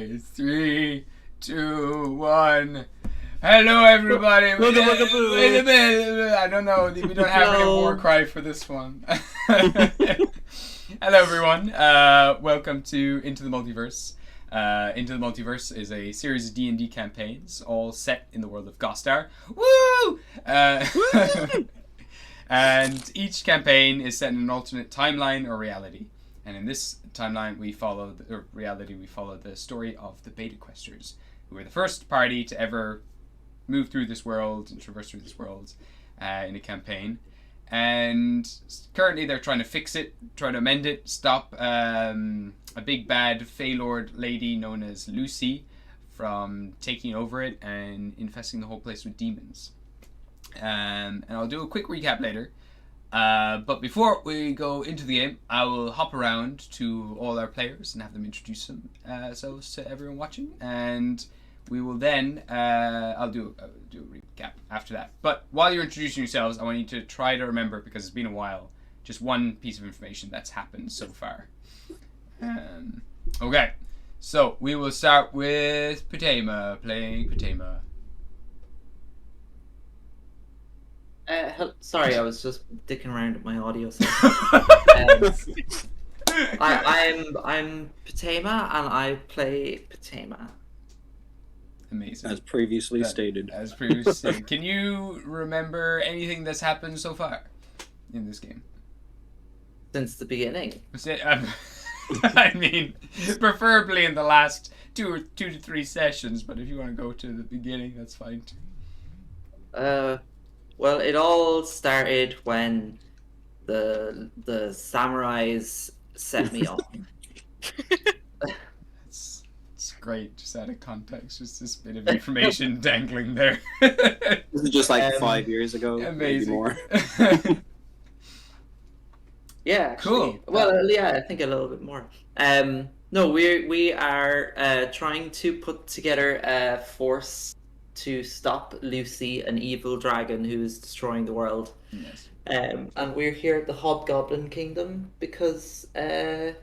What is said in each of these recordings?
Okay, 3, 2, 1. Hello, everybody. Wait a minute. I don't know. We don't have any war cry for this one. Hello, everyone. Welcome to Into the Multiverse. Into the Multiverse is a series of D&D campaigns, all set in the world of Gostar. Woo! And each campaign is set in an alternate timeline or reality. And in this timeline, we follow the story of the Beta Questers, who were the first party to ever move through this world and traverse through this world in a campaign. And currently they're trying to fix it, trying to amend it, stop a big bad Feylord lady known as Lucy from taking over it and infesting the whole place with demons. And I'll do a quick recap later. But before we go into the game, I will hop around to all our players and have them introduce themselves to everyone watching. And we will then, I'll do a recap after that. But while you're introducing yourselves, I want you to try to remember, because it's been a while, just one piece of information that's happened so far. Okay, so we will start with Patema, playing Patema. Sorry, I was just dicking around at my audio set. I'm Patema, and I play Patema. Amazing. As previously stated. As previously stated. Can you remember anything that's happened so far in this game? Since the beginning. I mean, preferably in the last two to three sessions, but if you want to go to the beginning, that's fine too. Well, it all started when the samurais set me on. It's great, just out of context, just this bit of information dangling there. This is just like 5 years ago, amazing. maybe more. Yeah, actually. Cool. Well, yeah, I think a little bit more. No, we are trying to put together a force to stop Lucy, an evil dragon who is destroying the world. Yes. And we're here at the Hobgoblin Kingdom because they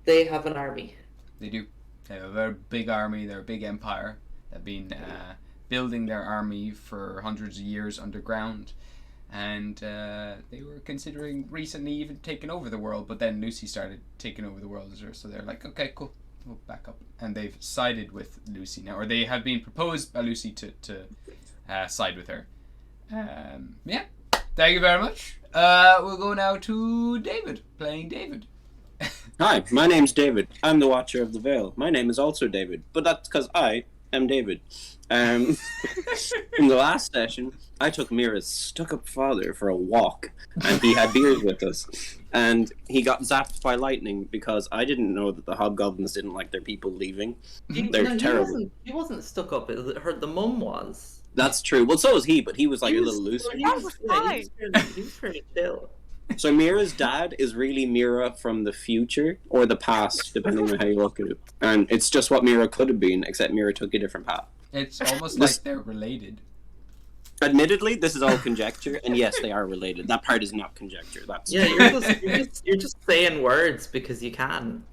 have an army. They do. They have a very big army. They're a big empire. They've been building their army for hundreds of years underground. And they were considering recently even taking over the world, but then Lucy started taking over the world as her. So they're like, okay, cool. We'll back up, and they've sided with Lucy now, or they have been proposed by Lucy to side with her. Yeah, thank you very much. We'll go now to David, playing David. Hi, my name's David. I'm the Watcher of the Veil. My name is also David, but that's because I am David. In the last session, I took Mira's stuck-up father for a walk, and he had beers with us. And he got zapped by lightning because I didn't know that the hobgoblins didn't like their people leaving. They're terrible. He wasn't stuck up. The mum was. That's true. Well, so was he, but he was like a little looser. He was pretty chill. So Mira's dad is really Mira from the future or the past, depending on how you look at it. And it's just what Mira could have been, except Mira took a different path. It's almost like they're related. Admittedly, this is all conjecture, and yes, they are related. That part is not conjecture. That's yeah. You're just saying words because you can.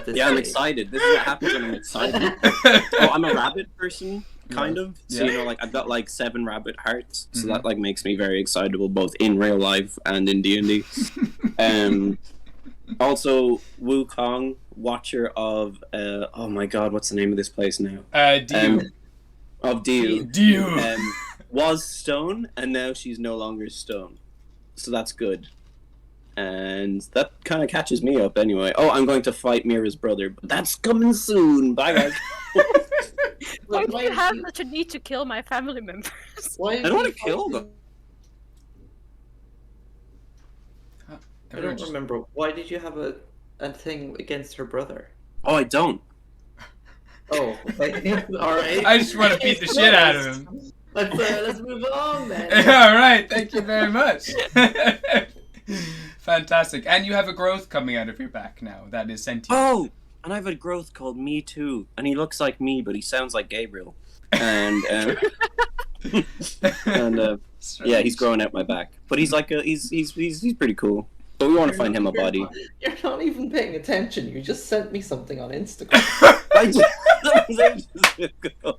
Yeah, I'm excited. This is what happens when I'm excited. Oh, I'm a rabbit person, kind of. So you know, like I've got like 7 rabbit hearts, so that like makes me very excitable, both in real life and in D&D. Also, Wukong, Watcher of oh my god, what's the name of this place now? Diu. Of Diu. Diu. Was stone, and now she's no longer stone. So that's good. And that kind of catches me up anyway. Oh, I'm going to fight Mira's brother, but that's coming soon. Bye, guys. Why do you have such a need to kill my family members? Why I don't want to kill them. I don't remember. Why did you have a thing against her brother? Oh, I don't. Oh, alright. I just want to beat the shit out of him. Let's move on then. All right, thank you very much. Fantastic. And you have a growth coming out of your back now that is sentient. Oh, and I have a growth called Me Too, and he looks like me, but he sounds like Gabriel. And yeah, he's growing out my back, but he's like he's pretty cool. But we want to find him a body. You're not even paying attention. You just sent me something on Instagram. That was ages ago.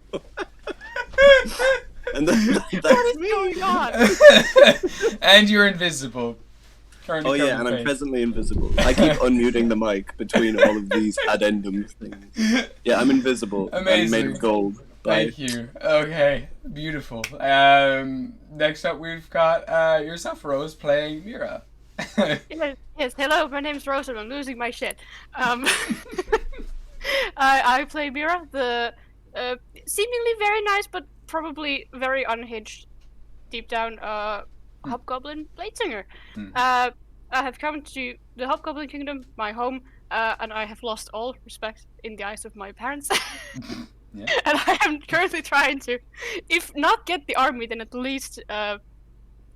And then, What is going on? And you're invisible. oh yeah, and I'm presently invisible. I keep unmuting the mic between all of these addendum things. Yeah, I'm invisible. Amazing. I'm made of gold. Bye. Thank you. Okay, beautiful. Next up, we've got yourself, Rose, playing Mira. Yes, hello, my name's Rose and I'm losing my shit. I play Mira, the seemingly very nice but probably very unhinged, deep down, Hobgoblin Blade Singer. I have come to the Hobgoblin Kingdom, my home, and I have lost all respect in the eyes of my parents. Yeah. And I am currently trying to, if not get the army, then at least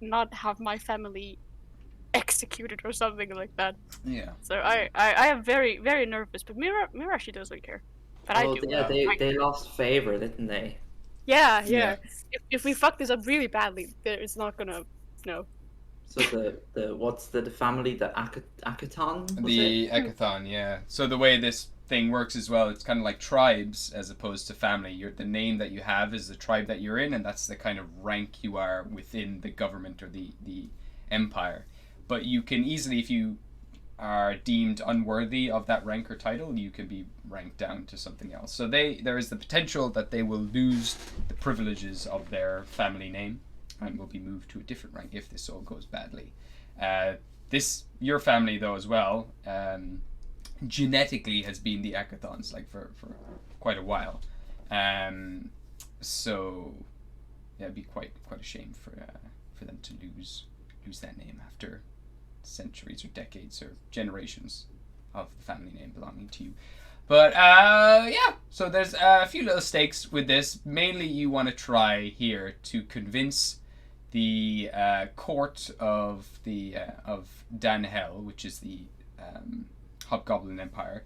not have my family executed or something like that. Yeah. So I am very, very nervous, but Mira she doesn't care. But I do. Yeah, they lost favor, didn't they? Yeah. If we fuck this up really badly, it's not gonna, no. So the what's the family, the Akaton? The Ekathon, yeah. So the way this thing works as well, it's kind of like tribes as opposed to family. The name that you have is the tribe that you're in, and that's the kind of rank you are within the government or the empire. But you can easily, if you are deemed unworthy of that rank or title, you can be ranked down to something else. So there is the potential that they will lose the privileges of their family name and will be moved to a different rank if this all goes badly. Your family though as well, genetically has been the Akathons like for quite a while. So yeah, it'd be quite a shame for them to lose that name after centuries or decades or generations of the family name belonging to you. But yeah, so there's a few little stakes with this. Mainly you want to try here to convince the court of Danhel, which is the Hobgoblin Empire,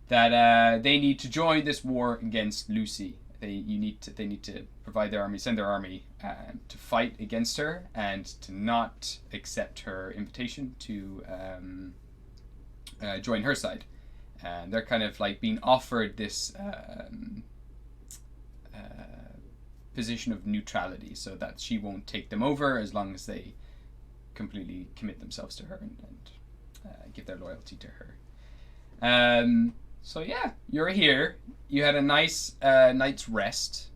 that they need to join this war against Lucy. They need to provide their army, send their army to fight against her, and to not accept her invitation to join her side. And they're kind of like being offered this position of neutrality, so that she won't take them over as long as they completely commit themselves to her and give their loyalty to her. So yeah, you're here. You had a nice night's rest,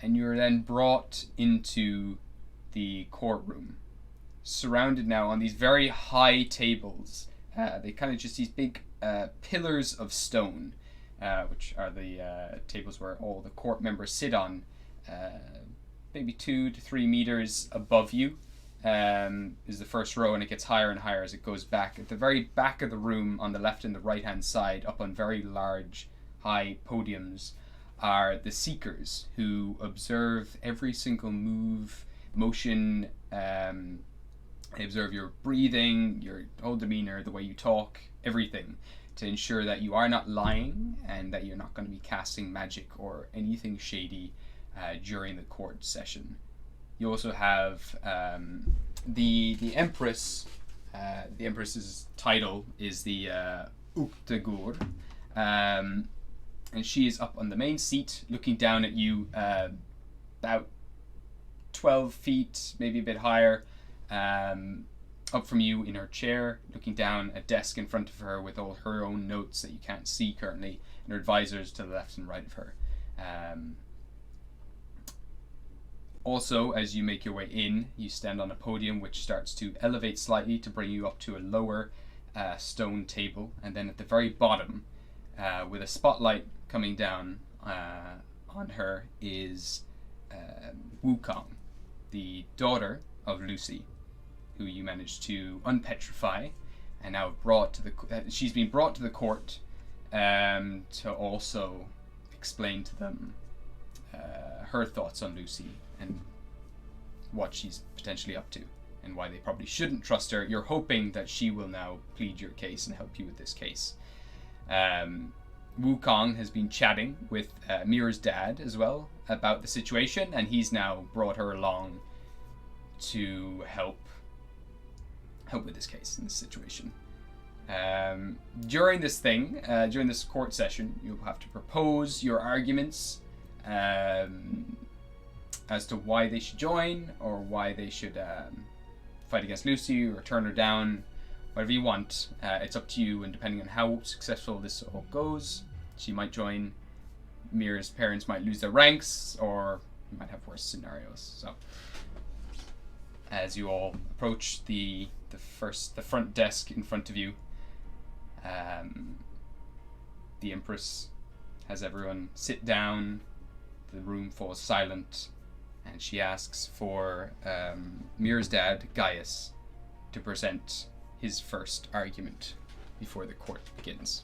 and you were then brought into the courtroom, surrounded now on these very high tables. They kind of just these big pillars of stone, which are the tables where all the court members sit on, maybe 2 to 3 meters above you. Is the first row, and it gets higher and higher as it goes back. At the very back of the room, on the left and the right hand side, up on very large high podiums, are the Seekers, who observe every single motion. They observe your breathing, your whole demeanor, the way you talk, everything, to ensure that you are not lying and that you're not going to be casting magic or anything shady during the court session. You also have the Empress. The Empress's title is the Uktagur, and she is up on the main seat, looking down at you, about 12 feet, maybe a bit higher, up from you in her chair, looking down a desk in front of her with all her own notes that you can't see currently, and her advisors to the left and right of her. Also, as you make your way in, you stand on a podium which starts to elevate slightly to bring you up to a lower stone table, and then at the very bottom, with a spotlight coming down on her, is Wukong, the daughter of Lucy, who you managed to unpetrify, and now brought to she's been brought to the court to also explain to them her thoughts on Lucy and what she's potentially up to and why they probably shouldn't trust her. You're hoping that she will now plead your case and help you with this case. Wukong has been chatting with Mira's dad as well about the situation, and he's now brought her along to help with this case and this situation. During this court session, you'll have to propose your arguments as to why they should join, or why they should fight against Lucy or turn her down, whatever you want. It's up to you, and depending on how successful this all goes, she might join. Mira's parents might lose their ranks, or you might have worse scenarios. So, as you all approach the front desk in front of you, the Empress has everyone sit down. The room falls silent, and she asks for Mira's dad, Gaius, to present his first argument before the court begins.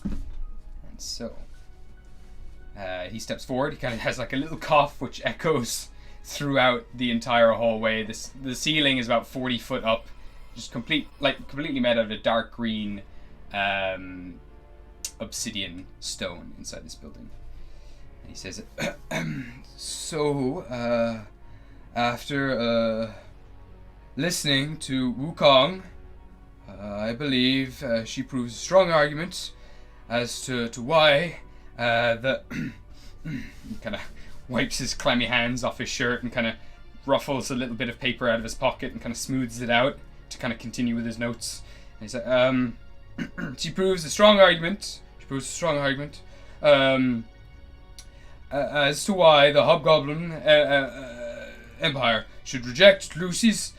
And so, he steps forward. He kind of has like a little cough, which echoes throughout the entire hallway. The ceiling is about 40 foot up, just completely made out of dark green obsidian stone inside this building. And he says, so, after listening to Wukong, I believe she proves a strong argument as to why the he kind of wipes his clammy hands off his shirt and kind of ruffles a little bit of paper out of his pocket and kind of smooths it out to kind of continue with his notes. And he's like, she proves a strong argument. As to why the Hobgoblin Empire should reject Lucy's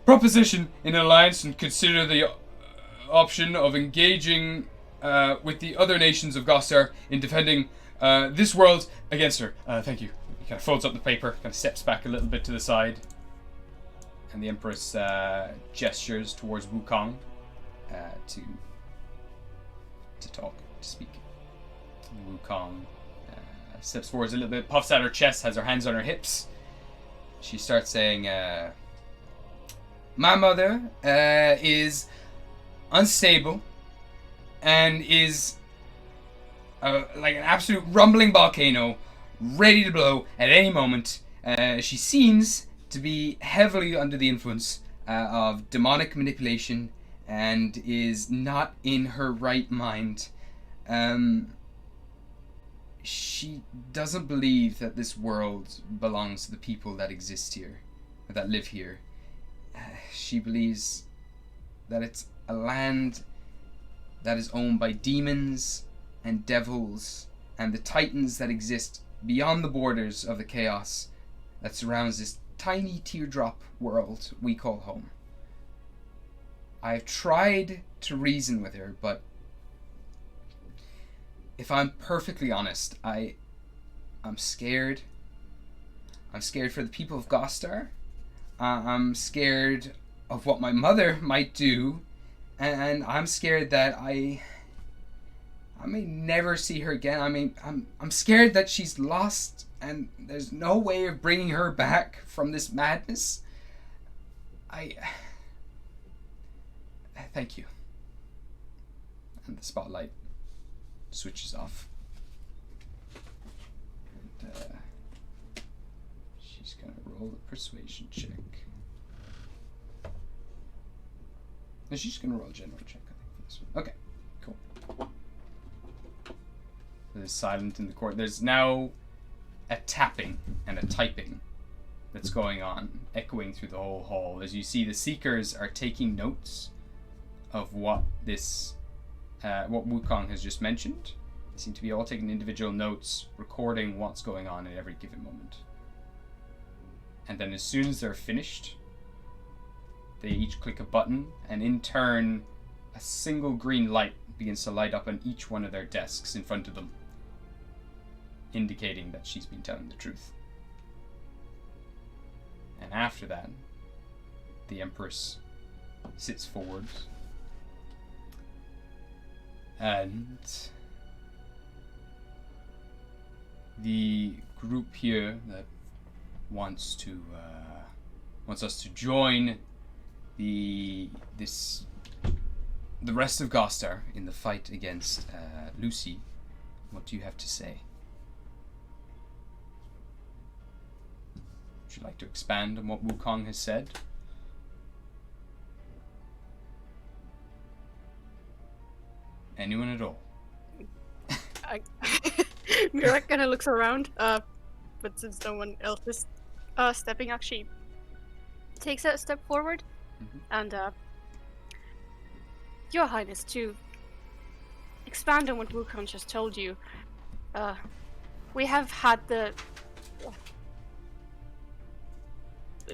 proposition in alliance and consider the option of engaging with the other nations of Gostar in defending this world against her. Thank you. He kind of folds up the paper, kind of steps back a little bit to the side, and the Empress gestures towards Wukong to talk, to speak. Wukong steps forwards a little bit, puffs out her chest, has her hands on her hips. She starts saying, my mother is unstable and is like an absolute rumbling volcano, ready to blow at any moment. She seems to be heavily under the influence of demonic manipulation and is not in her right mind. She doesn't believe that this world belongs to the people that exist here, or that live here. She believes that it's a land that is owned by demons and devils and the titans that exist beyond the borders of the chaos that surrounds this tiny teardrop world we call home. I've tried to reason with her, but if I'm perfectly honest, I'm scared. I'm scared for the people of Gostar. I'm scared of what my mother might do, and I'm scared that I may never see her again. I mean, I'm scared that she's lost, and there's no way of bringing her back from this madness. Thank you. And the spotlight switches off. And she's gonna roll a persuasion check. No, she's gonna roll a general check, I think, for this one. Okay, cool. There's silent in the court. There's now a tapping and a typing that's going on, echoing through the whole hall. As you see, the Seekers are taking notes of what what Wukong has just mentioned. They seem to be all taking individual notes, recording what's going on at every given moment. And then as soon as they're finished, they each click a button, and in turn, a single green light begins to light up on each one of their desks in front of them, indicating that she's been telling the truth. And after that, the Empress sits forward, and the group here that wants us to join the rest of Gostar in the fight against Lucy. What do you have to say? Would you like to expand on what Wukong has said? Anyone at all? Mira kind of looks around, but since no one else is stepping up, she takes a step forward, and Your Highness, to expand on what Wukong just told you, we have had the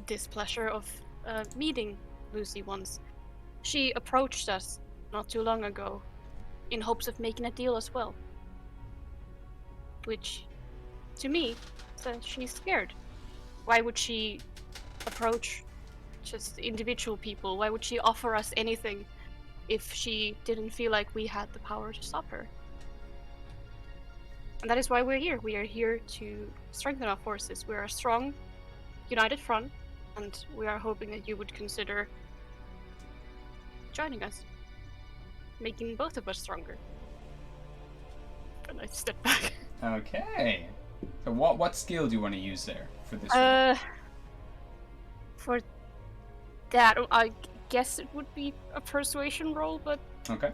displeasure of meeting Lucy once. She approached us not too long ago in hopes of making a deal as well. Which, to me, says she's scared. Why would she approach just individual people? Why would she offer us anything if she didn't feel like we had the power to stop her? And that is why we're here. We are here to strengthen our forces. We're a strong, united front, and we are hoping that you would consider joining us, making both of us stronger. And I step back. Okay. So what skill do you want to use there for this? For that, I guess it would be a persuasion roll, but Okay.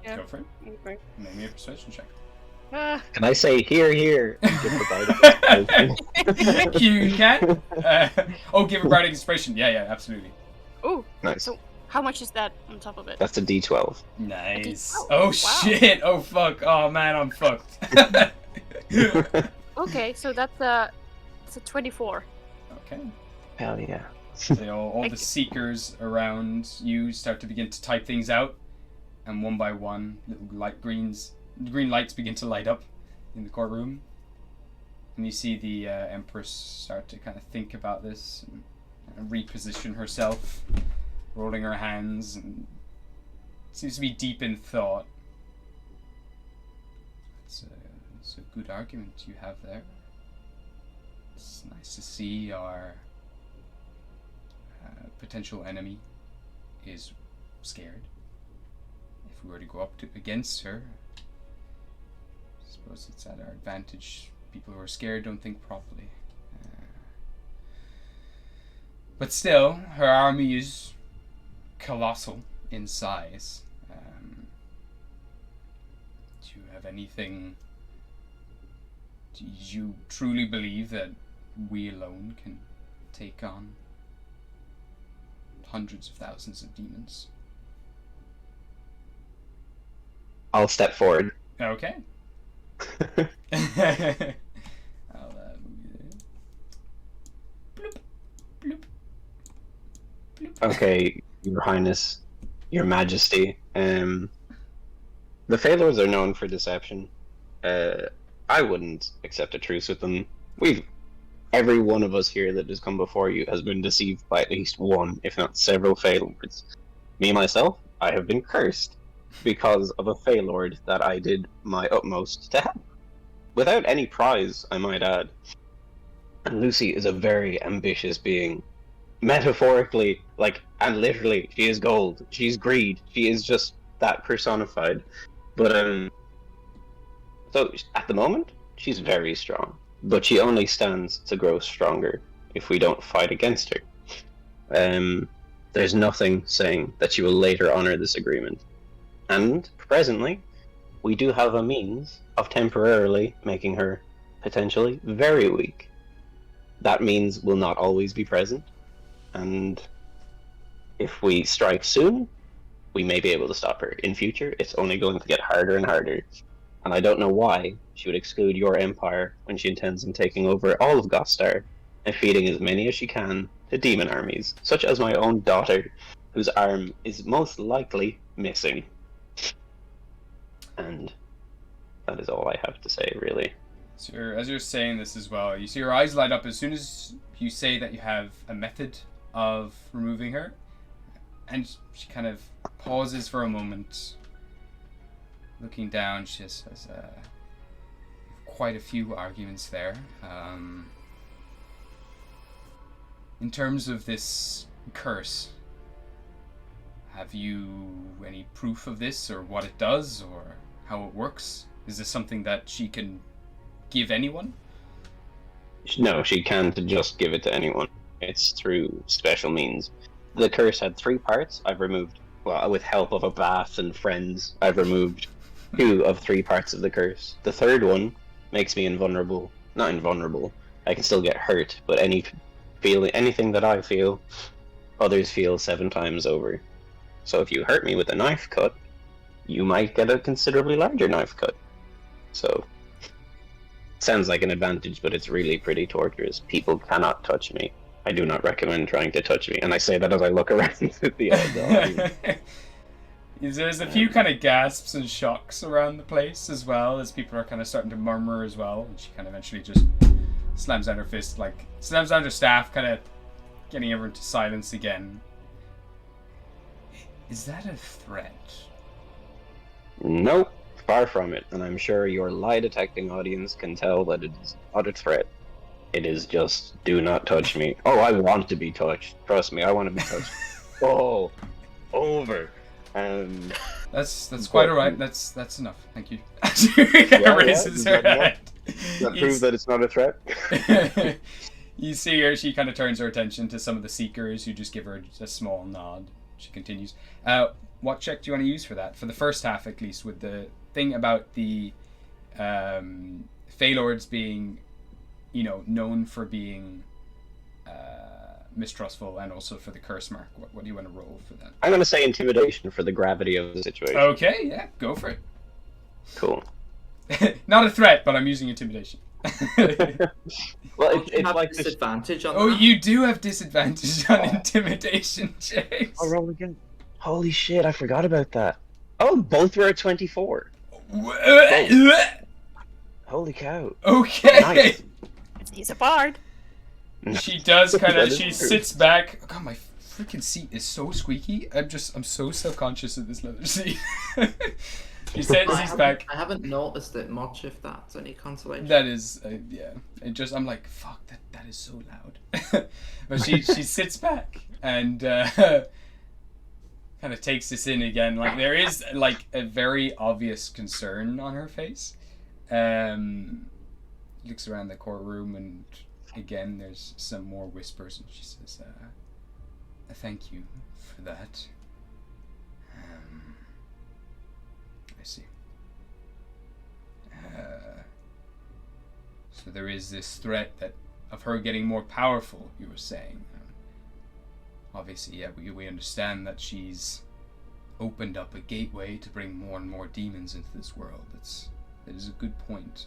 yeah. Go for it. Okay. Make me a persuasion check. Can I say here? Give the bardic You can. Give a bardic inspiration. Yeah, absolutely. Oh, Nice. So how much is that on top of it? That's a D12. Nice. Oh, Oh wow. shit. Oh fuck. Oh man, I'm fucked. Okay, so that's a 24. Okay. Hell yeah. So all the seekers around you start to begin to type things out, and one by one, little green lights begin to light up in the courtroom, and you see the Empress start to kind of think about this and reposition herself, rolling her hands, and seems to be deep in thought. It's a good argument you have there. It's nice to see our potential enemy is scared. If we were to go up against her, I suppose it's at our advantage. People who are scared don't think properly. But still, her army is colossal in size. Do you have anything? Do you truly believe that we alone can take on hundreds of thousands of demons? I'll step forward. Okay. I'll move you there. Bloop, bloop, bloop. Okay, Your Highness, Your Majesty. The Phalors are known for deception. I wouldn't accept a truce with them. Every one of us here that has come before you has been deceived by at least one, if not several Phalords. Me, myself, I have been cursed because of a Phalord that I did my utmost to help. Without any prize, I might add. And Lucy is a very ambitious being. Metaphorically, and literally, she is gold. She's greed. She is just that personified. But, so, at the moment, she's very strong. But she only stands to grow stronger if we don't fight against her. There's nothing saying that she will later honor this agreement. And, presently, we do have a means of temporarily making her potentially very weak. That means will not always be present, and if we strike soon, we may be able to stop her. In future, it's only going to get harder and harder, and I don't know why she would exclude your empire when she intends on taking over all of Gostar and feeding as many as she can to demon armies, such as my own daughter, whose arm is most likely missing. And that is all I have to say, really. So as you're saying this as well, you see her eyes light up as soon as you say that you have a method of removing her, and she kind of pauses for a moment, looking down. She has quite a few arguments there. In terms of this curse, have you any proof of this, or what it does, or how it works? Is this something that she can give anyone? No, she can't just give it to anyone. It's through special means. The curse had 3 parts. I've removed, well, with help of a bath and friends, I've removed 2 of 3 parts of the curse. The third one makes me invulnerable. Not invulnerable. I can still get hurt, but anything that I feel, others feel 7 times over. So if you hurt me with a knife cut, you might get a considerably larger knife cut. So, sounds like an advantage, but it's really pretty torturous. People cannot touch me. I do not recommend trying to touch me, and I say that as I look around at the audience. There's a few kind of gasps and shocks around the place as well, as people are kind of starting to murmur as well, and she kind of eventually just slams down her fist, like, slams down her staff, kind of getting everyone to silence again. Is that a threat? Nope, far from it, and I'm sure your lie-detecting audience can tell that it is not a threat. It is just, do not touch me. Oh, I want to be touched. Trust me, I want to be touched. Oh, over. That's quite alright. That's enough. Thank you. Raises her head. Does that prove that it's not a threat? You see her, she kind of turns her attention to some of the Seekers who just give her a small nod. She continues. What check do you want to use for that? For the first half, at least, with the thing about the Feylords being, known for being mistrustful, and also for the curse mark. What do you want to roll for that? I'm going to say intimidation for the gravity of the situation. Okay, yeah, go for it. Cool. Not a threat, but I'm using intimidation. Well, it's like disadvantage on Oh, that? you do have disadvantage on intimidation checks. Oh, roll again. Holy shit, I forgot about that. Oh, both were at 24. Holy cow. Okay. Nice. He's a bard. She does kind That of, is she true. sits back. God, my freaking seat is so squeaky. I'm so self-conscious of this leather seat. She sits back. I haven't noticed it much, if that's any consolation. That is, yeah. I'm like, fuck, that is so loud. But she sits back and kind of takes this in again. Like, there is, like, a very obvious concern on her face. Looks around the courtroom, and again, there's some more whispers, and she says, thank you for that. I see. So there is this threat of her getting more powerful, you were saying. Obviously, yeah, we understand that she's opened up a gateway to bring more and more demons into this world. That is a good point.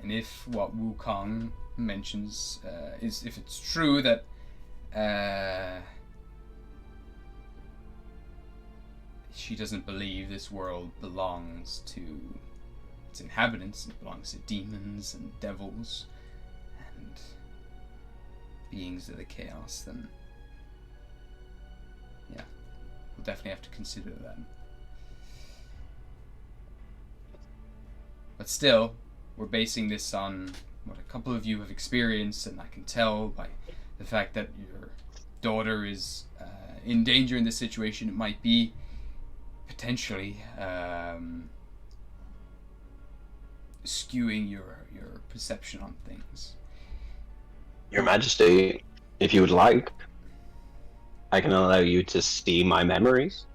And if what Wukong mentions is, if it's true that she doesn't believe this world belongs to its inhabitants, it belongs to demons and devils and beings of the chaos, then yeah, we'll definitely have to consider that. But still, we're basing this on what a couple of you have experienced, and I can tell by the fact that your daughter is in danger in this situation. It might be potentially skewing your perception on things. Your Majesty, if you would like, I can allow you to see my memories.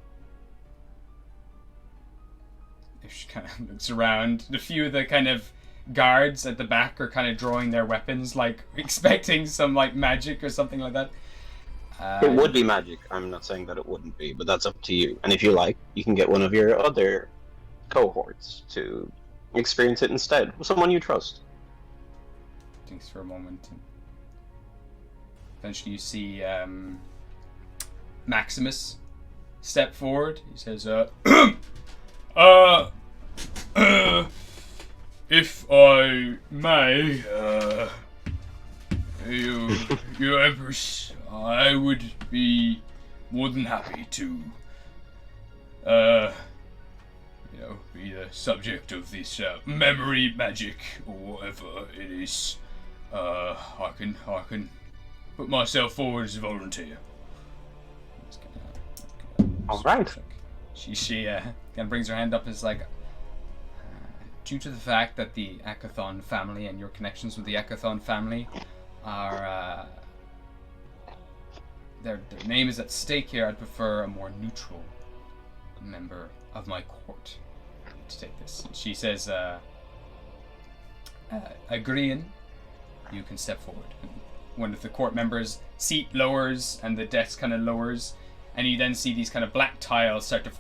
She kind of looks around. A few of the kind of guards at the back are kind of drawing their weapons, like expecting some like magic or something like that. It would be magic. I'm not saying that it wouldn't be, but that's up to you. And if you like, you can get one of your other cohorts to experience it instead. Someone you trust. Thinks for a moment. Eventually you see Maximus step forward. He says, if I may, your Empress, I would be more than happy to, be the subject of this memory magic or whatever it is. I can put myself forward as a volunteer. All right. She kind of brings her hand up as like, due to the fact that the Akathon family and your connections with the Akathon family are, their name is at stake here, I'd prefer a more neutral member of my court to take this. She says, agreeing, you can step forward. And one of the court members' seat lowers and the desk kind of lowers, and you then see these kind of black tiles start to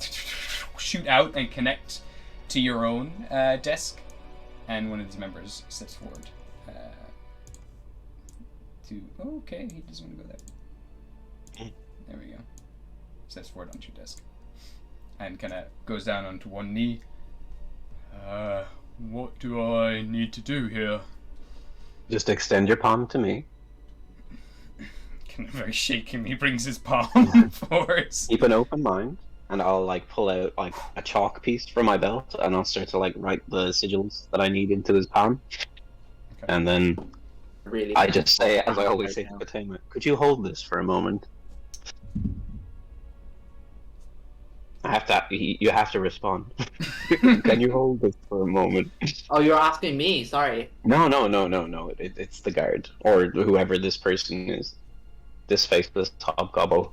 shoot out and connect to your own desk, and one of these members steps forward. Okay, he doesn't want to go there. There we go. Steps forward onto your desk. And kind of goes down onto one knee. What do I need to do here? Just extend your palm to me. Kind of very shakingly brings his palm forward. Keep an open mind, and I'll like pull out like a chalk piece from my belt, and I'll start to like write the sigils that I need into his palm. Okay. And then really, I just say, as I always say to Fatima, could you hold this for a moment? You have to respond. Can you hold this for a moment? Oh, you're asking me, sorry. No. It's the guard, or whoever this person is. This faceless hobgoblin.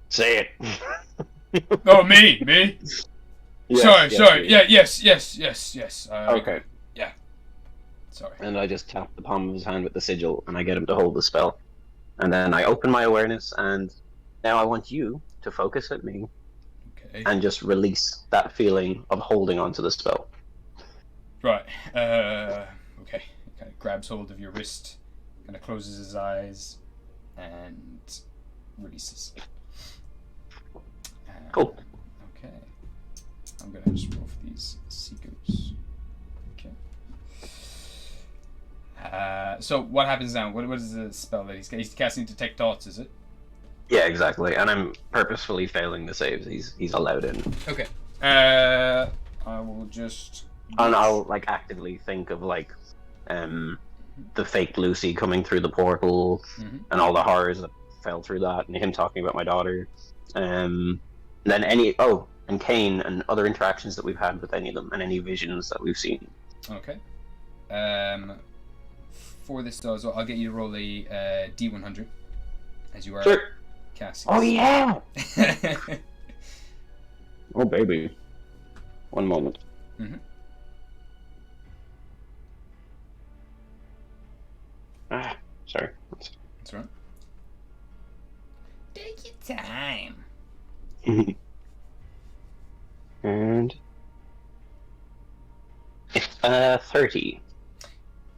Say it. Oh, me? Yes, sorry. Yes. Okay. Yeah. Sorry. And I just tap the palm of his hand with the sigil, and I get him to hold the spell. And then I open my awareness, and now I want you to focus at me. Okay. And just release that feeling of holding onto the spell. Right. Okay. He kind of grabs hold of your wrist, kind of closes his eyes, and releases. Cool. Okay. I'm gonna just roll for these seekers. Okay. So what happens now? What is the spell that he's casting? Detect thoughts, is it? Yeah, exactly. And I'm purposefully failing the saves. He's allowed in. Okay. I will just. And I'll like actively think of like, the fake Lucy coming through the portal, and all the horrors that fell through that, and him talking about my daughter, and then and Kane and other interactions that we've had with any of them, and any visions that we've seen. Okay. For this though, so I'll get you to roll a D100 as you are. Sure. Casting. Oh yeah. Oh baby. One moment. Sorry. That's right. Take your time. And it's 30.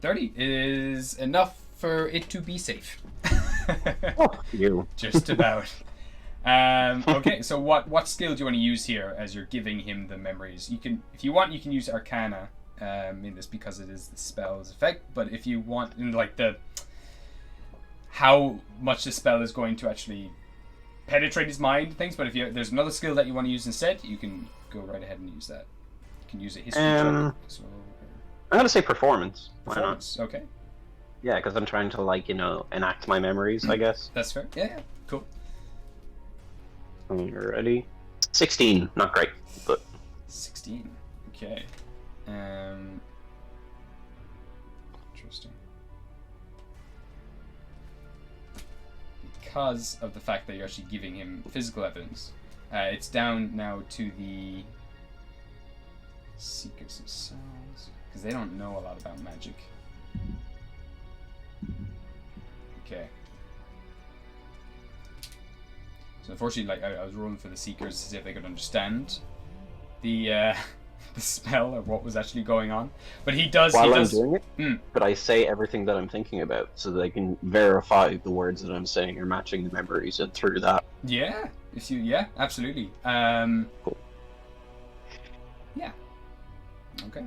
30 is enough for it to be safe. Oh, you. Just about. Okay, so what skill do you want to use here as you're giving him the memories? You can, if you want, you can use Arcana in this because it is the spell's effect. But if you want, in like how much the spell is going to actually penetrate his mind, things. But if there's another skill that you want to use instead, you can go right ahead and use that. You can use a history check. So, I'm gonna say performance. Performance. Why not? Okay. Yeah, because I'm trying to enact my memories, I guess. That's fair. Yeah. Cool. Ready? 16. Not great, but 16. Okay. Interesting. Because of the fact that you're actually giving him physical evidence, it's down now to the Seekers themselves, because they don't know a lot about magic. Okay. So unfortunately, I was rolling for the Seekers to see if they could understand the spell or what was actually going on. But he does. While I'm doing it, but I say everything that I'm thinking about, so they can verify the words that I'm saying are matching the memories, and through that. Yeah. Absolutely. Cool. Yeah. Okay.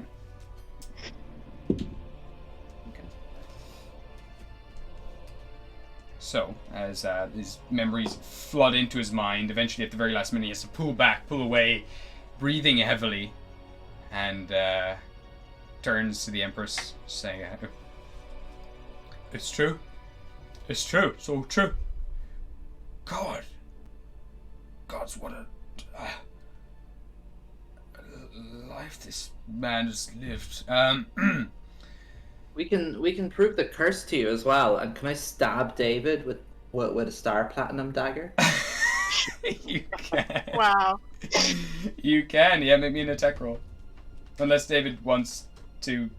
So, as his memories flood into his mind, eventually at the very last minute he has to pull away, breathing heavily, and turns to the Empress, saying, It's true. It's true. So true. God's what a life this man has lived. We can prove the curse to you as well. And can I stab David with a star platinum dagger? You can. Wow. You can, yeah, make me an attack roll. Unless David wants to,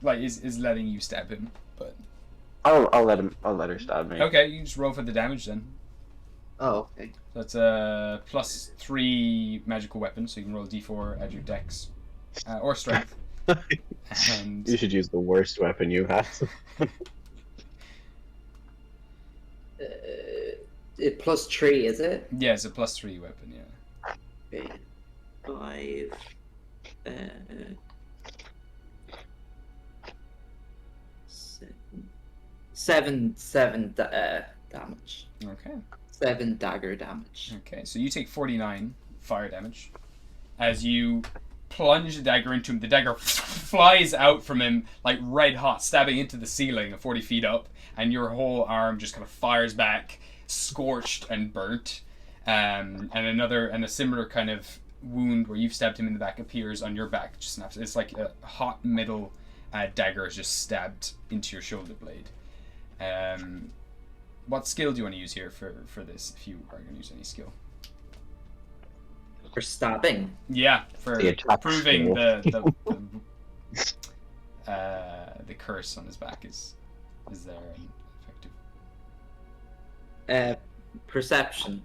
like, is letting you stab him, but... I'll let her stab me. Okay, you can just roll for the damage then. Oh, okay. That's a +3 magical weapon, so you can roll d4 at your dex. Or strength. And... You should use the worst weapon you have. +3, is it? Yeah, it's a +3 weapon, yeah. Okay. 5. Seven damage. Okay. 7 dagger damage. Okay, so you take 49 fire damage. As you plunge the dagger into him, the dagger flies out from him like red hot, stabbing into the ceiling 40 feet up, and your whole arm just kind of fires back, scorched and burnt. And a similar kind of wound where you've stabbed him in the back appears on your back. Just snaps. It's like a hot metal dagger is just stabbed into your shoulder blade. What skill do you want to use here for this, if you are going to use any skill? For stabbing? Yeah, for proving the curse on his back is there and effective. Perception.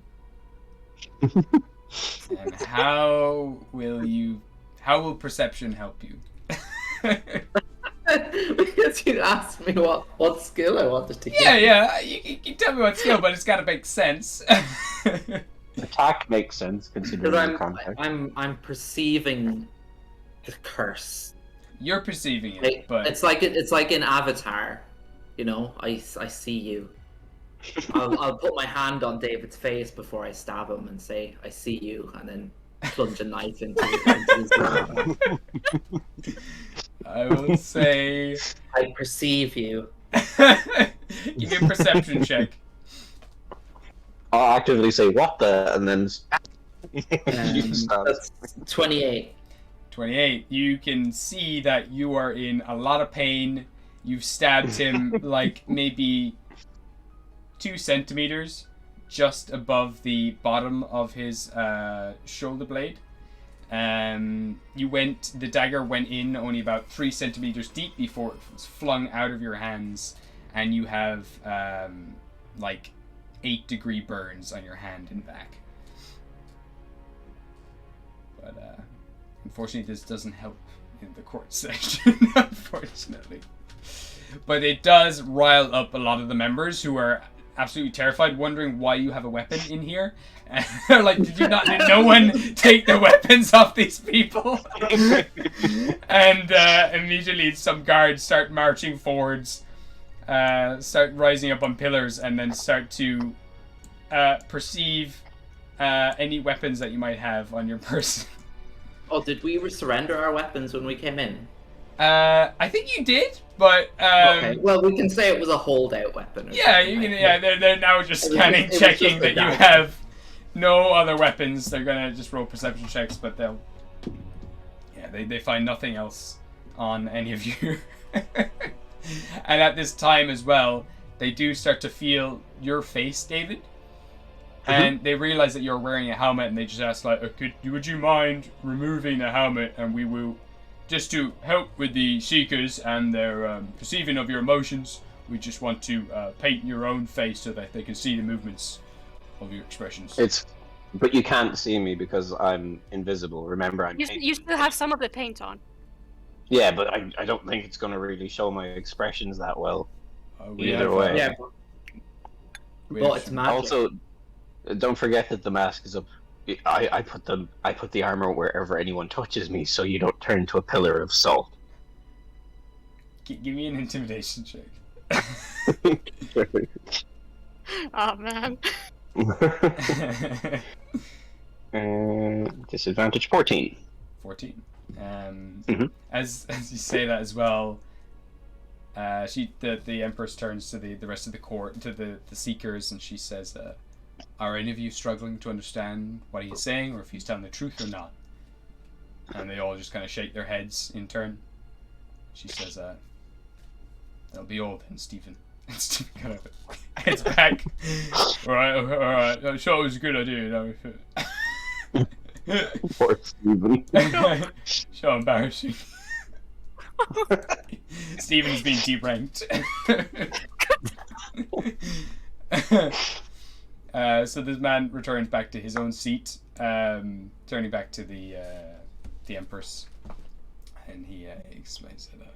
And how will perception help you? Because you asked me what skill I wanted to get. Yeah, you can tell me what skill, but it's got to make sense. Attack makes sense considering the context. I'm perceiving the curse. You're perceiving it, but it's like in Avatar, you know. I see you. I'll put my hand on David's face before I stab him and say, "I see you," and then plunge a knife into his I will say I perceive you. Give me a perception check. I'll actively say what the, and then that's 28. 28. You can see that you are in a lot of pain. You've stabbed him like maybe 2 centimeters just above the bottom of his shoulder blade. The dagger went in only about 3 centimeters deep before it was flung out of your hands, and you have like 8-degree burns on your hand and back. But unfortunately, this doesn't help in the court session, unfortunately. But it does rile up a lot of the members who are absolutely terrified, wondering why you have a weapon in here. They're like, did no one take the weapons off these people? And immediately some guards start marching forwards, start rising up on pillars, and then start to perceive any weapons that you might have on your person. Oh, did we surrender our weapons when we came in? I think you did, but okay. Well, we can say it was a holdout weapon. Yeah, you can. Yeah, they're now just scanning, checking that you have no other weapons. They're gonna just roll perception checks, but they find nothing else on any of you. And at this time as well, they do start to feel your face, David. And they realize that you're wearing a helmet, and they just ask, like, would you mind removing the helmet, and we will, just to help with the Seekers and their perceiving of your emotions, we just want to paint your own face so that they can see the movements of your expressions. But you can't see me because I'm invisible. Remember, You still have some of the paint on. Yeah, but I don't think it's going to really show my expressions that well. Either way. way. Yeah, but it's magic. Also, don't forget that the mask is up. I put the armor wherever anyone touches me, so you don't turn into a pillar of salt. Give me an intimidation check. Oh man. Disadvantage 14. 14. As you say that as well, the Empress turns to the rest of the court, to the Seekers, and she says, "Are any of you struggling to understand what he's saying, or if he's telling the truth or not?" And they all just kind of shake their heads in turn. She says, "That'll be all then, Stephen." And Stephen kind of heads back. Alright, I'm sure it was a good idea. Poor Stephen. So embarrassing. Stephen's being deep-ranked. So this man returns back to his own seat, turning back to the Empress, and he explains that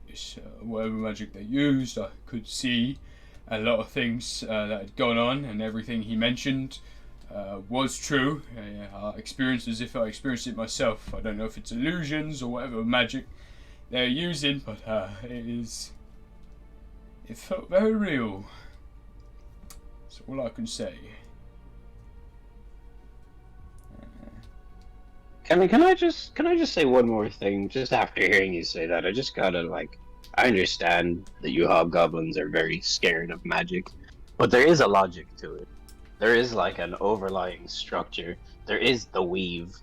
it's whatever magic they used, I could see a lot of things that had gone on, and everything he mentioned was true. I experienced as if I experienced it myself. I don't know if it's illusions or whatever magic they're using, but it felt very real. That's all I can say. Can I just say one more thing? Just after hearing you say that, I just gotta I understand that you hobgoblins are very scared of magic, but there is a logic to it. There is an overlying structure. There is the weave,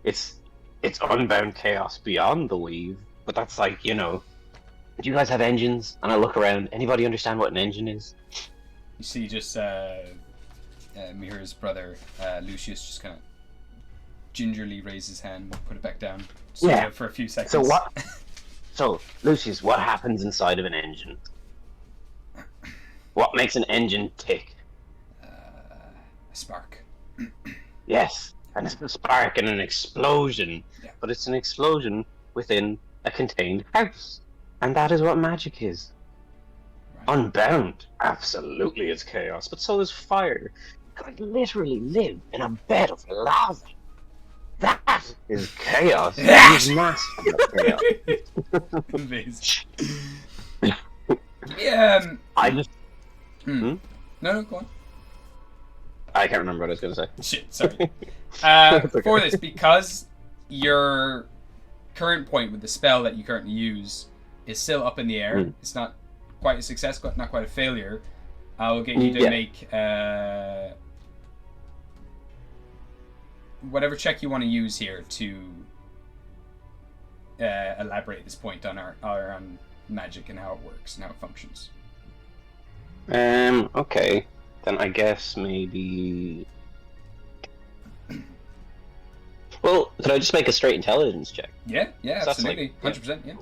it's unbound chaos beyond the weave. But that's do you guys have engines? And I look around. Anybody understand what an engine is? You see, just Mira's brother Lucius just kind of gingerly raise his hand, put it back down, for a few seconds. So what? So Lucius, what happens inside of an engine? What makes an engine tick? A spark. Yes, and it's a spark and an explosion. Yeah. But it's an explosion within a contained house, and that is what magic is. Right. Unbound, absolutely, is chaos, but so is fire. I literally live in a bed of lava. That is chaos. It's nasty chaos. Amazing. Yeah. I just. No, go on. I can't remember what I was going to say. Shit, sorry. Okay. For this, because your current point with the spell that you currently use is still up in the air, it's not quite a success, not quite a failure, I'll get you to make whatever check you want to use here to elaborate this point on our magic and how it works and how it functions. Okay. Then I guess maybe... Well, could I just make a straight intelligence check? Yeah, So absolutely. 100%, yeah.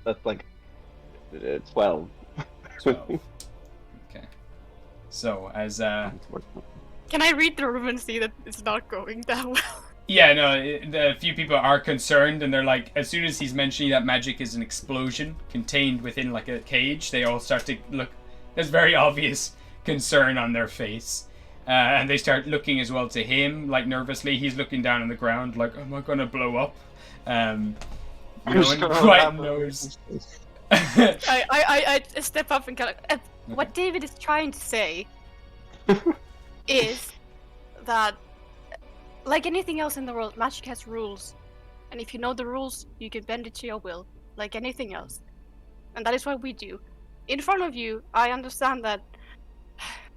That's 12. 12. Okay. So, as... Can I read the room and see that it's not going that well? Yeah, no, a few people are concerned, and they're like, as soon as he's mentioning that magic is an explosion contained within a cage, they all start to look. There's very obvious concern on their face, and they start looking as well to him, nervously. He's looking down on the ground, am I gonna blow up? No one quite knows. I step up and what David is trying to say is that, like anything else in the world, magic has rules. And if you know the rules, you can bend it to your will, like anything else. And that is what we do. In front of you, I understand that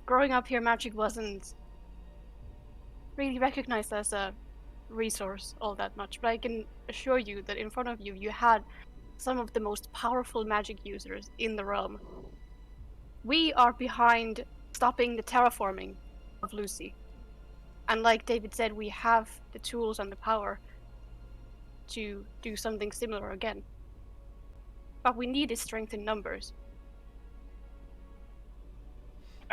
growing up here, magic wasn't really recognized as a resource all that much. But I can assure you that in front of you, you had some of the most powerful magic users in the realm. We are behind stopping the terraforming of Lucy. And like David said, we have the tools and the power to do something similar again. But we need is strength in numbers.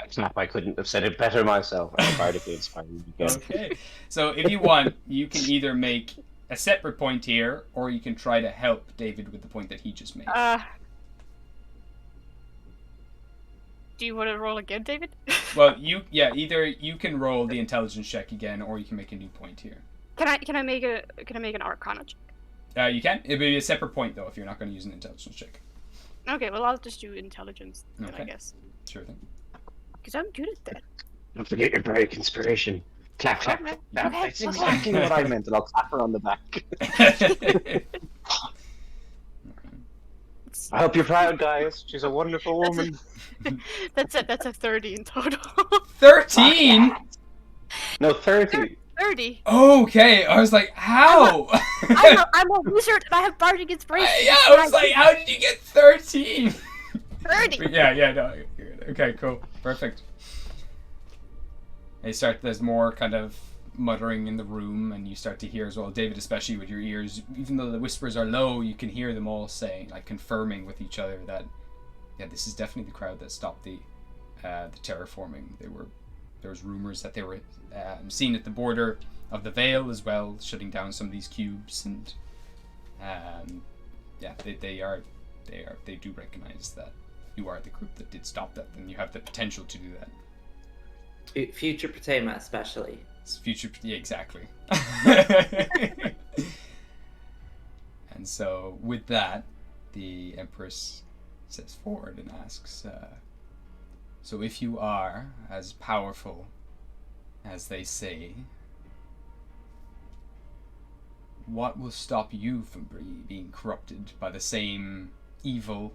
Snap, I couldn't have said it better myself. I'm practically inspired again. Okay. So if you want, you can either make a separate point here, or you can try to help David with the point that he just made. Do you want to roll again, David? Well, either you can roll the intelligence check again, or you can make a new point here. Can I make an Arcana check? You can. It'll be a separate point though if you're not going to use an intelligence check. Okay, well I'll just do intelligence then, Okay. I guess. Sure thing. Because I'm good at that. Don't forget your break inspiration. Clap, clap, Okay. clap. Okay. That's exactly what I meant, and I'll clap her on the back. I hope you're proud, guys. She's a wonderful woman. That's a 30 in total. 13? No, 30. 30. Okay, I was like, how? I'm a wizard and I have bardic inspiration. Yeah, I was like, how did you get 13? 30. Yeah, no. Okay, cool. Perfect. There's more kind of muttering in the room, and you start to hear as well, David, especially with your ears, even though the whispers are low, you can hear them all saying, like, confirming with each other that, yeah, this is definitely the crowd that stopped the terraforming. There was rumors that they were seen at the border of the Vale as well, shutting down some of these cubes, and yeah, they do recognize that you are the group that did stop that, and you have the potential to do that. Future Patema, especially. It's future, yeah, exactly. And so, with that, the Empress steps forward and asks, so if you are as powerful as they say, what will stop you from being corrupted by the same evil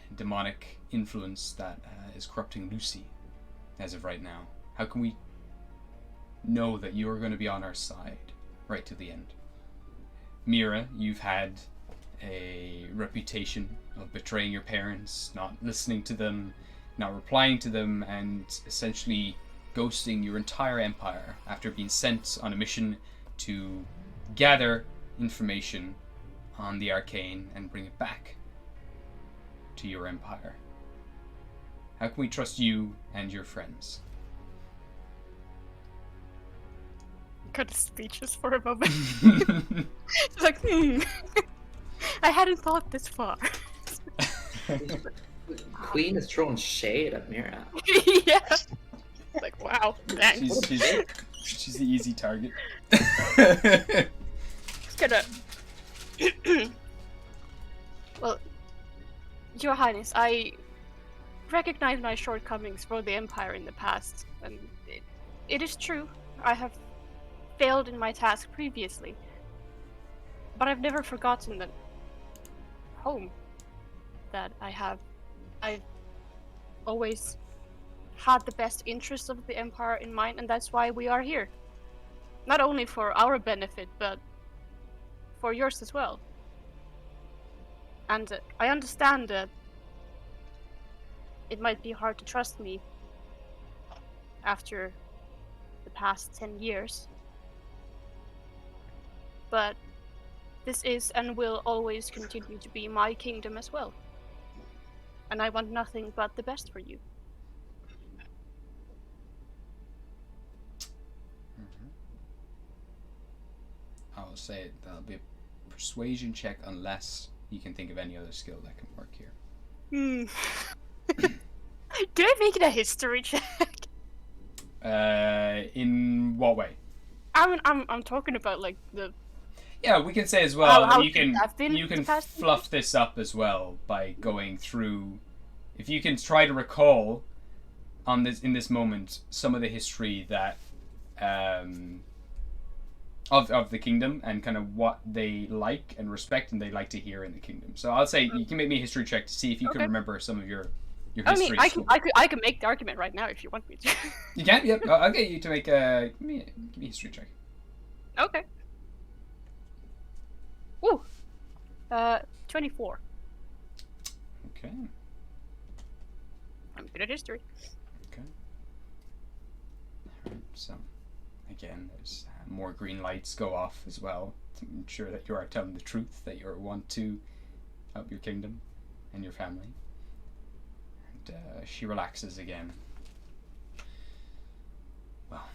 and demonic influence that is corrupting Lucy as of right now? How can we know that you're going to be on our side right to the end? Mira, you've had a reputation of betraying your parents, not listening to them, not replying to them, and essentially ghosting your entire empire after being sent on a mission to gather information on the arcane and bring it back to your empire. How can we trust you and your friends? Kind of speechless for a moment. It's like, I hadn't thought this far. Queen is throwing shade at Mira. Yeah. Like, wow, thanks. She's the easy target. It's gonna... Well, Your Highness, I recognize my shortcomings for the Empire in the past, and it is true. I have failed in my task previously, but I've never forgotten the home that I have. I've always had the best interests of the Empire in mind, and that's why we are here. Not only for our benefit, but for yours as well. And I understand that it might be hard to trust me after the past 10 years. But this is and will always continue to be my kingdom as well. And I want nothing but the best for you. I'll say it, that'll be a persuasion check unless you can think of any other skill that can work here. Do I make it a history check? In what way? I'm talking about like the... Yeah, we can say as well How that you can past fluff this up as well by going through. If you can try to recall in this moment some of the history that of the kingdom and kind of what they like and respect and they like to hear in the kingdom. So I'll say you can make me a history check to see if you can remember some of your history. I mean, I can make the argument right now if you want me to. You can? Yep. I'll get you to make give me a history check. Okay. Ooh. 24. Okay. I'm good at history. Okay. Alright, so again, there's more green lights go off as well to ensure that you are telling the truth, that you want to help your kingdom and your family. And she relaxes again. Well,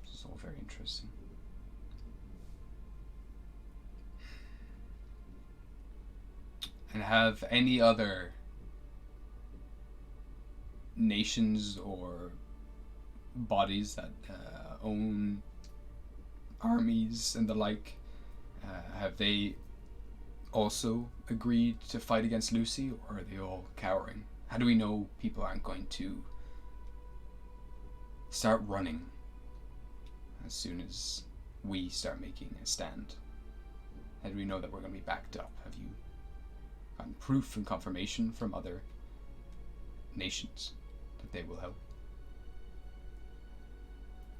this is all very interesting. And have any other nations or bodies that own armies and the like, have they also agreed to fight against Lucy, or are they all cowering? How do we know people aren't going to start running as soon as we start making a stand? How do we know that we're going to be backed up? Have you gotten proof and confirmation from other nations that they will help?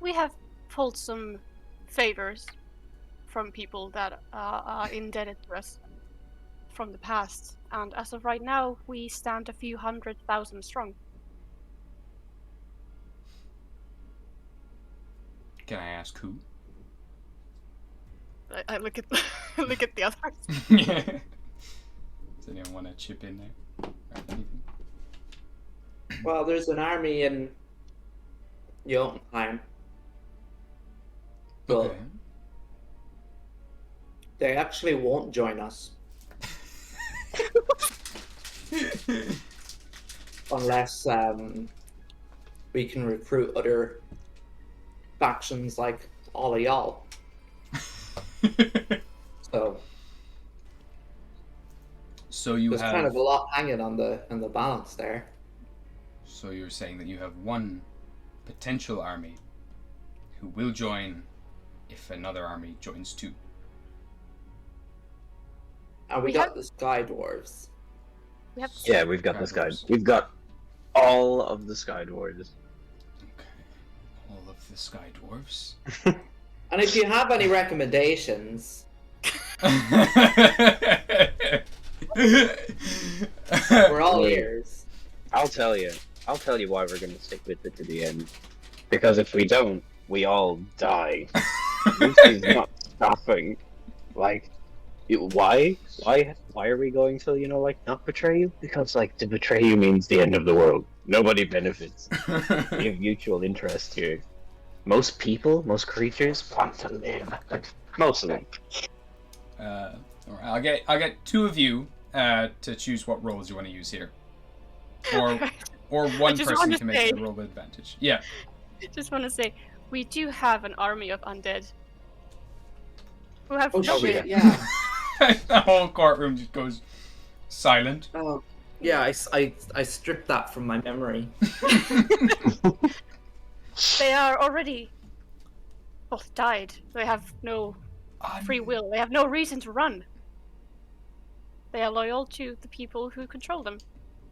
We have pulled some favors from people that are indebted to us from the past, and as of right now, we stand a few 100,000 strong. Can I ask who? I look at look at the others. Yeah. Does anyone want to chip in there? Or anything? Well, there's an army in Jotunheim. But Okay. they actually won't join us unless we can recruit other factions like all of y'all. So you there's have kind of a lot hanging on the balance there. So you're saying that you have one potential army who will join if another army joins too. And we got the Sky Dwarves. We have Yeah, we've got the Sky. Dwarves. We've got all of the Sky Dwarves. Okay. All of the Sky Dwarves. And if you have any recommendations, we're all ears. I'll tell you why we're going to stick with it to the end. Because if we don't, we all die. This is not stopping. Like, why are we going to, not betray you? Because, to betray you means the end of the world. Nobody benefits. We have mutual interest here. Most people, most creatures want to live. Most of them. All right, I'll get two of you to choose what roles you want to use here. Or one person can make a roll with advantage. Yeah. I just want to say, we do have an army of undead. Who have no shit, yeah. The whole courtroom just goes silent. Oh, yeah, I stripped that from my memory. They are already both died. They have no free will. They have no reason to run. They are loyal to the people who control them,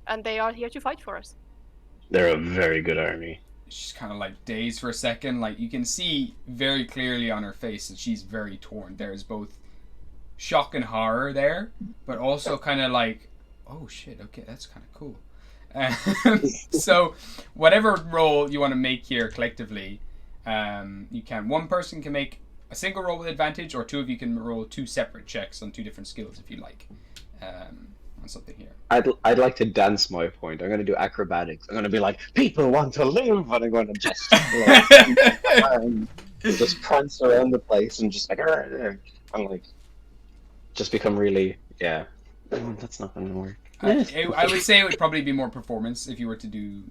and they are here to fight for us. They're a very good army. She's kind of dazed for a second. You can see very clearly on her face that she's very torn. There is both shock and horror there, but also kind of oh shit, okay, that's kind of cool. So whatever role you want to make here collectively, you can. One person can make a single roll with advantage, or two of you can roll two separate checks on two different skills if you like. On something here. I'd like to dance my point. I'm going to do acrobatics. I'm going to be like, people want to live, and I'm going to just just prance around the place and just I'm just become really that's not going to work. I would say it would probably be more performance if you were to do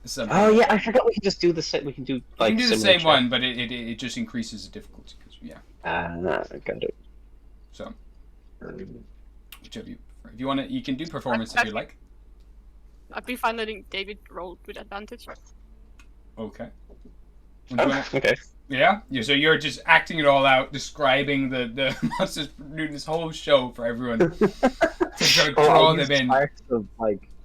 something. Oh yeah, I forgot we can just do the same. We can do you can do the same one, but it just increases the difficulty. I got it. So, which of you? If you want to, you can do performance if you like. I'd be fine letting David roll with advantage. Okay. Okay. Yeah. So you're just acting it all out, describing the monsters, doing this whole show for everyone to sort of draw them in. Parts of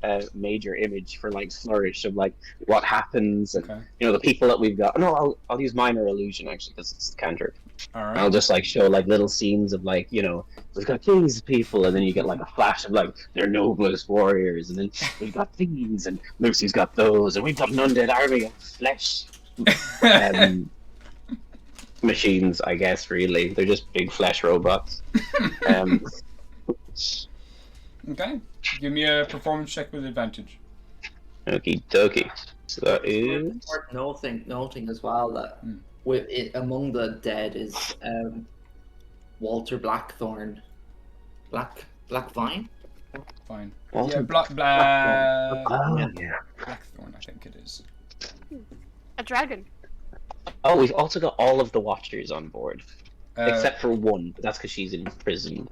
a major image for flourish of what happens and the people that we've got. No, I'll use minor illusion actually because it's the cantrip. All right. I'll just show little scenes of we've got these people, and then you get a flash of their noblest warriors, and then we've got these, and Lucy's got those, and we've got an undead army of flesh machines. I guess really they're just big flesh robots. Okay. Give me a performance check with advantage. Okie dokie. So that is worth noting as well that among the dead is Walter Blackthorn. Blackvine? Fine. Walter Yeah, Blackthorn, I think it is. A dragon. Oh, we've also got all of the Watchers on board. Except for one, but that's because she's in prison.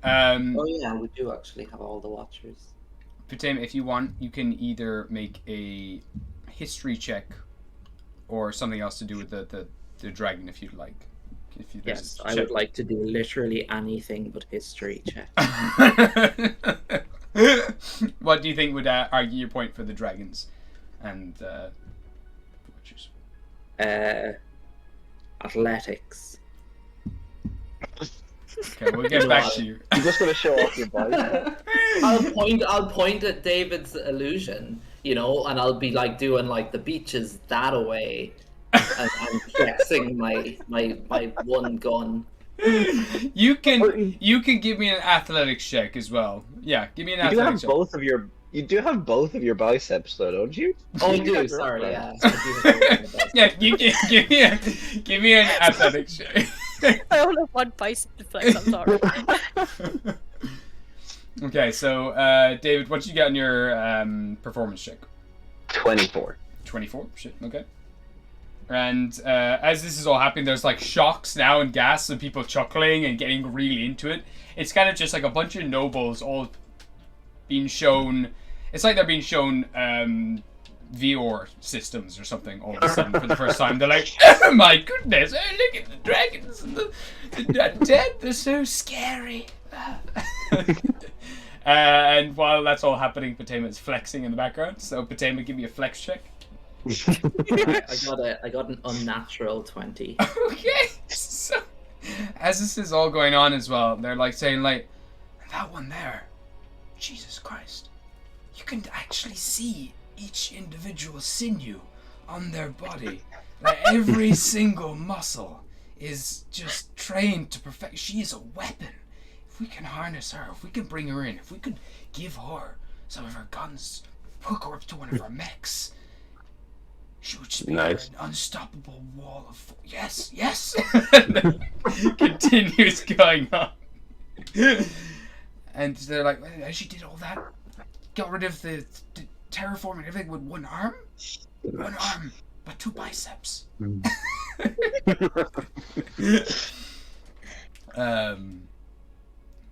Oh yeah, we do actually have all the Watchers. Potato, if you want, you can either make a history check or something else to do with the dragon if you'd like. Yes, I would like to do literally anything but history check. What do you think would argue your point for the dragons and Watchers? athletics. Okay, we'll get back to you. You're just gonna show off your bicep. I'll point at David's illusion, you know, and I'll be like doing like the beaches that away, and I'm flexing my one gun. You can give me an athletics check as well. Yeah, give me an You do have athletics check. both of your. You do have both of your biceps, though, don't you? Oh, I do. Sorry, yeah. I do have Yeah, give me an athletics check. I only have one bicep to flex, I'm sorry. Okay, so David, what you got in your performance check? 24. 24. Shit. Okay. And as this is all happening, there's like shocks now and gasps and people chuckling and getting really into it. It's kind of just like a bunch of nobles all being shown. It's like they're being shown VR systems or something all of a sudden for the first time. They're like, oh my goodness, oh, look at the dragons and the undead, they're so scary. And while that's all happening, Patema's flexing in the background. So Patema, give me a flex check. I got an unnatural 20. Okay, so as this is all going on as well, they're like saying like, that one there, Jesus Christ, you can actually see each individual sinew on their body. Like every single muscle is just trained to perfect. She is a weapon. If we can harness her, if we can bring her in, if we could give her some of her guns, hook her up to one of her mechs, she would just be nice. an unstoppable wall of yes. Continues going on. And they're like, as she did all that, got rid of the terraform and everything with one arm? One arm, but two biceps.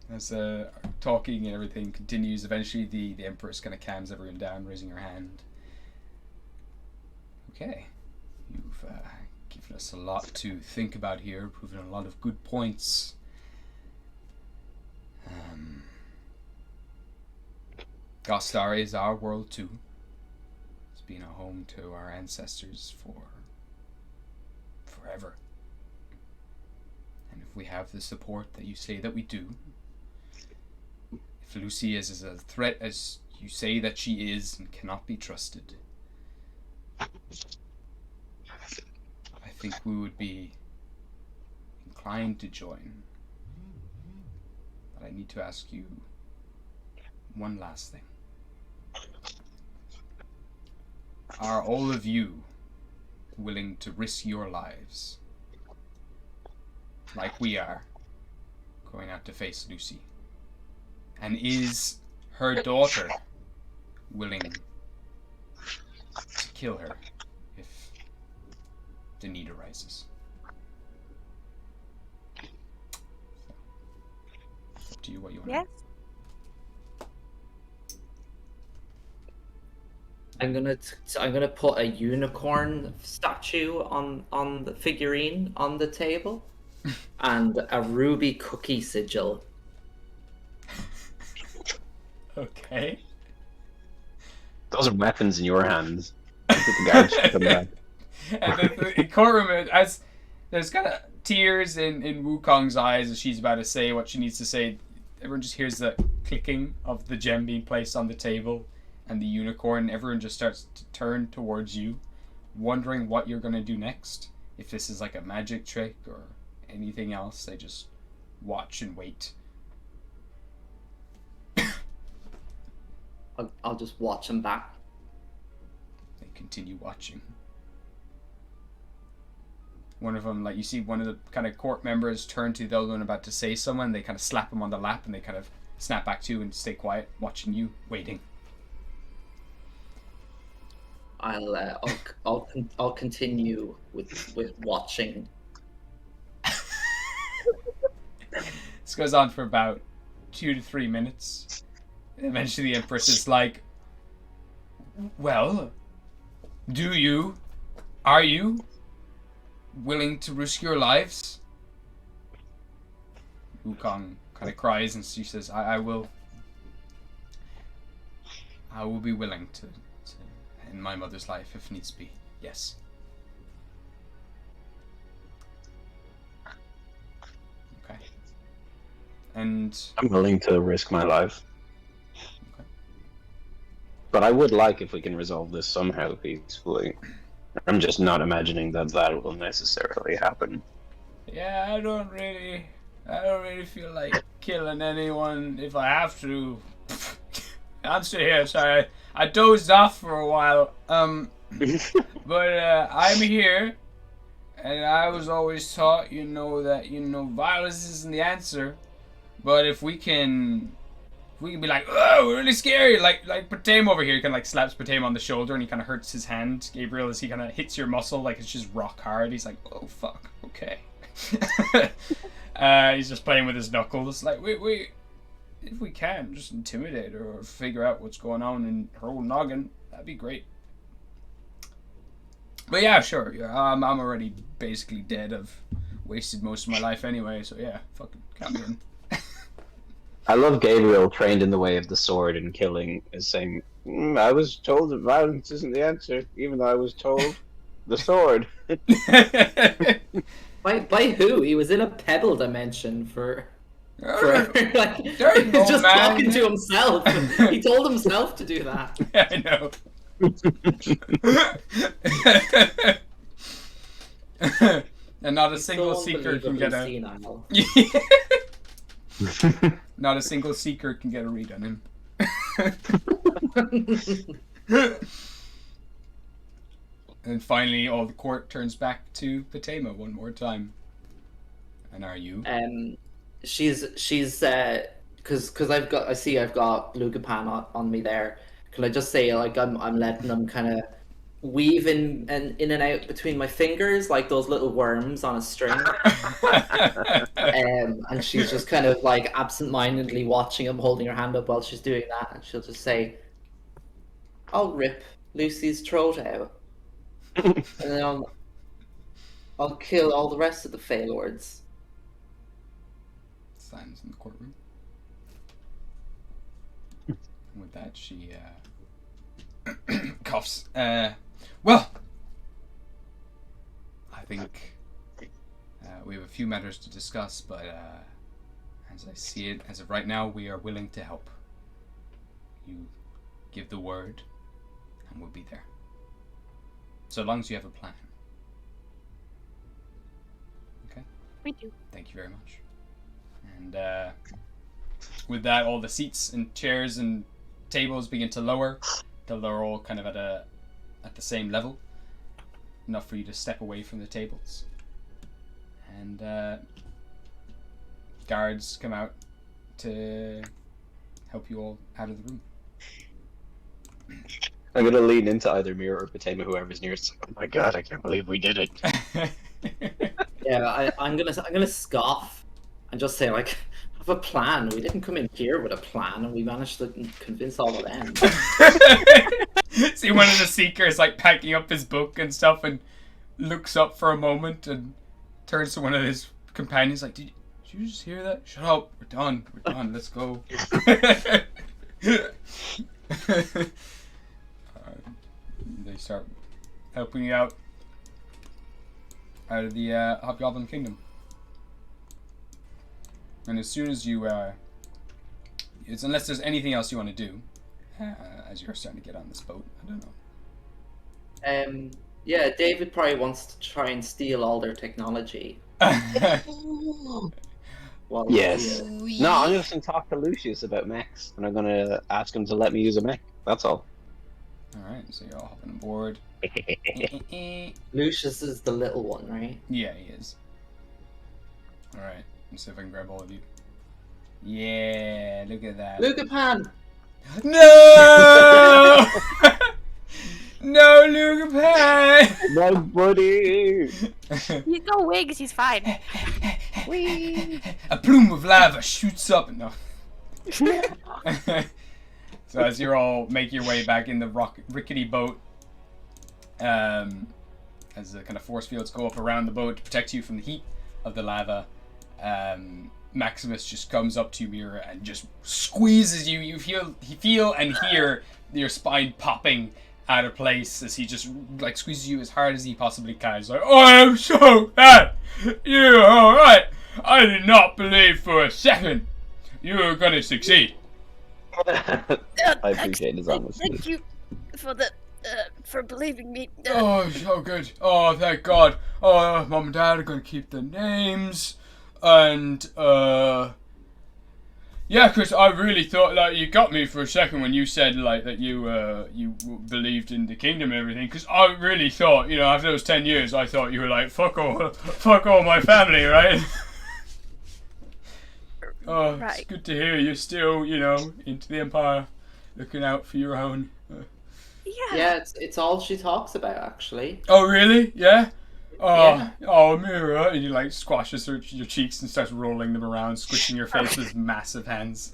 As talking and everything continues, eventually the Empress kind of calms everyone down, raising her hand. Okay, you've given us a lot to think about here, proven a lot of good points. Gostar is our world too. It's been a home to our ancestors for forever. And if we have the support that you say that we do, if Lucy is as a threat as you say that she is and cannot be trusted, I think we would be inclined to join. But I need to ask you one last thing. Are all of you willing to risk your lives, like we are, going out to face Lucy? And is her daughter willing to kill her if the need arises? It's up to you what you want to do. I'm gonna put a unicorn statue on the figurine on the table, and a ruby cookie sigil. Okay. Those are weapons in your hands. The guards should come back. And the courtroom, as there's kind of tears in Wukong's eyes as she's about to say what she needs to say, everyone just hears the clicking of the gem being placed on the table and the unicorn. Everyone just starts to turn towards you, wondering what you're going to do next. If this is like a magic trick or anything else, they just watch and wait. I'll just watch them back. They continue watching. One of them, like, you see one of the kind of court members turn to the other one about to say someone. They kind of slap him on the lap and they kind of snap back to you and stay quiet, watching you, waiting. I'll continue with watching. This goes on for about 2 to 3 minutes. Eventually the Empress is like, well, are you willing to risk your lives? Wukong kind of cries and she says, I will be willing to end my mother's life if needs be. Yes. And I'm willing to risk my life. But I would like if we can resolve this somehow peacefully. I'm just not imagining that that will necessarily happen. yeah, I don't really feel like killing anyone if I have to. I'm still here. Sorry, I dozed off for a while. But I'm here, and I was always taught, that violence isn't the answer. But if we can be like, oh, really scary, like Patame over here, he kind of like slaps Patame on the shoulder, and he kind of hurts his hand, Gabriel, as he kind of hits your muscle, like it's just rock hard. He's like, oh fuck, okay. He's just playing with his knuckles, like we if we can just intimidate her or figure out what's going on in her old noggin, that'd be great. But yeah, sure. Yeah, I'm already basically dead. I've wasted most of my life anyway, so yeah, fucking count me in. I love Gabriel, trained in the way of the sword and killing, is saying, I was told that violence isn't the answer, even though I was told the sword. By who? He was in a pebble dimension for like, There you he's go, just man. talking to himself. He told himself to do that. Yeah, I know. And not a single So seeker can get a. senile. Not a single seeker can get a read on him. And finally, all the court turns back to Patema one more time. And are you? She's because I've got Lugapan on me there. Can I just say, like, I'm letting them kind of weave in and out between my fingers like those little worms on a string. And she's just kind of like absent-mindedly watching him, holding her hand up while she's doing that, and she'll just say, I'll rip Lucy's throat out. And then I'll kill all the rest of the Failords. Silence in the courtroom. With that, she coughs. Well, I think we have a few matters to discuss, but as I see it, as of right now, we are willing to help. You give the word, and we'll be there. So long as you have a plan. Okay? We do. Thank you very much. And with that, all the seats and chairs and tables begin to lower till they're all kind of at the same level, enough for you to step away from the tables. And guards come out to help you all out of the room. I'm gonna lean into either Mira or Patema, whoever's nearest. Oh my god, I can't believe we did it. Yeah, I'm gonna scoff and just say, like, I have a plan. We didn't come in here with a plan, and we managed to convince all of them. See one of the seekers like packing up his book and stuff, and looks up for a moment and turns to one of his companions like, did you just hear that? Shut up, we're done, let's go. They start helping you out of the Hobgoblin Kingdom. And as soon as you, unless there's anything else you want to do, as you're starting to get on this boat, I don't know. Yeah, David probably wants to try and steal all their technology. Well, yes. No, I'm just going to talk to Lucius about mechs, and I'm going to ask him to let me use a mech. That's all. Alright, so you're all hopping aboard. Lucius is the little one, right? Yeah, he is. Alright, let's see if I can grab all of you. Yeah, look at that. Lugapan! No! No, Lugapan! My buddy! He's got wigs, he's fine. Whee! A plume of lava shoots up. No. So as you're all making your way back in the rickety boat, as the kind of force fields go up around the boat to protect you from the heat of the lava, Maximus just comes up to you, Mira, and just squeezes you. You feel and hear your spine popping out of place as he just like squeezes you as hard as he possibly can. He's like, "Oh, I am so bad. You're all right. I did not believe for a second You're gonna succeed. I appreciate his honesty. Thank you for the for believing me. Oh, so good. Oh, thank God. Oh, Mom and Dad are gonna keep the names, and yeah, because I really thought, like, you got me for a second when you said, like, that you believed in the kingdom and everything. Because I really thought, you know, after those 10 years, I thought you were like, fuck all my family, right? Oh, Right. it's good to hear you're still, you know, into the Empire, looking out for your own. Yeah, it's all she talks about, actually. Oh, really? Yeah? Oh, Yeah. oh, Mira. And you, like, squashes your cheeks and starts rolling them around, squishing your face with massive hands.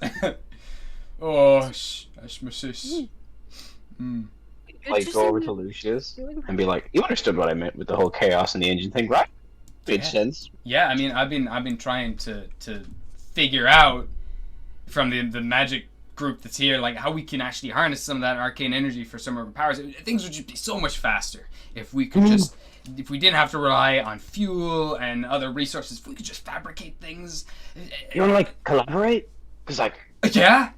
Oh, that's my sis. Mm. Like, go over to Lucius and be like, you understood what I meant with the whole chaos and the engine thing, right? Made sense. Yeah, I mean, I've been trying to figure out from the magic group that's here, like, how we can actually harness some of that arcane energy for some of our powers. Things would just be so much faster if we could just, if we didn't have to rely on fuel and other resources, if we could just fabricate things. You want to, like, collaborate? Because, like... Yeah?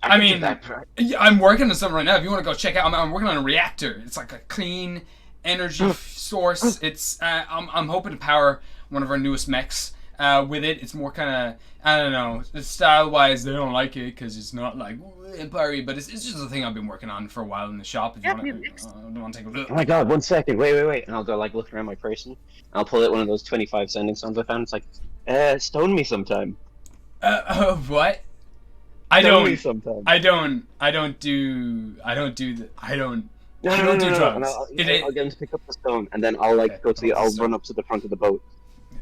I can do mean, that, right? I'm working on something right now. If you want to go check out, I'm working on a reactor. It's like a clean energy source. It's I'm hoping to power one of our newest mechs with it. It's more kind of, I don't know, style-wise, they don't like it because it's not like Empire-y, but it's just a thing I've been working on for a while in the shop. If you want to take a look. Oh my god, 1 second, wait. And I'll go, like, look around my person. And I'll pull out one of those 25 sending stones I found. It's like, stone me sometime. What? I don't do drugs. No, do drugs. And I'll get him to pick up the stone, and then I'll, like, I'll run up to the front of the boat,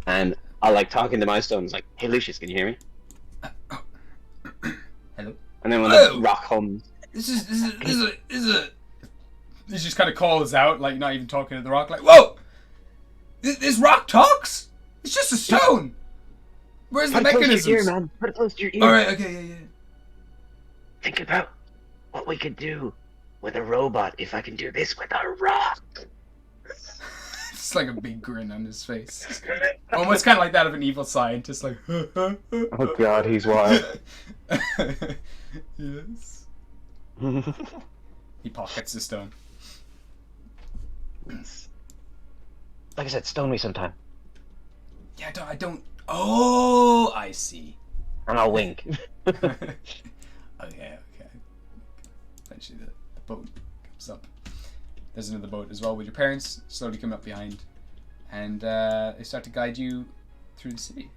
and I'll, like, talk into my stone. It's like, hey, Lucius, can you hear me? Hello? And then when the rock hums... This is he just kind of calls out, like, not even talking to the rock, like, whoa! This rock talks? It's just a stone! Where's the mechanisms? Put it close to your ear, man. Put it close to your ear. Alright, okay, yeah. Think about what we could do with a robot if I can do this with a rock. It's like a big grin on his face. Almost kind of like that of an evil scientist, like. Oh god, he's wild. Yes. He pockets the stone. Like I said, stone me sometime. Yeah, I don't. Oh, I see. And I'll wink. Okay. Eventually the boat comes up. There's another boat as well with your parents slowly coming up behind. And they start to guide you through the city.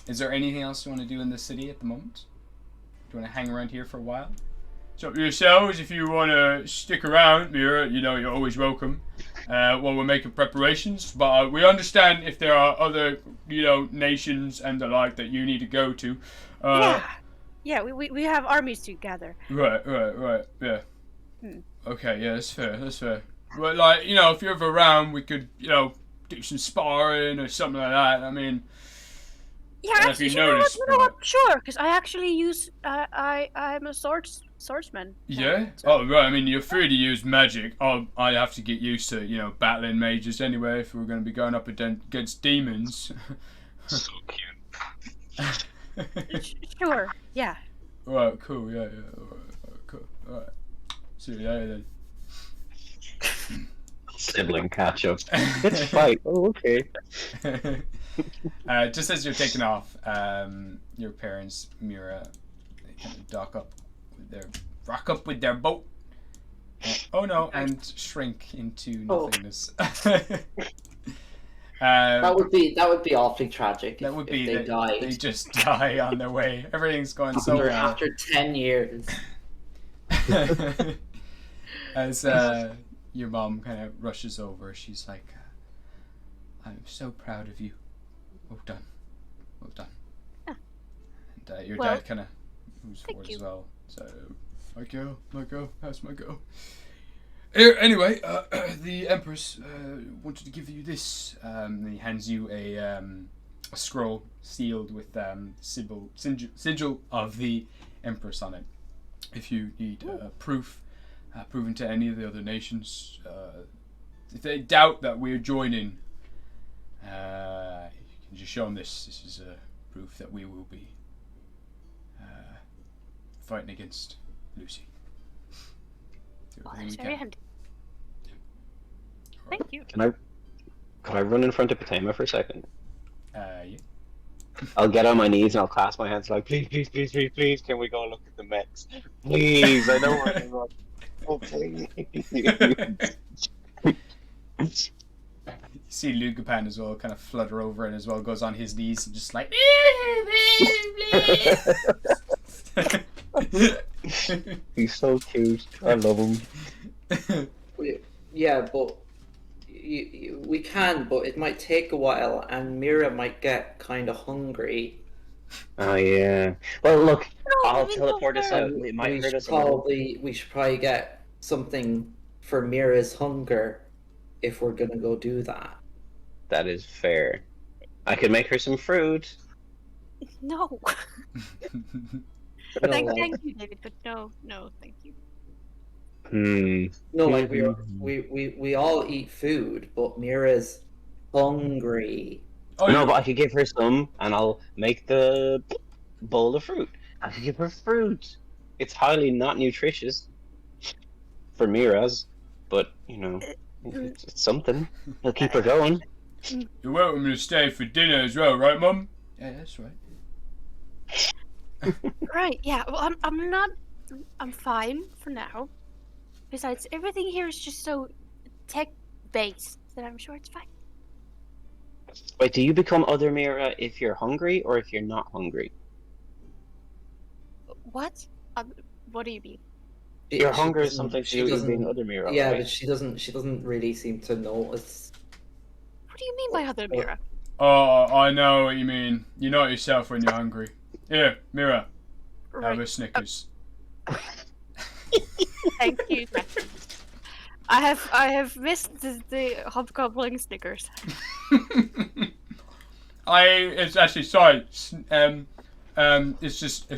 Is there anything else you want to do in the city at the moment? Do you want to hang around here for a while? It's up to yourselves. If you want to stick around, you're always welcome. While we're making preparations, but we understand if there are other, nations and the like that you need to go to. Yeah, we have armies to gather. Right, yeah. Okay, yeah, that's fair. But, like, if you're ever around, we could, do some sparring or something like that. I mean, yeah, actually, you know what? Sure, because I actually use, I'm a swordsman. Yeah? So. Oh, right, I mean, you're free to use magic. I have to get used to, battling mages anyway if we're going to be going up against demons. So cute. Sure, yeah. Alright, cool, yeah. Alright, cool. Alright. See you later then. Sibling catch up. Let's fight. Oh, okay. Just as you're taking off, your parents, Mira, they kind of rock up with their boat. And shrink into nothingness. That would be awfully tragic. That would if be they died. They just die on their way. Everything's going so well. After 10 years. As your mom kind of rushes over, she's like, "I'm so proud of you. Well done." Yeah. And your dad kind of moves thank forward you. as well. So, my girl, that's my girl. Anyway, the Empress wanted to give you this. And he hands you a scroll sealed with sigil of the Empress on it. If you need proof, proven to any of the other nations, if they doubt that we're joining, you can just show them this. This is proof that we will be fighting against Lucy. Do Oh, everything that's we very can. handy. Thank you. Can I run in front of Patema for a second? Yeah. I'll get on my knees and I'll clasp my hands like, please, please, please, please, please, can we go look at the mechs? Please, I don't want to run. Oh, please. You see Lugapan as well kind of flutter over and as well goes on his knees and just like He's so cute. I love him. Yeah, but we can, but it might take a while, and Mira might get kind of hungry. Oh yeah. Well, look, No, I'll we teleport us don't. out. It might hurt us a little. We should probably get something for Mira's hunger if we're gonna go do that. That is fair. I could make her some fruit. No. No, Thank you, David, but no, thank you. no, like we all eat food, but Mira's hungry. Oh, No, yeah. but I could give her some, and I'll make the bowl of fruit. I could give her fruit. It's highly not nutritious for Miraz, but you know, it's something. It'll keep her going. You're welcome to stay for dinner as well, right, Mum? Yeah, that's right. Right, yeah. Well, I'm fine for now. Besides, everything here is just so tech-based that I'm sure it's fine. Wait, do you become other Mira if you're hungry or if you're not hungry? What? What do you mean? Your hunger is doesn't- something to she do with you doesn't- being other Mira, Yeah, right? but she doesn't really seem to notice. What do you mean by other Mira? Oh, I know what you mean. You're not yourself when you're hungry. Here, Mira, have a Right. Snickers. Thank you. I have missed the hobgoblin Snickers. It's actually sorry. It's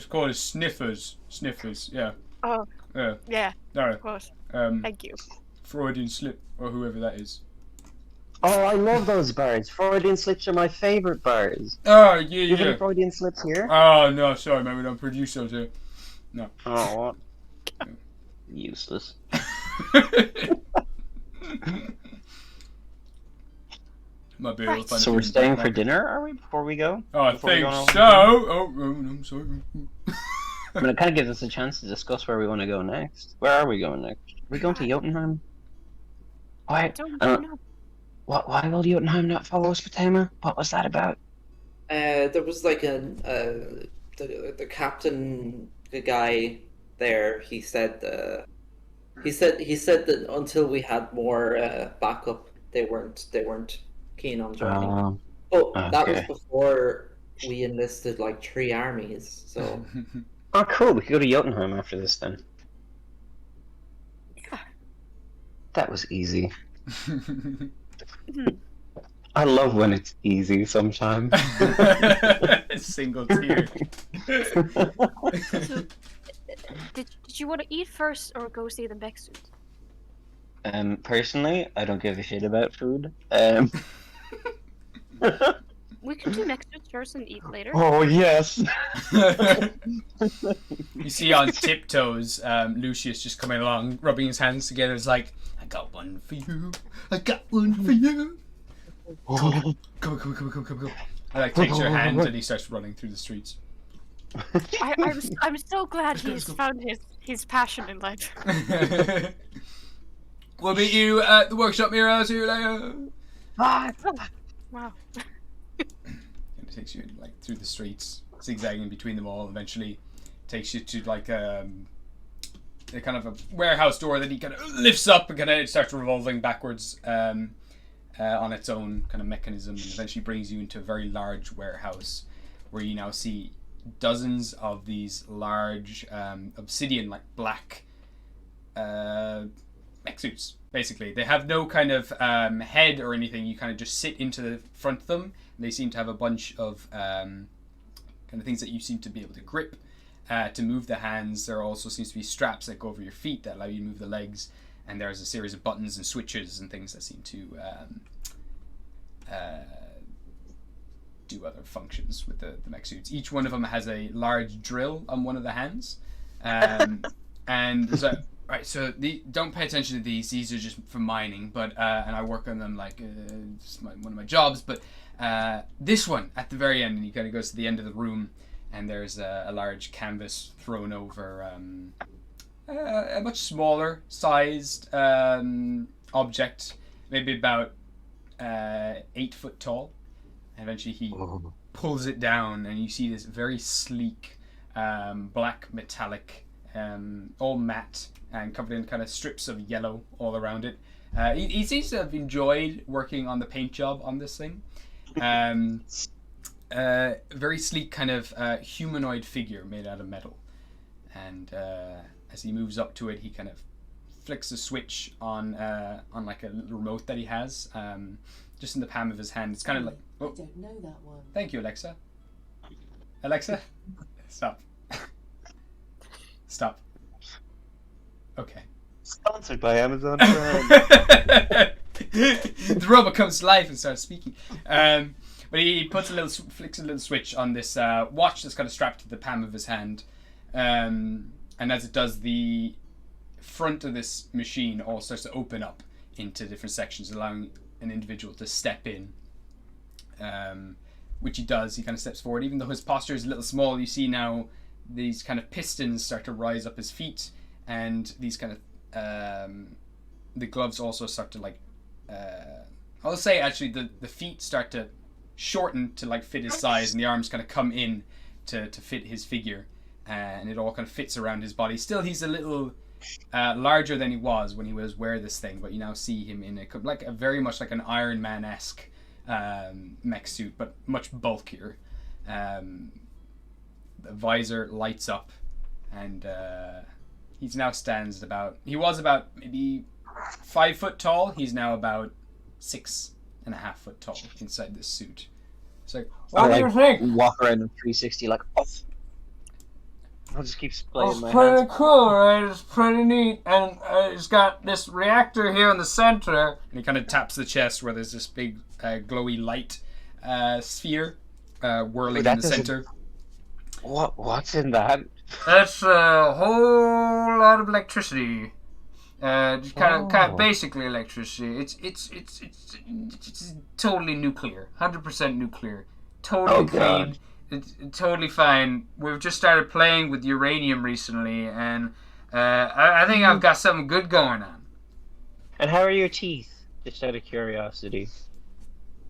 called a Sniffers. Sniffers, yeah. Oh, Yeah. yeah, No, of course. um, Thank you. Freudian slip or whoever that is. Oh, I love those bars. Freudian slips are my favorite bars. Oh Do you have yeah. any Freudian slips here? Oh no, sorry, man. We don't produce those here. Oh, what? Useless. Might be a Right. little fun So to we're do staying that. for dinner, are we, before we go? Oh, I Before we think go on so. our- Oh, no, I'm sorry. I mean, it kind of gives us a chance to discuss where we want to go next. Where are we going next? Are we going to Jotunheim? I Why? don't I don't- know. Why will Jotunheim not follow us, Patema? What was that about? There was like the captain, the guy there. He said that until we had more backup, they weren't keen on joining. But that was okay. before we enlisted like 3 armies. So Oh, cool. We could go to Jotunheim after this then. Yeah. That was easy. I love when it's easy sometimes. Single tear. So, did you want to eat first or go see the mech suit? Personally, I don't give a shit about food. We can do mech suits first and eat later. Oh, yes. You see on tiptoes, Lucius just coming along, rubbing his hands together. It's like, I got one for you. I got one for you. Come on. I like takes your hand and he starts running through the streets. I'm so glad he's found his passion in life. We'll meet you at the workshop, Mira. See you later. Wow. And it takes you like through the streets, zigzagging between them all. Eventually, takes you to like a kind of a warehouse door that he kind of lifts up and kind of starts revolving backwards on its own kind of mechanism, and eventually brings you into a very large warehouse where you now see dozens of these large obsidian, like black mech suits. Basically, they have no kind of head or anything. You kind of just sit into the front of them. And they seem to have a bunch of kind of things that you seem to be able to grip to move the hands. There also seems to be straps that go over your feet that allow you to move the legs. And there's a series of buttons and switches and things that seem to do other functions with the mech suits. Each one of them has a large drill on one of the hands, and so right. So don't pay attention to these. These are just for mining, but and I work on them like it's one of my jobs. But this one at the very end, and he kind of goes to the end of the room, and there's a large canvas thrown over a much smaller sized object, maybe about 8 foot tall. And eventually he pulls it down, and you see this very sleek black metallic, all matte and covered in kind of strips of yellow all around it. He seems to have enjoyed working on the paint job on this thing. Very sleek kind of humanoid figure made out of metal. And as he moves up to it, he kind of flicks a switch on like a little remote that he has, just in the palm of his hand. It's kind of like, I don't know that one. Thank you, Alexa. Alexa, stop. Stop. Okay. Sponsored by Amazon Prime. The robot comes to life and starts speaking. But he flicks a little switch on this watch that's kind of strapped to the palm of his hand. And as it does, the front of this machine all starts to open up into different sections, allowing an individual to step in. Which he does. He kind of steps forward. Even though his posture is a little small, you see now these kind of pistons start to rise up his feet, and these kind of the gloves also start to like I'll say actually the feet start to shorten to like fit his size, and the arms kind of come in to fit his figure, and it all kind of fits around his body. Still, he's a little larger than he was when he was wearing this thing, but you now see him in a very much like an Iron Man-esque mech suit, but much bulkier. The visor lights up, and he's now stands about. He was about maybe 5 foot tall. He's now about 6.5 foot tall inside this suit. It's like, what do you think? Walk around in 360 like, oh. I'll just keep playing my It's pretty hands. cool, right? It's pretty neat. And it's got this reactor here in the center. And he kind of taps the chest where there's this big glowy light sphere whirling in the center. What's in that? That's a whole lot of electricity. Just kind of basically electricity. It's totally nuclear, 100% nuclear, totally clean. It's totally fine. We've just started playing with uranium recently, and I think I've got something good going on. And how are your teeth? Just out of curiosity.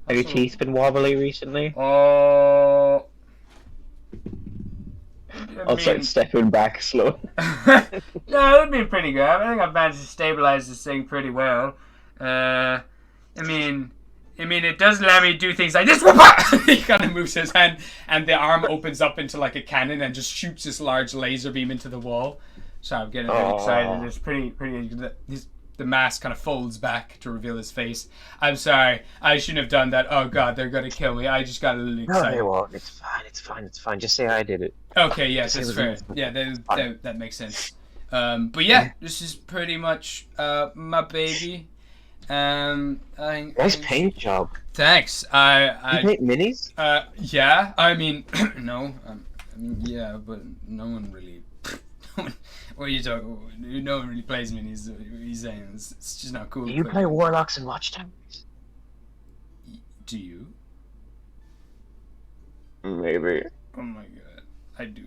Have your teeth been wobbly recently? Oh. I'll start stepping back slow. No, it'd be pretty good. I think I've managed to stabilize this thing pretty well. I mean, it does allow me to do things like this. He kind of moves his hand, and the arm opens up into like a cannon and just shoots this large laser beam into the wall. So I'm getting a bit excited. It's pretty. The mask kind of folds back to reveal his face. I'm sorry. I shouldn't have done that. Oh God, they're gonna kill me. I just got a little excited. No, they won't. It's fine. Just say I did it. Okay, yes, that's fair. Yeah, that makes sense. But yeah, this is pretty much my baby. Nice paint job. Thanks. You paint minis? Yeah. I mean, no. Yeah, but no one really. What are you talking? No one really plays minis. What are you saying? It's just not cool. Do you play Warlocks and Watchtowers? Do you? Maybe. Oh my God, I do.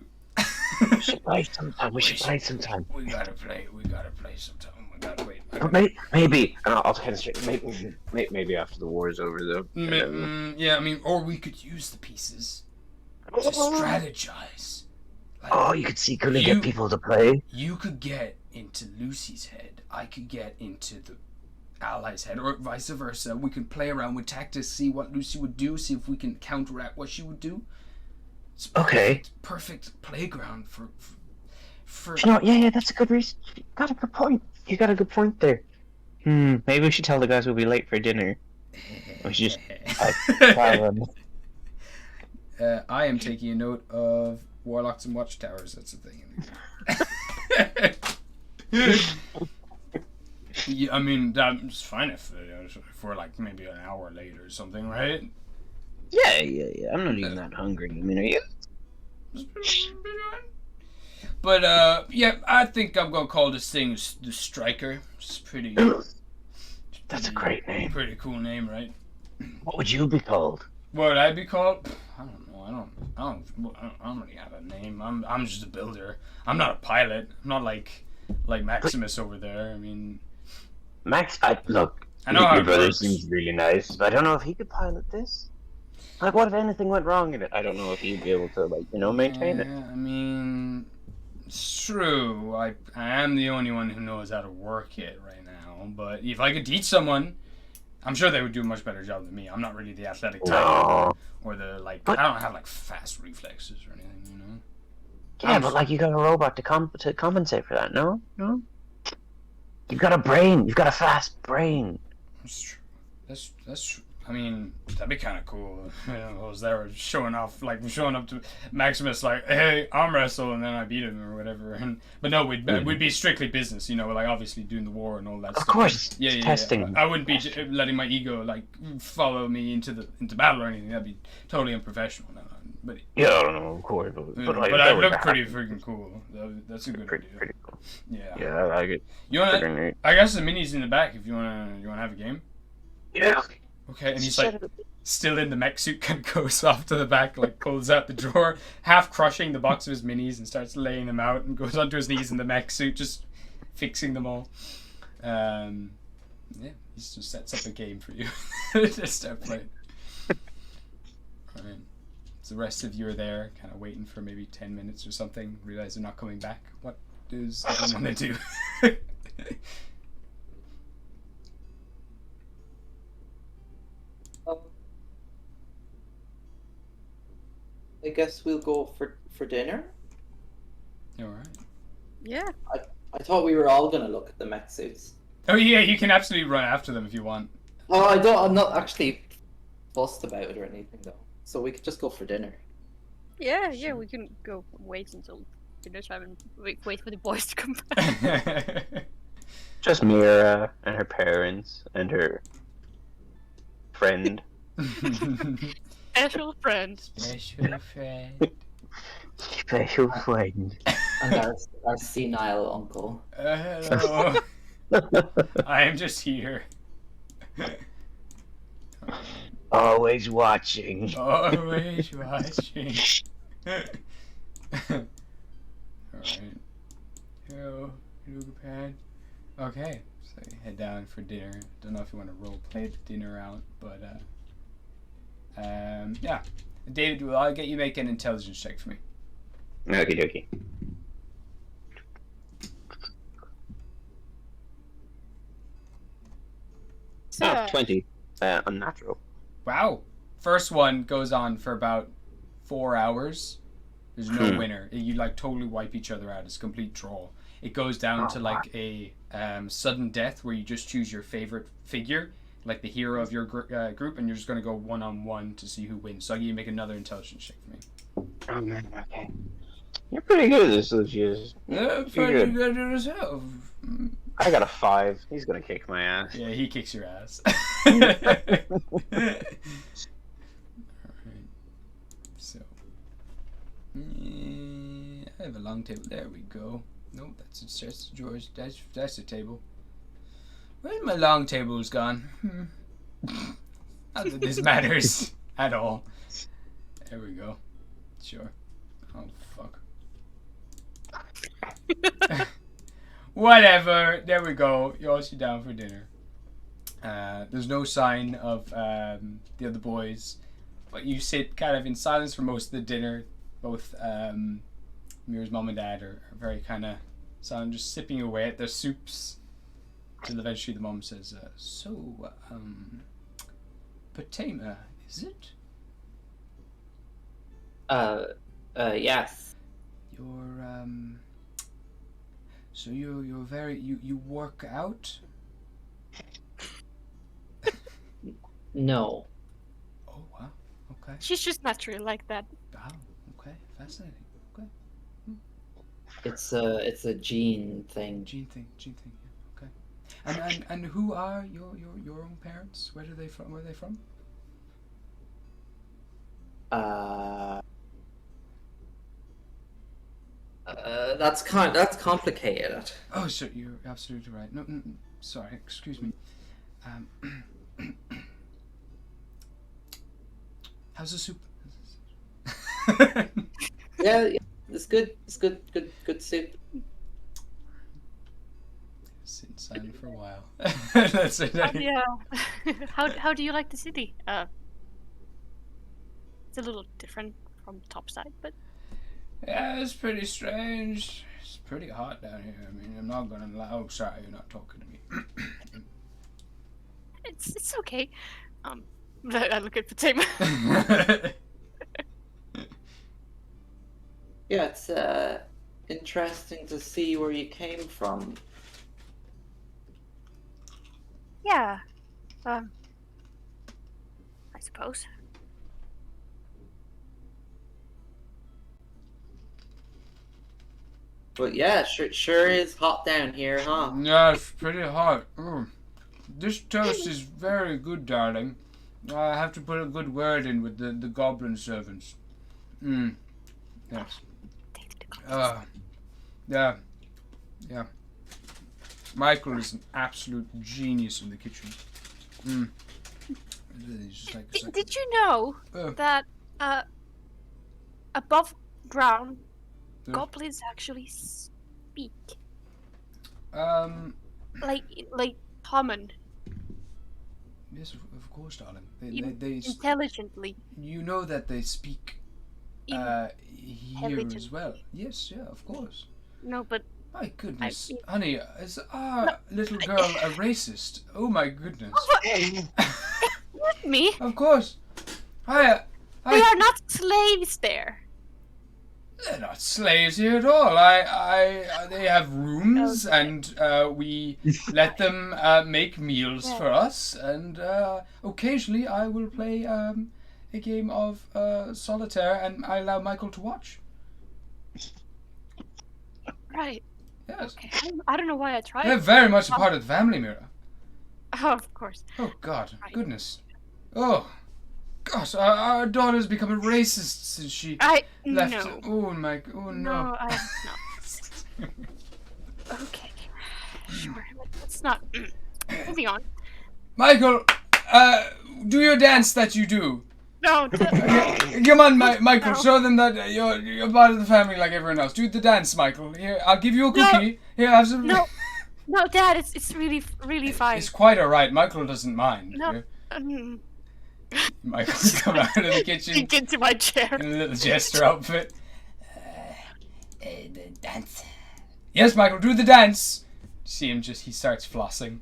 We should play sometime. We gotta play sometime. Oh my God, wait. Maybe. I'll kind of straight. Maybe after the war is over, though. Yeah, I mean, or we could use the pieces to strategize. Like, you could secretly get people to play. You could get into Lucy's head. I could get into the allies' head, or vice versa. We could play around with tactics, see what Lucy would do, see if we can counteract what she would do. It's perfect playground for. Yeah, that's a good reason. You got a good point. There. Maybe we should tell the guys we'll be late for dinner. We should just. I am taking a note of Warlocks and Watchtowers. That's the thing. Yeah, I mean, that's fine if we're like maybe an hour late or something, right? Yeah. I'm not even that hungry. I mean, are you? But yeah, I think I'm gonna call this thing the Striker. It's pretty. That's a great name. Pretty cool name, right? What would you be called? What would I be called? I don't know. I don't really have a name. I'm just a builder. I'm not a pilot. I'm not like Maximus over there. I mean, Max, look. I know how your it brother works. seems really nice, but I don't know if he could pilot this. Like, what if anything went wrong in it? I don't know if he'd be able to, maintain it. I mean, it's true. I am the only one who knows how to work it right now. But if I could teach someone, I'm sure they would do a much better job than me. I'm not really the athletic type, or the I don't have fast reflexes or anything, you know. Yeah, but you got a robot to compensate for that. No. You've got a brain. You've got a fast brain. That's true. That's true. I mean, that'd be kind of cool. You know, I was there showing up to Maximus, hey, arm wrestle, and then I beat him or whatever. But no, we'd be strictly business, you know, obviously doing the war and all that stuff. Of course, yeah. testing. I wouldn't be letting my ego follow me into battle or anything. That'd be totally unprofessional. No. But yeah, I don't know, of course, but I look pretty freaking cool. That's a good idea. Pretty cool. Yeah. Yeah, I like it. You wanna? I got some minis in the back. If you wanna have a game. Yeah. Okay, and he's still in the mech suit, kind of goes off to the back, pulls out the drawer, half crushing the box of his minis and starts laying them out and goes onto his knees in the mech suit, just fixing them all. Yeah, he just sets up a game for you. Just start playing. Alright. So the rest of you are there, kind of waiting for maybe 10 minutes or something, realize they're not coming back. What does everyone want to do? I guess we'll go for dinner. Alright. Yeah. I thought we were all gonna look at the mech suits. Oh yeah, you can absolutely run after them if you want. Oh, I'm not actually fussed about it or anything though. So we could just go for dinner. Yeah, we can go wait until dinner time and wait for the boys to come back. Just Mira and her parents and her friend. Special friend. Special friend. Special friend. And our senile uncle. Hello. I am just here. Always watching. Always watching. Alright. Hello, Japan. Okay, so you head down for dinner. Don't know if you want to role play the dinner out, but yeah. David, will I get you make an intelligence check for me? Okie dokie. So, 20. Unnatural. Wow. First one goes on for about 4 hours. There's no winner. You totally wipe each other out. It's a complete draw. It goes down to a sudden death where you just choose your favorite figure, like the hero of your group, and you're just going to go one-on-one to see who wins. So I'll get you to make another intelligence check for me. Oh man, okay. You're pretty good at this, Lucius. Yeah, pretty good at yourself. I got a 5. He's gonna kick my ass. Yeah, he kicks your ass. Alright. So. I have a long table. There we go. Nope, that's just George. That's the table. Where's my long tables gone? Not that this matters at all. There we go. Sure. Oh, fuck. Whatever. There we go. You all sit down for dinner. There's no sign of the other boys, but you sit kind of in silence for most of the dinner. Both Mira's mom and dad are very kind of silent, just sipping away at their soups. Till eventually the mom says, "So, Patema, is it? Yes. You're so you're very you work out? No. Oh wow. Okay. she's just naturally like that. Wow. Okay. Fascinating. Okay. It's a gene thing. Gene thing. Yeah. Okay. And who are your own parents? Where are they from? that's complicated. Oh, sure, you're absolutely right. No, sorry, excuse me. How's the soup? Yeah, it's good. It's good soup. Sit silent for a while. That's it. Yeah. How do you like the city? It's a little different from topside, but Yeah, it's pretty strange. It's pretty hot down here. I mean, I'm not gonna lie. Oh, sorry, you're not talking to me. it's okay. I look at Fatima. Yeah, it's interesting to see where you came from. Yeah. I suppose. But yeah, sure is hot down here, huh? Yeah, it's pretty hot. This toast is very good, darling. I have to put a good word in with the goblin servants. Yes. Yeah. Michael is an absolute genius in the kitchen. Did you know that above ground goblins actually speak? Like common. Yes, of course, darling. They intelligently. You know that they speak here as well. Yes, yeah, of course. No, but my goodness, honey, is our little girl a racist? Oh my goodness. Me? Of course. They are not slaves there. They're not slaves here at all. They have rooms, and we let them make meals for us, and occasionally I will play a game of solitaire, and I allow Michael to watch. Right. Yes. Okay. I don't know why I tried. They're very much a part of the family, Mira. Oh, of course. Oh God, goodness. Oh. Gosh, our daughter's become a racist since she left. No. Oh my! Oh no! No, I'm not. Okay, sure. Let's not. Moving on. Michael, do your dance that you do. No. Come on, Michael. No. Show them that you're part of the family like everyone else. Do the dance, Michael. Here, I'll give you a cookie. No. Here, have some. No, Dad. It's really fine. It's quite alright. Michael doesn't mind. No. Michael's come out of the kitchen. Sink into my chair. In a little jester outfit. The dance. Yes, Michael, do the dance. See him he starts flossing.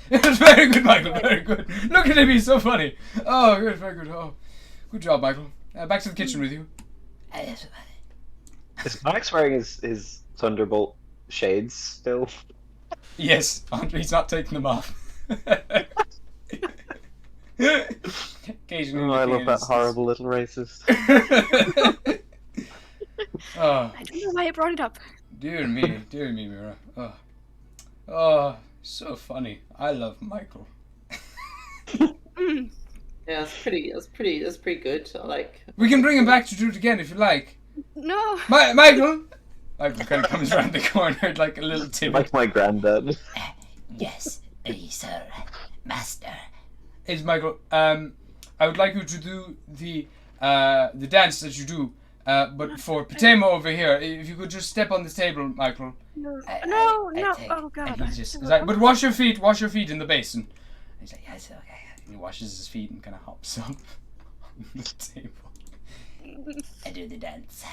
It was very good, Michael, very good. Look at him, he's so funny. Oh, good, very good. Oh, good job, Michael. Back to the kitchen with you. Is Max wearing his Thunderbolt shades still? Yes, he's not taking them off. Occasionally, I love that horrible little racist. I don't know why I brought it up. Dear me, Mira. Oh, so funny. I love Michael. Yeah, that's pretty good. Like, we can bring him back to do it again if you like. No. Michael kind of comes around the corner like a little timid. Like my granddad. Yes, sir, master. It's Michael. I would like you to do the dance that you do, but for Patemo over here, if you could just step on the table, Michael. No. Oh God. But wash your feet in the basin. He's like, yes, okay. And he washes his feet and kind of hops up on the table. I do the dance.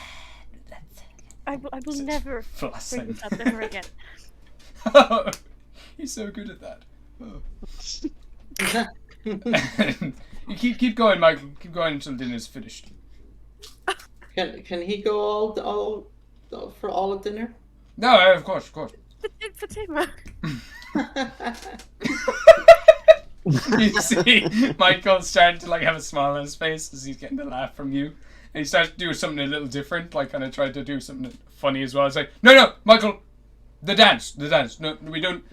I will never bring this up to her again. Oh, he's so good at that. Oh. You keep going, Michael. Keep going until dinner's finished. Can he go all for all of dinner? No, of course. Fatima. You see Michael starting to have a smile on his face as he's getting the laugh from you. And he starts to do something a little different, kind of try to do something funny as well. It's like, no, Michael, the dance. No, we don't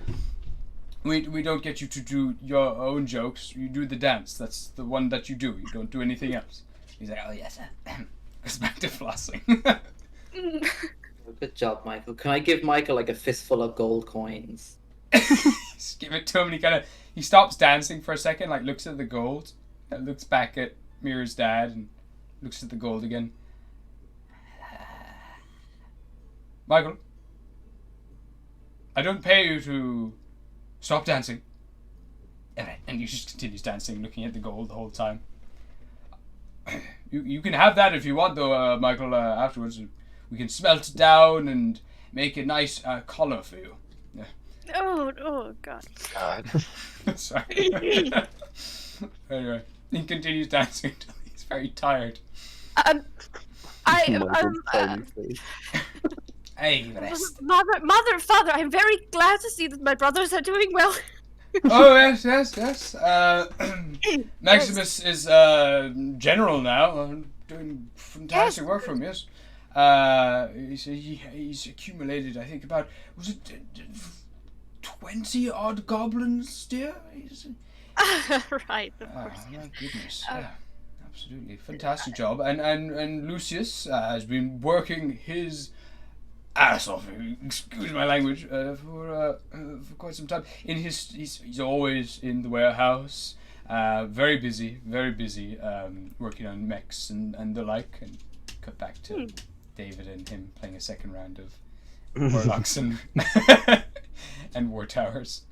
get you to do your own jokes. You do the dance. That's the one that you do. You don't do anything else. He's like, oh yes, goes back to flossing. Good job, Michael. Can I give Michael like a fistful of gold coins? Just give it to him, and he stops dancing for a second, like looks at the gold, and looks back at Mira's dad, and looks at the gold again. Michael, I don't pay you to stop dancing. And he just continues dancing, looking at the gold the whole time. You can have that if you want, though, Michael. Afterwards, we can smelt it down and make a nice collar for you. Yeah. Oh, God. Sorry. Anyway, he continues dancing until he's very tired. Hey, rest. Mother, father, I'm very glad to see that my brothers are doing well. Oh, yes. Maximus is general now, doing fantastic work for him, yes. He's accumulated, I think, about, was it 20-odd goblins, dear? Right, of course. My goodness, yeah. Absolutely. Fantastic job. And Lucius has been working his ass off, excuse my language, for quite some time. He's always in the warehouse, very busy, working on mechs and the like. And cut back to David and him playing a second round of Warlocks and and War Towers.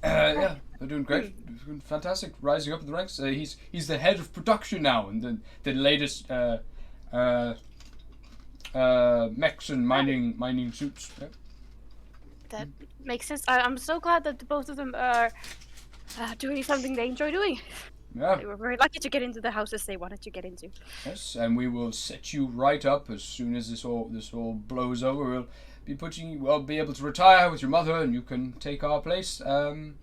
Yeah, they're doing great. They're doing fantastic, rising up in the ranks. He's the head of production now, and the latest mechs and mining suits. Yeah. That makes sense. I'm so glad that the both of them are doing something they enjoy doing. Yeah. They were very lucky to get into the houses they wanted to get into. Yes, and we will set you right up as soon as this all blows over. We'll be able to retire with your mother, and you can take our place. In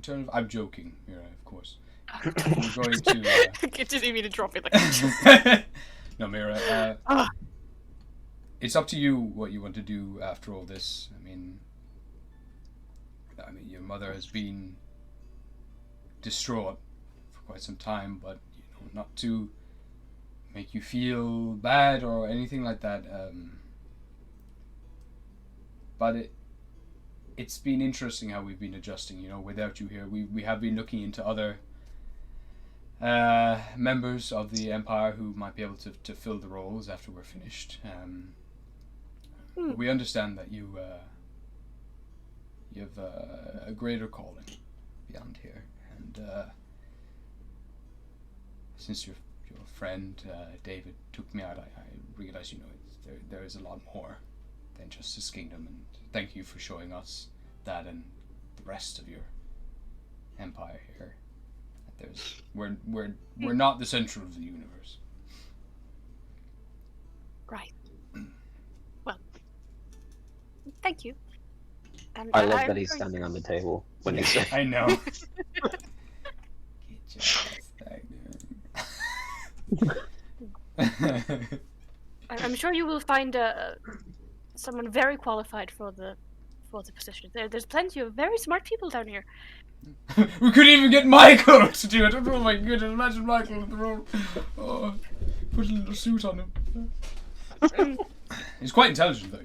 terms of, I'm joking, of course. We're going to. I didn't even mean to drop it like. No, Mira. It's up to you what you want to do after all this. I mean, your mother has been distraught for quite some time, but not to make you feel bad or anything like that. But it's been interesting how we've been adjusting. Without you here, we have been looking into other members of the Empire who might be able to fill the roles after we're finished. We understand that you have a greater calling beyond here, and since your friend David took me out, I realize there is a lot more than just this kingdom, and thank you for showing us that and the rest of your empire here. We're not the center of the universe. Right. Well, thank you. And I love that he's standing on the table when he's saying. I know. Get your ass back there. I'm sure you will find someone very qualified for the position. There's plenty of very smart people down here. We couldn't even get Michael to do it. Oh my goodness! Imagine Michael in the role. Oh, put a little suit on him. He's quite intelligent, though.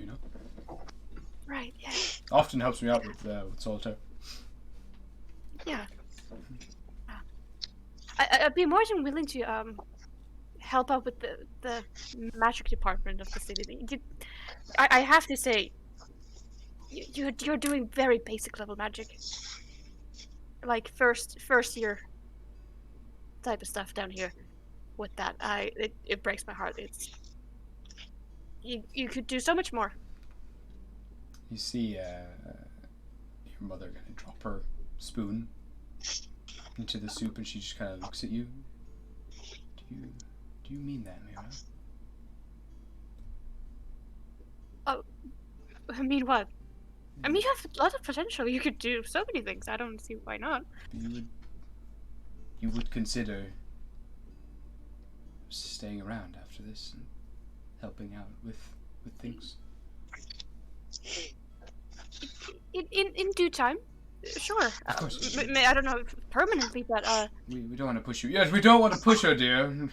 Right. Yeah. Often helps me out with solitaire. Yeah. I'd be more than willing to help out with the magic department of the city. I have to say, you're doing very basic level magic, like first year type of stuff down here. With that, it breaks my heart. It's you could do so much more. You see, your mother gonna drop her spoon into the soup, and she just kind of looks at you. Do you mean that, Mira? Oh, I mean what? I mean, you have a lot of potential. You could do so many things. I don't see why not. You would consider staying around after this and helping out with things? In due time, Sure. Of course. I don't know if permanently, but We don't want to push you. Yes, we don't want to push her, dear.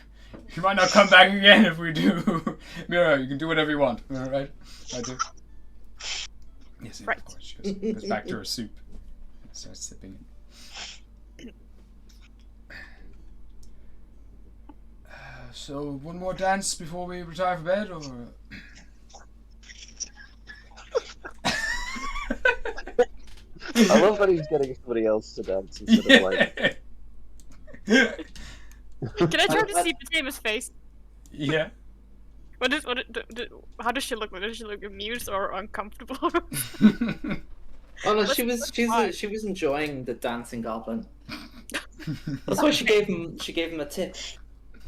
You might not come back again if we do. Mira, you can do whatever you want. All right? I do. Yes, Right. of course. She goes back to her soup and starts sipping it. So, one more dance before we retire for bed, or? I love that he's getting somebody else to dance instead of like. can I try to see Potato's face? Yeah. How does she look? Does she look amused or uncomfortable? Oh no, she was enjoying the dancing goblin. That's why she gave him a tip.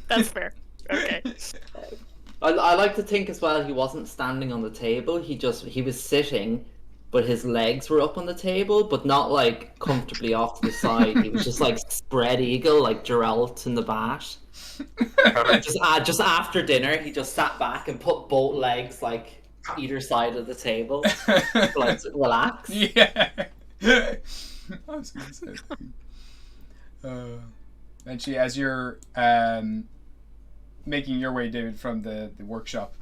That's fair. Okay. I like to think as well he wasn't standing on the table. He was sitting, but his legs were up on the table, but not like comfortably off to the side. He was just like spread eagle, like Geralt in the bat. Just after dinner, he just sat back and put both legs like either side of the table, to, like relax. Yeah. I was gonna say. And she, as you're making your way, David, from the workshop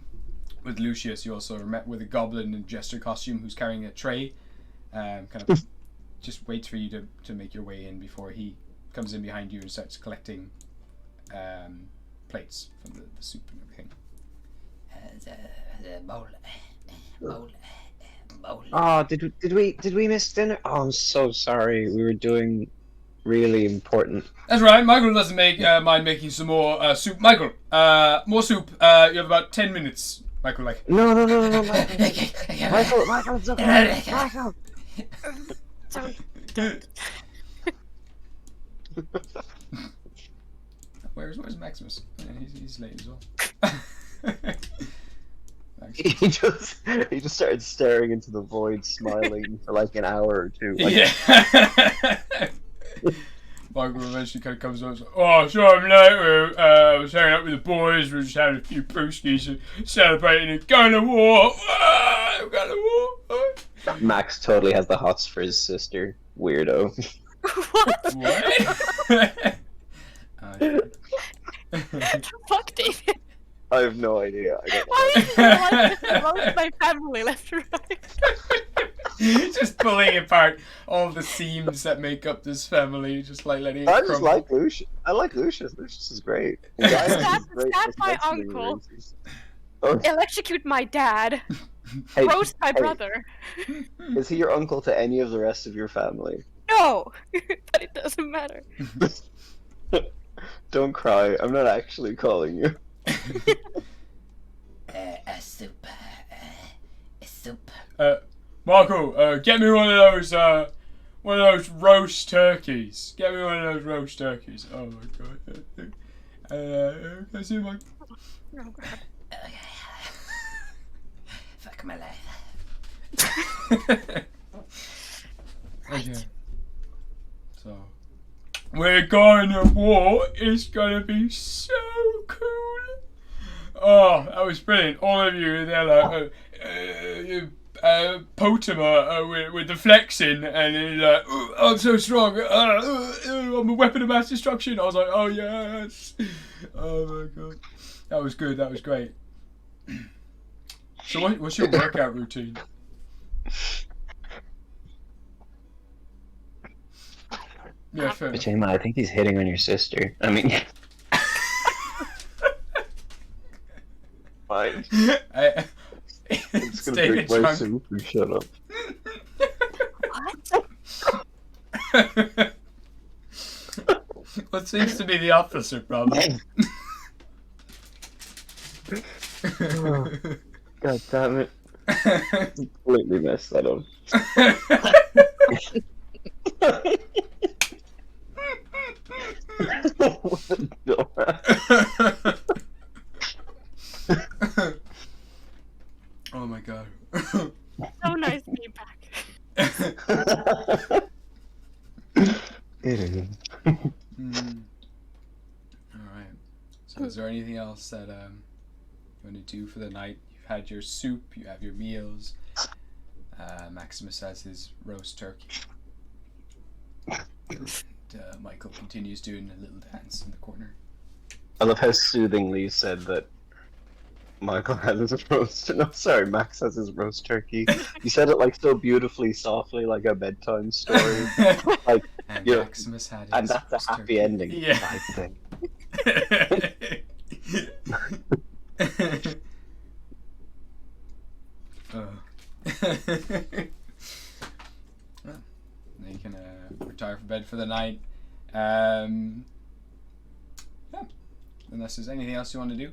with Lucius, you also are met with a goblin in jester costume who's carrying a tray. Kind of just waits for you to make your way in before he comes in behind you and starts collecting plates from the soup and everything. The bowl. Oh, did we miss dinner? Oh, I'm so sorry. We were doing really important. That's right. Michael doesn't mind making some more soup. Michael, more soup. You have about 10 minutes. Michael, like. No, Michael, it's okay. Michael. Where's Maximus? Yeah, he's late as well. He just started staring into the void, smiling for like an hour or two. Like, yeah. Michael eventually kind of comes on and says, "Oh, sorry I'm late. I was hanging out with the boys. We were just having a few brewskis and celebrating and going to war. Going to war." Max totally has the hots for his sister. Weirdo. What? Fuck, David. I have no idea. Why is it like my family left and right? Just pulling apart all the seams that make up this family, just like letting it I just crumble. like Lucius. I like Lucius. Lucius is great. Stab my uncle. Electrocute my dad. Hey, Roast my brother. Is he your uncle to any of the rest of your family? No, but it doesn't matter. Don't cry. I'm not actually calling you. A soup. A soup. Marco, get me one of those roast turkeys. Get me one of those roast turkeys. Oh my god. Can I see my... Oh, God. Okay. Fuck my life. Okay. So, we're going to war. It's gonna be so cool. Oh, that was brilliant. All of you, they're like, Potama with the flexing, and he's like, I'm so strong. I'm a weapon of mass destruction. I was like, oh yes. Oh my god. That was good. That was great. So what's your workout routine? Yeah, fair. Chima, I think he's hitting on your sister. I mean... Fine. I'm just gonna drink my soup and shut up. What? What seems to be the opposite problem? Oh, God damn it. Completely messed that up. What a dumbass. Oh my god. So nice to be back. It is. Alright. So is there anything else that you want to do for the night? You've had your soup, you have your meals. Maximus has his roast turkey. Michael continues doing a little dance in the corner. I love how soothingly you said that Michael has his roast. No, sorry, Max has his roast turkey. You said it like so beautifully, softly, like a bedtime story. Like, And you're- Maximus had his and that's a roast happy turkey. ending. Yeah. I think. Well, now you can retire for bed for the night. Yeah. Unless there's anything else you want to do.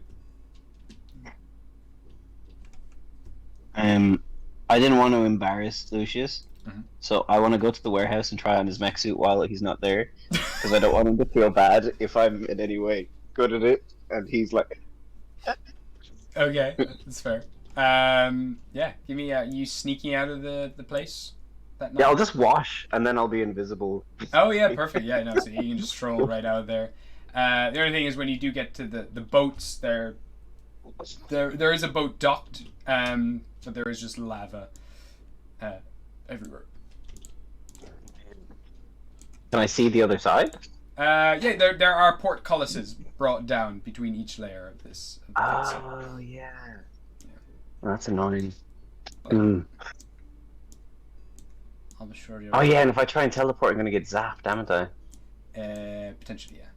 I didn't want to embarrass Lucius, Mhm. so I want to go to the warehouse and try on his mech suit while he's not there, because I don't want him to feel bad if I'm in any way good at it, and he's like, Okay, that's fair. Yeah, give me you sneaking out of the place that night. yeah, I'll just wash, and then I'll be invisible. Oh yeah, perfect. Yeah, no, so you can just stroll right out of there. The other thing is when you do get to the boats, there is a boat docked, but there is just lava everywhere. Can I see the other side? Yeah, there are portcullises brought down between each layer of this. Oh, yeah. That's annoying. But Mm. I'll be sure you're Oh, yeah, and if I try and teleport, I'm going to get zapped, haven't I? potentially, yeah.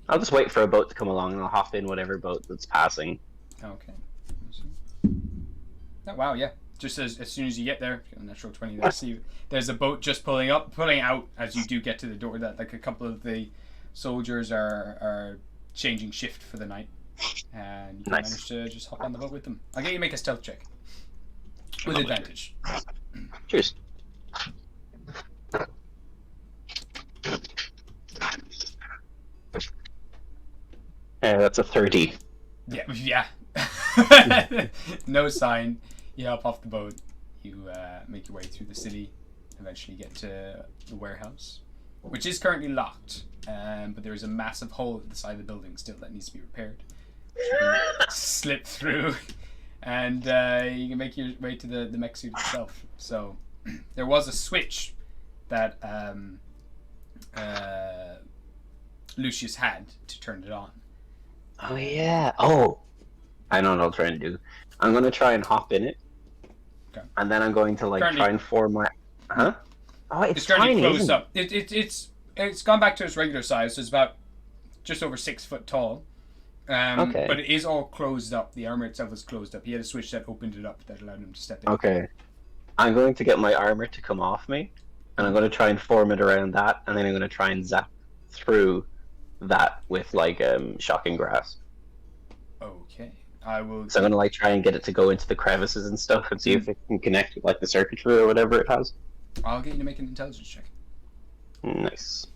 I'll just wait for a boat to come along, and I'll hop in whatever boat that's passing. Okay. Oh, wow, yeah. Just as soon as you get there, a natural 20 there, see there's a boat just pulling out as you do get to the door. That like a couple of the soldiers are changing shift for the night, and you can Nice. manage to just hop on the boat with them. I'll get you to make a stealth check with Lovely. advantage. Cheers. That's a 30. Yeah. No sign. You hop off the boat. You make your way through the city. Eventually get to the warehouse, which is currently locked. But there is a massive hole at the side of the building still that needs to be repaired. Which you can slip through, and you can make your way to the mech suit itself. So there was a switch that Lucius had to turn it on. Oh, yeah. Oh. I know what I'll try and do. I'm going to try and hop in it. Okay. And then I'm going to, like, Currently- try and form my... Huh? Oh, it's It's currently tiny, closed isn't up. It's gone back to its regular size, so it's about just over 6 foot tall. Okay. But it is all closed up. The armor itself is closed up. He had a switch that opened it up that allowed him to step in. Okay. I'm going to get my armor to come off me, and I'm going to try and form it around that, and then I'm going to try and zap through that with, like, shocking grasp. Okay. I will. So I'm going to, like, try and get it to go into the crevices and stuff and see if it can connect with, like, the circuitry or whatever it has. I'll get you to make an intelligence check. Nice.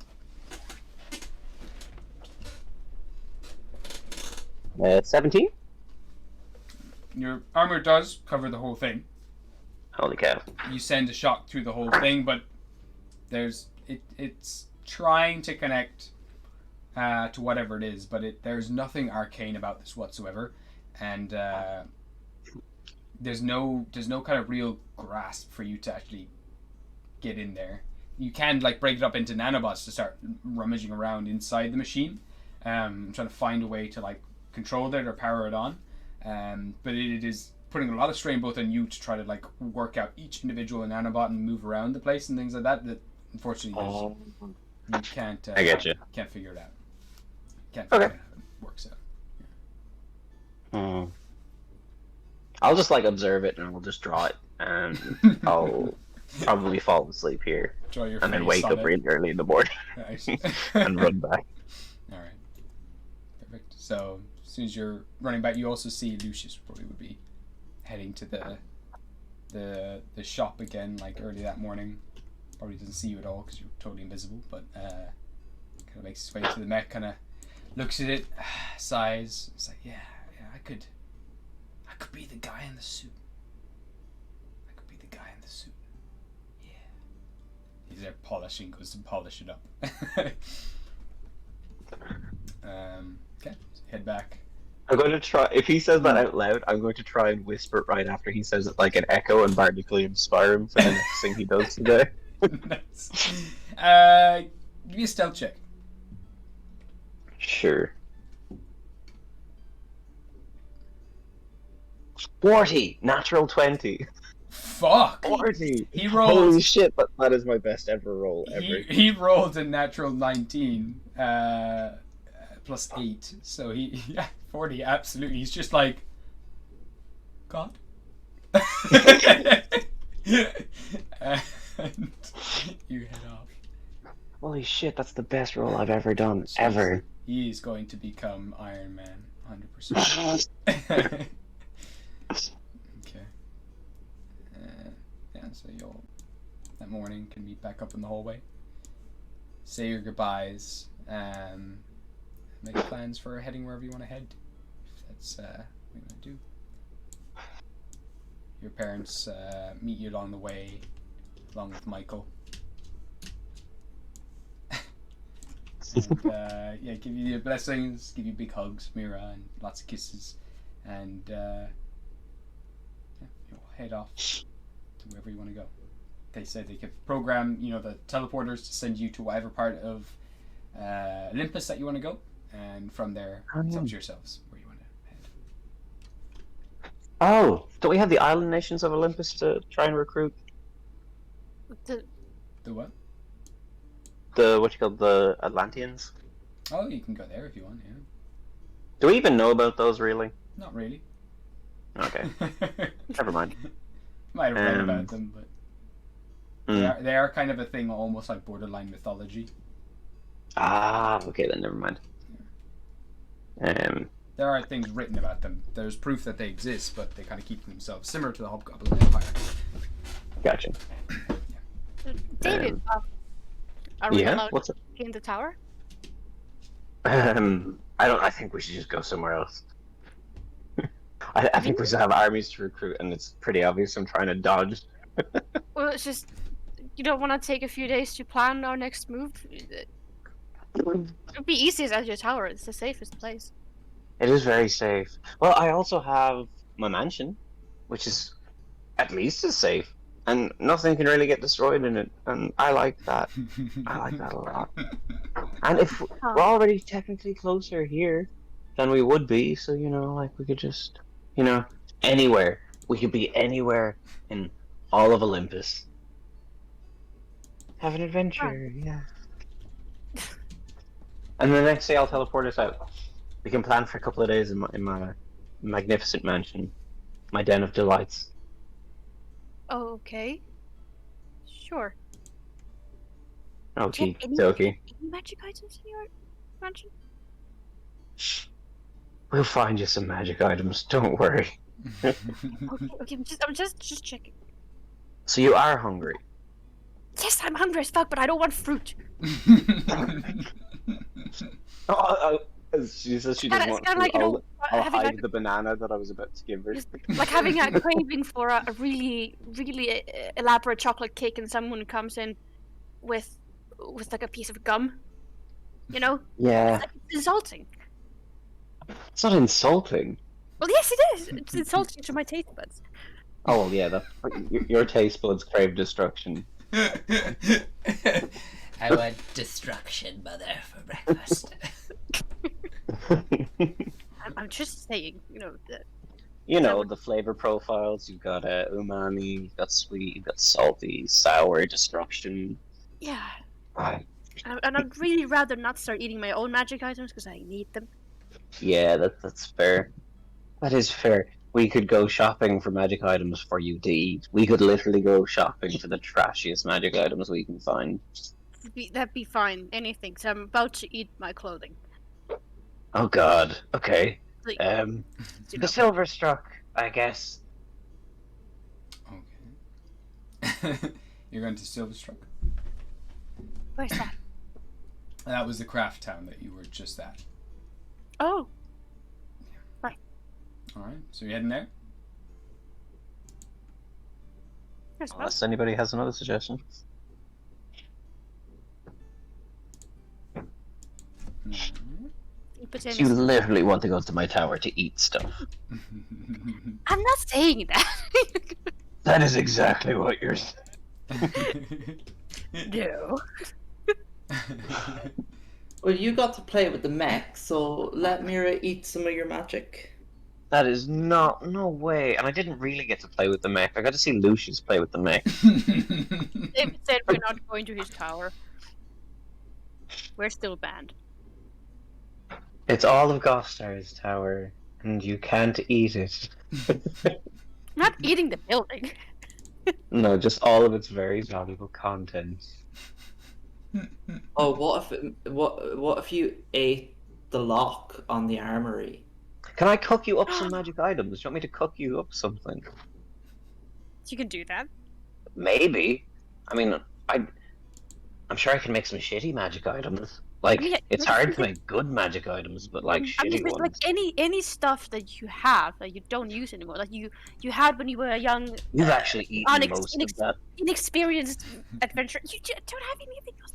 17? Your armor does cover the whole thing. Holy cow. You send a shock through the whole thing, but it's trying to connect to whatever it is, but there's nothing arcane about this whatsoever, and there's no kind of real grasp for you to actually get in there. You can like break it up into nanobots to start rummaging around inside the machine, trying to find a way to like control it or power it on, but it is putting a lot of strain both on you to try to like work out each individual nanobot and move around the place and things like that. That unfortunately you can't. I get you. Can't figure it out. Can't figure Okay. out how it works out. Hmm. I'll just like observe it and I'll just draw it, and I'll probably fall asleep here Draw your and then face wake on up it. really early in the morning Nice. and run back. All right. Perfect. So as soon as you're running back, you also see Lucius probably would be heading to the shop again, like early that morning. Probably doesn't see you at all because you're totally invisible, but kind of makes his way to the mech, kind of looks at it, sighs. It's like, yeah, I could be the guy in the suit. I could be the guy in the suit. Yeah. He's there polishing, goes to polish it up. Okay, so head back. I'm going to try, if he says that out loud, I'm going to try and whisper it right after he says it like an echo and barnacle inspire him for the next thing he does today. Nice. Give me a stealth check. Sure. 40! Natural 20. Fuck! 40! He rolled. Holy shit, that is my best ever roll ever. He rolled a natural 19 plus 8. So yeah, 40, absolutely. He's just like, God. And you head off. Holy shit, that's the best roll I've ever done, ever. He is going to become Iron Man, 100%. Okay. Yeah, so you'll, that morning, can meet back up in the hallway. Say your goodbyes, make plans for heading wherever you want to head. If that's what you want to do. Your parents meet you along the way, along with Michael. And yeah, give you your blessings, give you big hugs, Mira, and lots of kisses, and yeah, you'll head off to wherever you want to go. They said they could program, the teleporters to send you to whatever part of Olympus that you want to go, and from there, it's up to yourselves where you want to head. Oh, don't we have the island nations of Olympus to try and recruit? The what? The Atlanteans? Oh, you can go there if you want, yeah. Do we even know about those, really? Not really. Okay. Never mind. Might have read about them, but they are kind of a thing, almost like borderline mythology. Ah, okay, then never mind. There are things written about them. There's proof that they exist, but they kind of keep themselves similar to the Hobgoblin Empire. Gotcha. David, are we allowed what's up? in the tower? I think we should just go somewhere else. I think we still have armies to recruit, and it's pretty obvious I'm trying to dodge. Well, it's just, you don't want to take a few days to plan our next move? It would be easiest at your tower. It's the safest place. It is very safe. Well, I also have my mansion, which is at least as safe, and nothing can really get destroyed in it, and I like that. I like that a lot. And if we're already technically closer here than we would be, so, we could just, anywhere. We could be anywhere in all of Olympus. Have an adventure, yeah. And the next day I'll teleport us out. We can plan for a couple of days in my magnificent mansion, my den of delights. Oh, okay. Sure. Okay, any magic items in your mansion? We'll find you some magic items. Don't worry. Okay. I'm just checking. So you are hungry? Yes, I'm hungry as fuck, but I don't want fruit. She says she doesn't want fruit. Like, I'll hide like the banana that I was about to give her. Like having a craving for a really, really elaborate chocolate cake, and someone comes in with like a piece of gum. Yeah. It's insulting. It's not insulting. Well, yes, it is. It's insulting to my taste buds. Oh, well, yeah. Your taste buds crave destruction. I want destruction, mother, for breakfast. I'm just saying, the flavor profiles. You've got umami, you've got sweet, you've got salty, sour, destruction. Yeah. Right. And I'd really rather not start eating my own magic items because I need them. Yeah, that's fair. That is fair. We could go shopping for magic items for you to eat. We could literally go shopping for the trashiest magic items we can find. That'd be fine. Anything. So I'm about to eat my clothing. Oh God. Okay. Like, The silver struck, I guess. Okay. You're going to Silverstruck? Where's that? That was the craft town that you were just at. Oh. Right. Alright, so you're heading there? Unless anybody has another suggestion. You literally want to go to my tower to eat stuff. I'm not saying that. That is exactly what you're saying. No. Well, you got to play with the mech, so let Mira eat some of your magic. That is no way. And I didn't really get to play with the mech. I got to see Lucius play with the mech. David said we're not going to his tower. We're still banned. It's all of Gostar's tower, and you can't eat it. I'm not eating the building. No, just all of its very valuable content. Oh, what if you ate the lock on the armory? Can I cook you up some magic items? Do you want me to cook you up something? You can do that. Maybe. I mean, I'm sure I can make some shitty magic items. Like, Yeah, it's hard to make good magic items, but like I mean, shitty like ones. any stuff that you have that you don't use anymore, like you had when you were a young, You've actually eaten most of that. inexperienced adventurer. You don't have anything else.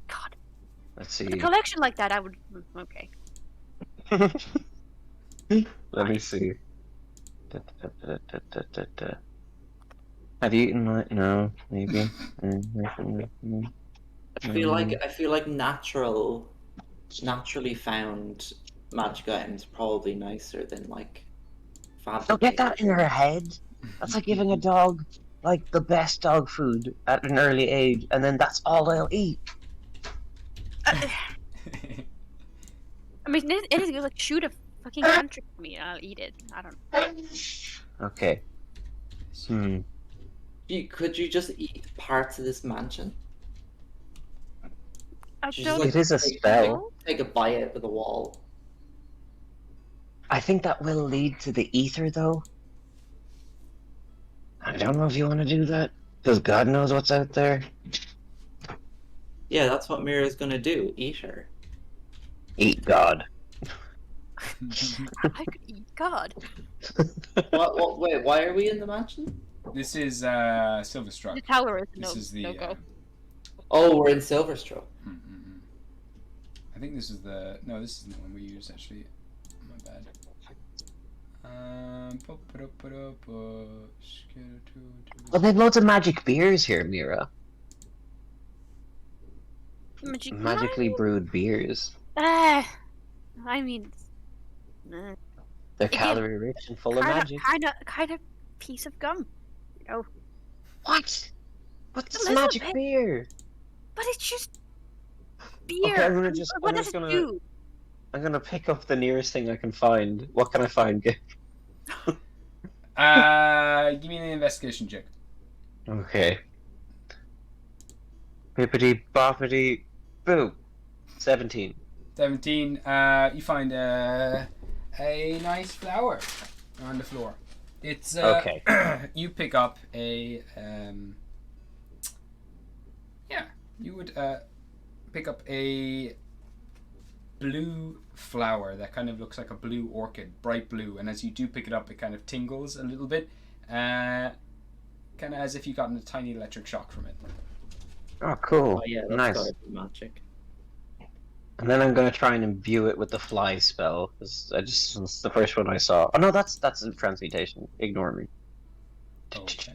God, Let's a see. collection like that, I would. Okay. Let me see. Have you eaten that? No, maybe. I feel like naturally found magic items probably nicer than like Don't fabricated. get that in your head. That's like giving a dog like the best dog food at an early age, and then that's all they'll eat. I mean, anything like shoot a fucking country for me, and I'll eat it. I don't know. Okay. Could you just eat parts of this mansion? I She's don't. like- It is a spell. Take a bite out of the wall. I think that will lead to the ether, though. I don't know if you want to do that, because God knows what's out there. Yeah, that's what Mira's gonna do. Eat her. Eat God. I could eat God. What? Wait, why are we in the mansion? This is Silverstruck. The tower is This is the. no go. Oh, we're in Silverstruck. I think this is the. No, this isn't the one we used actually. My bad. Well, they have loads of magic beers here, Mira. Magically brewed beers. I mean, They're Again, calorie rich and full of magic. kind of piece of gum, you know. What? What's A this little magic bit. beer? But it's just beer. Okay, I'm What just does it gonna do? I'm gonna pick up the nearest thing I can find. What can I find? Give me an investigation check. Okay. Bippity boppity boo. 17. 17. You find a nice flower on the floor. It's Okay. You pick up a you would pick up a blue flower that kind of looks like a blue orchid, bright blue, and as you do pick it up, it kind of tingles a little bit, kind of as if you gotten a tiny electric shock from it. Oh, cool. Oh yeah, that's Nice. gotta be magic. And then I'm gonna try and imbue it with the fly spell, because it's the first one I saw. Oh no, that's a transmutation. Ignore me. Okay.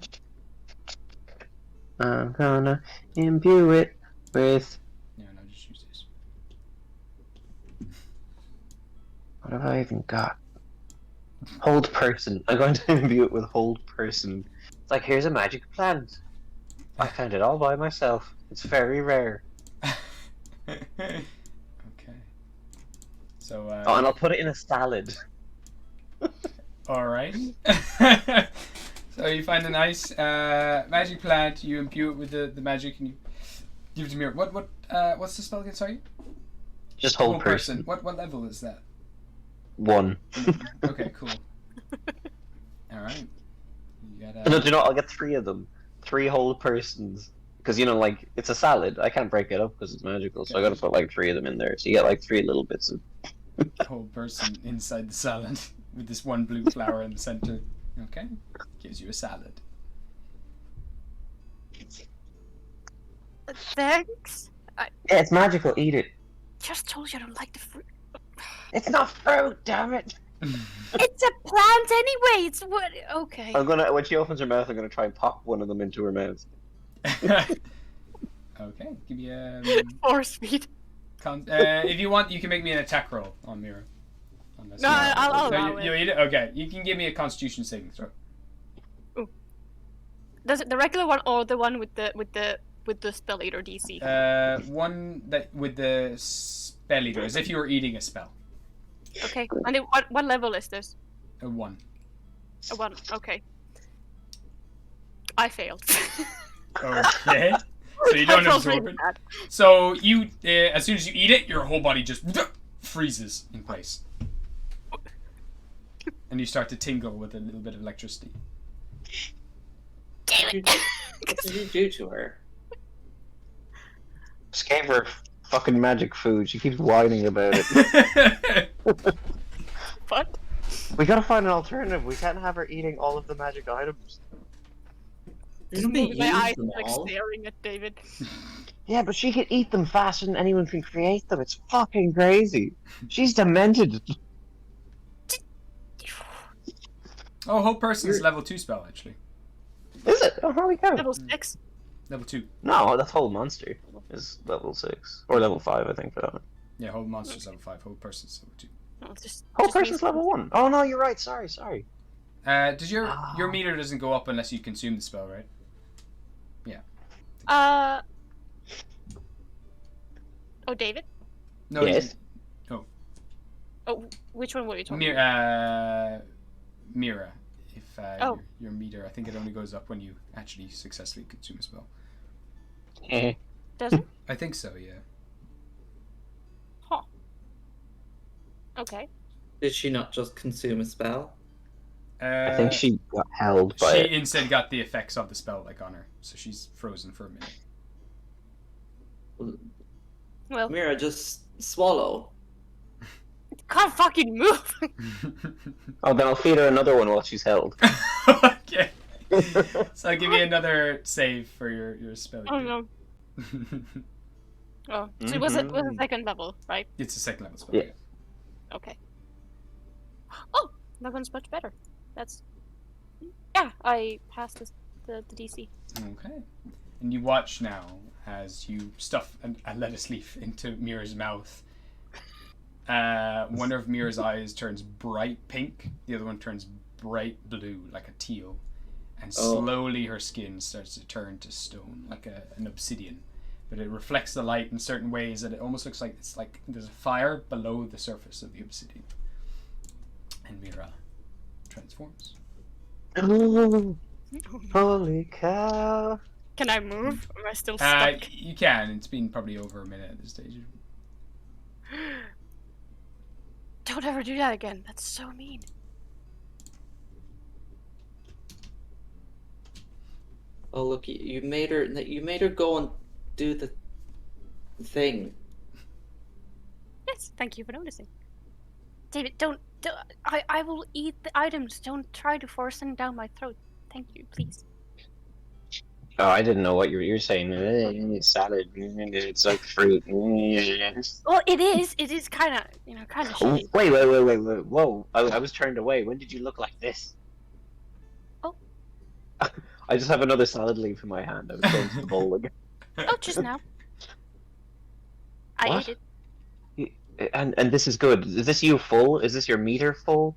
I'm gonna imbue it with. No, just use this. What have I even got? Hold person. I'm going to imbue it with hold person. It's like, here's a magic plant. I found it all by myself. It's very rare. Okay. So. Oh, and I'll put it in a salad. All right. So you find a nice magic plant. You imbue it with the magic, and you give it to Mira. What's the spell again? Sorry. Just hold person. What level is that? 1. Okay, cool. All right. You No, gotta. do you know what? I'll get 3 of them. 3 hold persons. Because, like, it's a salad. I can't break it up because it's magical, so I gotta put, like, 3 of them in there. So you get, 3 little bits of... Whole person inside the salad with this one blue flower in the center. Okay. Gives you a salad. Thanks. I Yeah, it's magical. Eat it. just told you I don't like the fruit. It's not fruit, damn it! It's a plant anyway. It's what? Okay. I'm gonna... When she opens her mouth, I'm gonna try and pop one of them into her mouth. Okay, give me a. Force speed. If you want, you can make me an attack roll on Mira. Unless No, I'll no, allow you it. eat it? Okay, you can give me a Constitution saving throw. Does it the regular one or the one with the spell eater DC? One that with the spell eater, as if you were eating a spell. Okay. And what level is this? A 1. A 1. Okay. I failed. Okay. So you don't That was absorb really it. bad. So you, as soon as you eat it, your whole body just freezes in place, and you start to tingle with a little bit of electricity. Damn it! What did you do to her? Just gave her fucking magic food. She keeps whining about it. What? We gotta find an alternative. We can't have her eating all of the magic items. Didn't we My use eyes them like all? staring at David. Yeah, but she can eat them faster than anyone can create them. It's fucking crazy. She's demented. Oh, Hope Person's level 2 spell actually. Is it? Oh, holy cow. Level 6. Level 2. No, that's whole monster is level 6 or level 5, I think, for that one. Yeah, Whole Monster's level 5. Whole Person's level 2. No, it's just, Whole just person's means- level 1. Oh no, you're right. Sorry. Does your meter doesn't go up unless you consume the spell, right? Oh, David? No. Yes. Oh, which one were you talking Mira. If Oh. your meter, I think it only goes up when you actually successfully consume a spell. Does it? I think so. Yeah. Huh. Okay. Did she not just consume a spell? I think she got held by She it. instead got the effects of the spell like on her, so she's frozen for a minute. Well, Mira, just swallow. can't fucking move. Oh, then I'll feed her another one while she's held. Okay. So I'll give you another save for your spell. Oh no. Oh, so it was a second level, right? It's a second level spell. Yeah. Okay. Oh, that one's much better. That's yeah. I passed the DC. Okay. And you watch now as you stuff a lettuce leaf into Mira's mouth. One of Mira's eyes turns bright pink, the other one turns bright blue, like a teal. And slowly her skin starts to turn to stone, like an obsidian. But it reflects the light in certain ways that it almost looks like it's like there's a fire below the surface of the obsidian. And Mira transforms. Holy cow. Can I move? Or am I still stuck? You can. It's been probably over a minute at this stage. Don't ever do that again. That's so mean. Oh look, you made her go and do the thing. Yes, thank you for noticing. David, don't I will eat the items. Don't try to force them down my throat. Thank you, please. Oh, I didn't know what you were saying. Salad. It's like fruit. Well, it is. It is kind of, kind of Oh, shitty. wait. Whoa. I was turned away. When did you look like this? Oh. I just have another salad leaf in my hand. I was going to the bowl again. Oh, just now. I What? ate it. And this is good. Is this you full? Is this your meter full?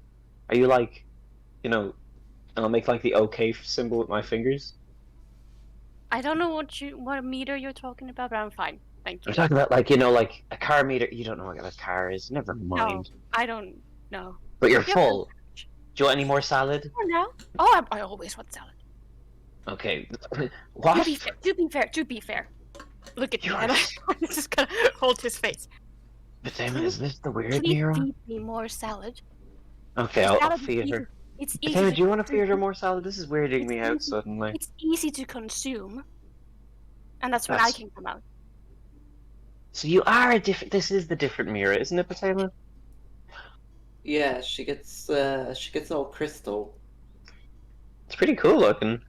Are you like, and I'll make like the OK symbol with my fingers? I don't know what meter you're talking about, but I'm fine. Thank you. I'm talking about like a car meter. You don't know what a car is. Never mind. I don't know. But you're Yeah. full. Do you want any more salad? Oh, no. Oh, I always want salad. Okay. What? To be fair. Look at me. You And are- I'm just gonna hold his face. But Damon, is this the weird Please Mira? feed me more salad. Okay, I'll Salad is feed easy. her. It's But easy. Damon, do you want to feed her more salad? This is weirding me out It's suddenly. It's easy to consume, and that's when I That's- can come out. So you are a different. This is the different Mira, isn't it, Potema? Yeah, she gets all crystal. It's pretty cool looking.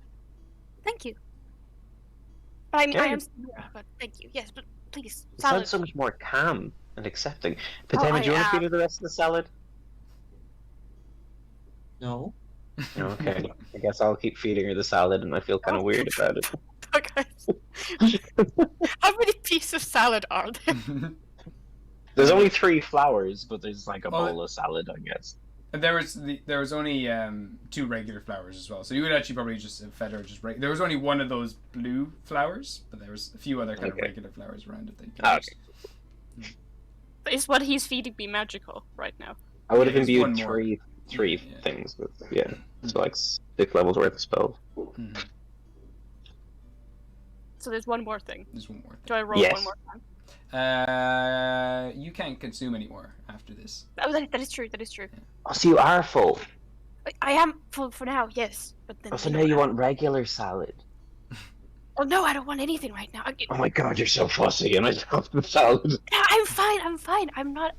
Thank you. But I Yeah. am. But thank you. Yes, but please, It salad. sounds so much more calm and accepting. Potema, do you want to feed her the rest of the salad? No. Okay, I guess I'll keep feeding her the salad, and I feel kind of weird about it. Okay. How many pieces of salad are there? There's only 3 flowers, but there's like a Oh, bowl of salad, I guess. And there was only 2 regular flowers as well, so you would actually probably just fed her just there was only one of those blue flowers, but there was a few other kind of regular flowers around it that you could use. Is what he's feeding me magical right now? I would have there's imbued one more. three Yeah. things with so like 6 levels worth of spells. Mhm. So there's one more thing. There's one more thing. Do I roll Yes. one more time? You can't consume any more after this. Oh, that is true. That is true. Oh, so you are full. I am full for now, yes. But then. Oh, so now you want regular salad. Oh no, I don't want anything right now. Oh my god, you're so fussy, and I love the salad. I'm fine. I'm fine. I'm not.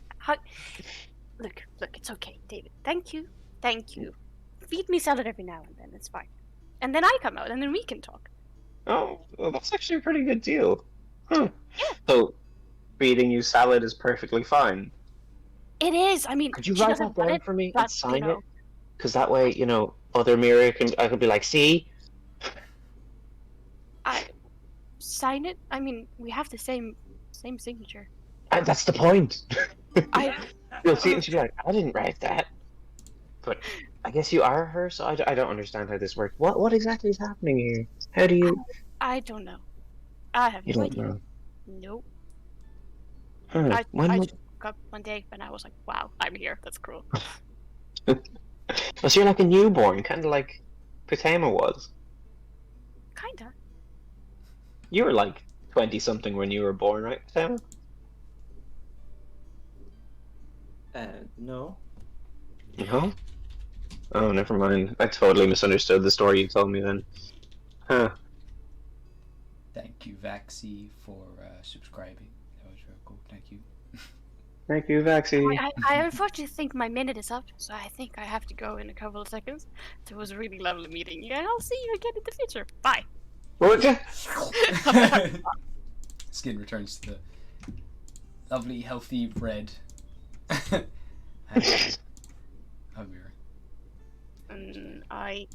Look. It's okay, David. Thank you. Feed me salad every now and then. It's fine. And then I come out, and then we can talk. Oh, well, that's actually a pretty good deal. Huh. So, feeding you salad is perfectly fine. It is. I mean, Could you she write doesn't that want down it, for me but, and sign you know, it? Because that way, other mirror I could be like, see? I sign it. I mean, we have the same signature. And that's the point. I You'll see it and she'll be like, I didn't write that. But I guess you are her, so I don't understand how this works. What exactly is happening here? How do you... I don't know. I have You no don't idea. know. Nope. Huh. I When was... just woke up one day and I was like, wow, I'm here. That's cruel. Oh, so you're like a newborn, kind of like Potama was. Kinda. You were like 20-something when you were born, right, Potama? No. No? Oh, never mind. I totally misunderstood the story you told me then. Huh. Thank you, Vaxi, for subscribing. That was very cool. Thank you. Thank you, Vaxi. I unfortunately think my minute is up, so I think I have to go in a couple of seconds. It was a really lovely meeting you, and I'll see you again in the future. Bye. What? Skin returns to the lovely, healthy red. Mirror. And I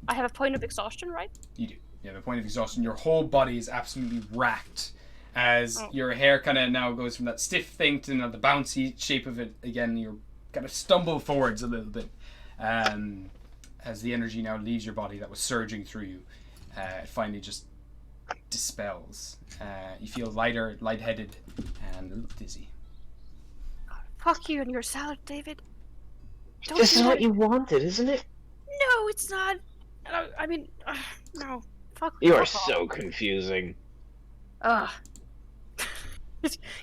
have a point of exhaustion, right? You do. You have a point of exhaustion. Your whole body is absolutely racked as your hair kind of now goes from that stiff thing to the bouncy shape of it again. You're kind of stumble forwards a little bit as the energy now leaves your body that was surging through you. It finally just dispels. You feel lighter, lightheaded, and a little dizzy. Fuck you and your salad, David. Don't This do is that. what you wanted, isn't it? No, it's not. I mean, no. Fuck. You are fuck off. so confusing. Ugh.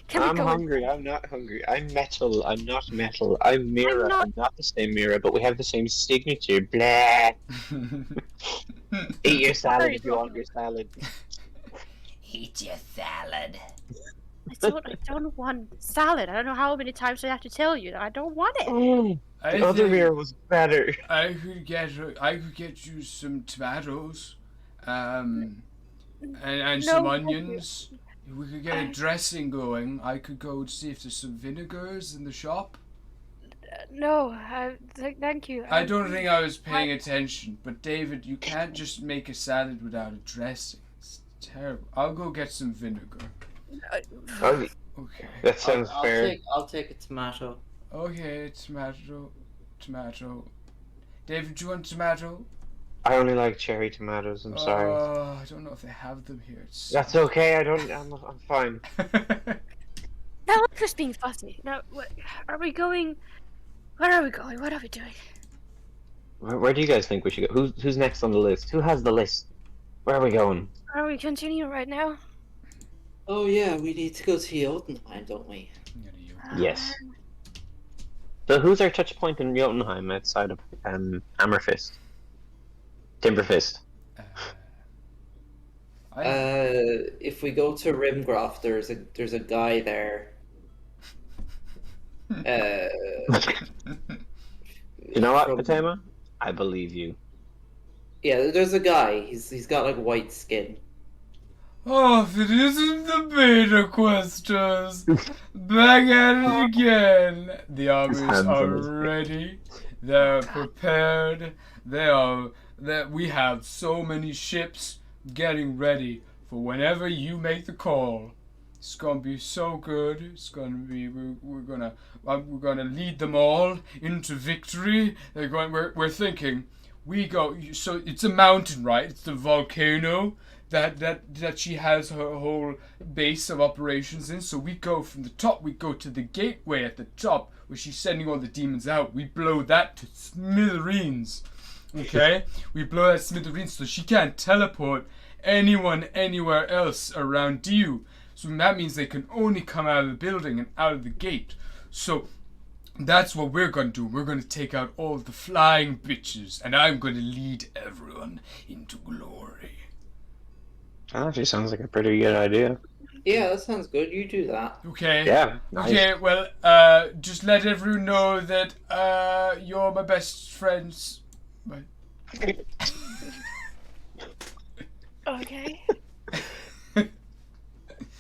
Can we I'm go? hungry. I'm not hungry. I'm metal. I'm not metal. I'm mirror. I'm not- I'm not the same mirror, but we have the same signature. Blah. Eat your salad if you want your salad. Eat your salad. I don't want salad. I don't know how many times I have to tell you that I don't want it. The other mirror was better. I could get you some tomatoes, and some No, thank you. onions. We could get a dressing going. I could go see if there's some vinegars in the shop. No, thank you. I don't think I was paying attention, but David, you can't just make a salad without a dressing. It's terrible. I'll go get some vinegar. Okay, Okay. that sounds fair. I'll take a tomato. Okay, tomato. David, do you want tomato? I only like cherry tomatoes. I'm sorry. I don't know if they have them here. That's okay. I'm fine. Now I'm just being fussy. Now, are we going? Where are we going? What are we doing? Where do you guys think we should go? Who's next on the list? Who has the list? Where are we going? Are we continuing right now? Oh yeah, we need to go to Jotunheim, don't we? Yes. So who's our touch point in Jotunheim outside of Hammerfist? Timberfist. If we go to Rimgroff, there's a guy there. You know what, from- Potama? I believe you. Yeah, there's a guy. He's got like white skin. Oh, if it isn't the beta questers! Back at it again! The armies hands are on his face. ready. They're prepared. We have so many ships. getting ready for whenever you make the call. It's gonna be so good. It's gonna be we're gonna lead them all into victory. We're thinking we go. So it's a mountain, right? It's the volcano that she has her whole base of operations in. So we go from the top. We go to the gateway at the top where she's sending all the demons out. We blow that to smithereens. Okay, we blow that smithereens so she can't teleport anyone anywhere else around you. So that means they can only come out of the building and out of the gate. So that's what we're going to do. We're going to take out all the flying bitches, and I'm going to lead everyone into glory. That actually sounds like a pretty good idea. Yeah, that sounds good. You do that. Okay. Yeah. Nice. Okay, well, just let everyone know that you're my best friends. Okay.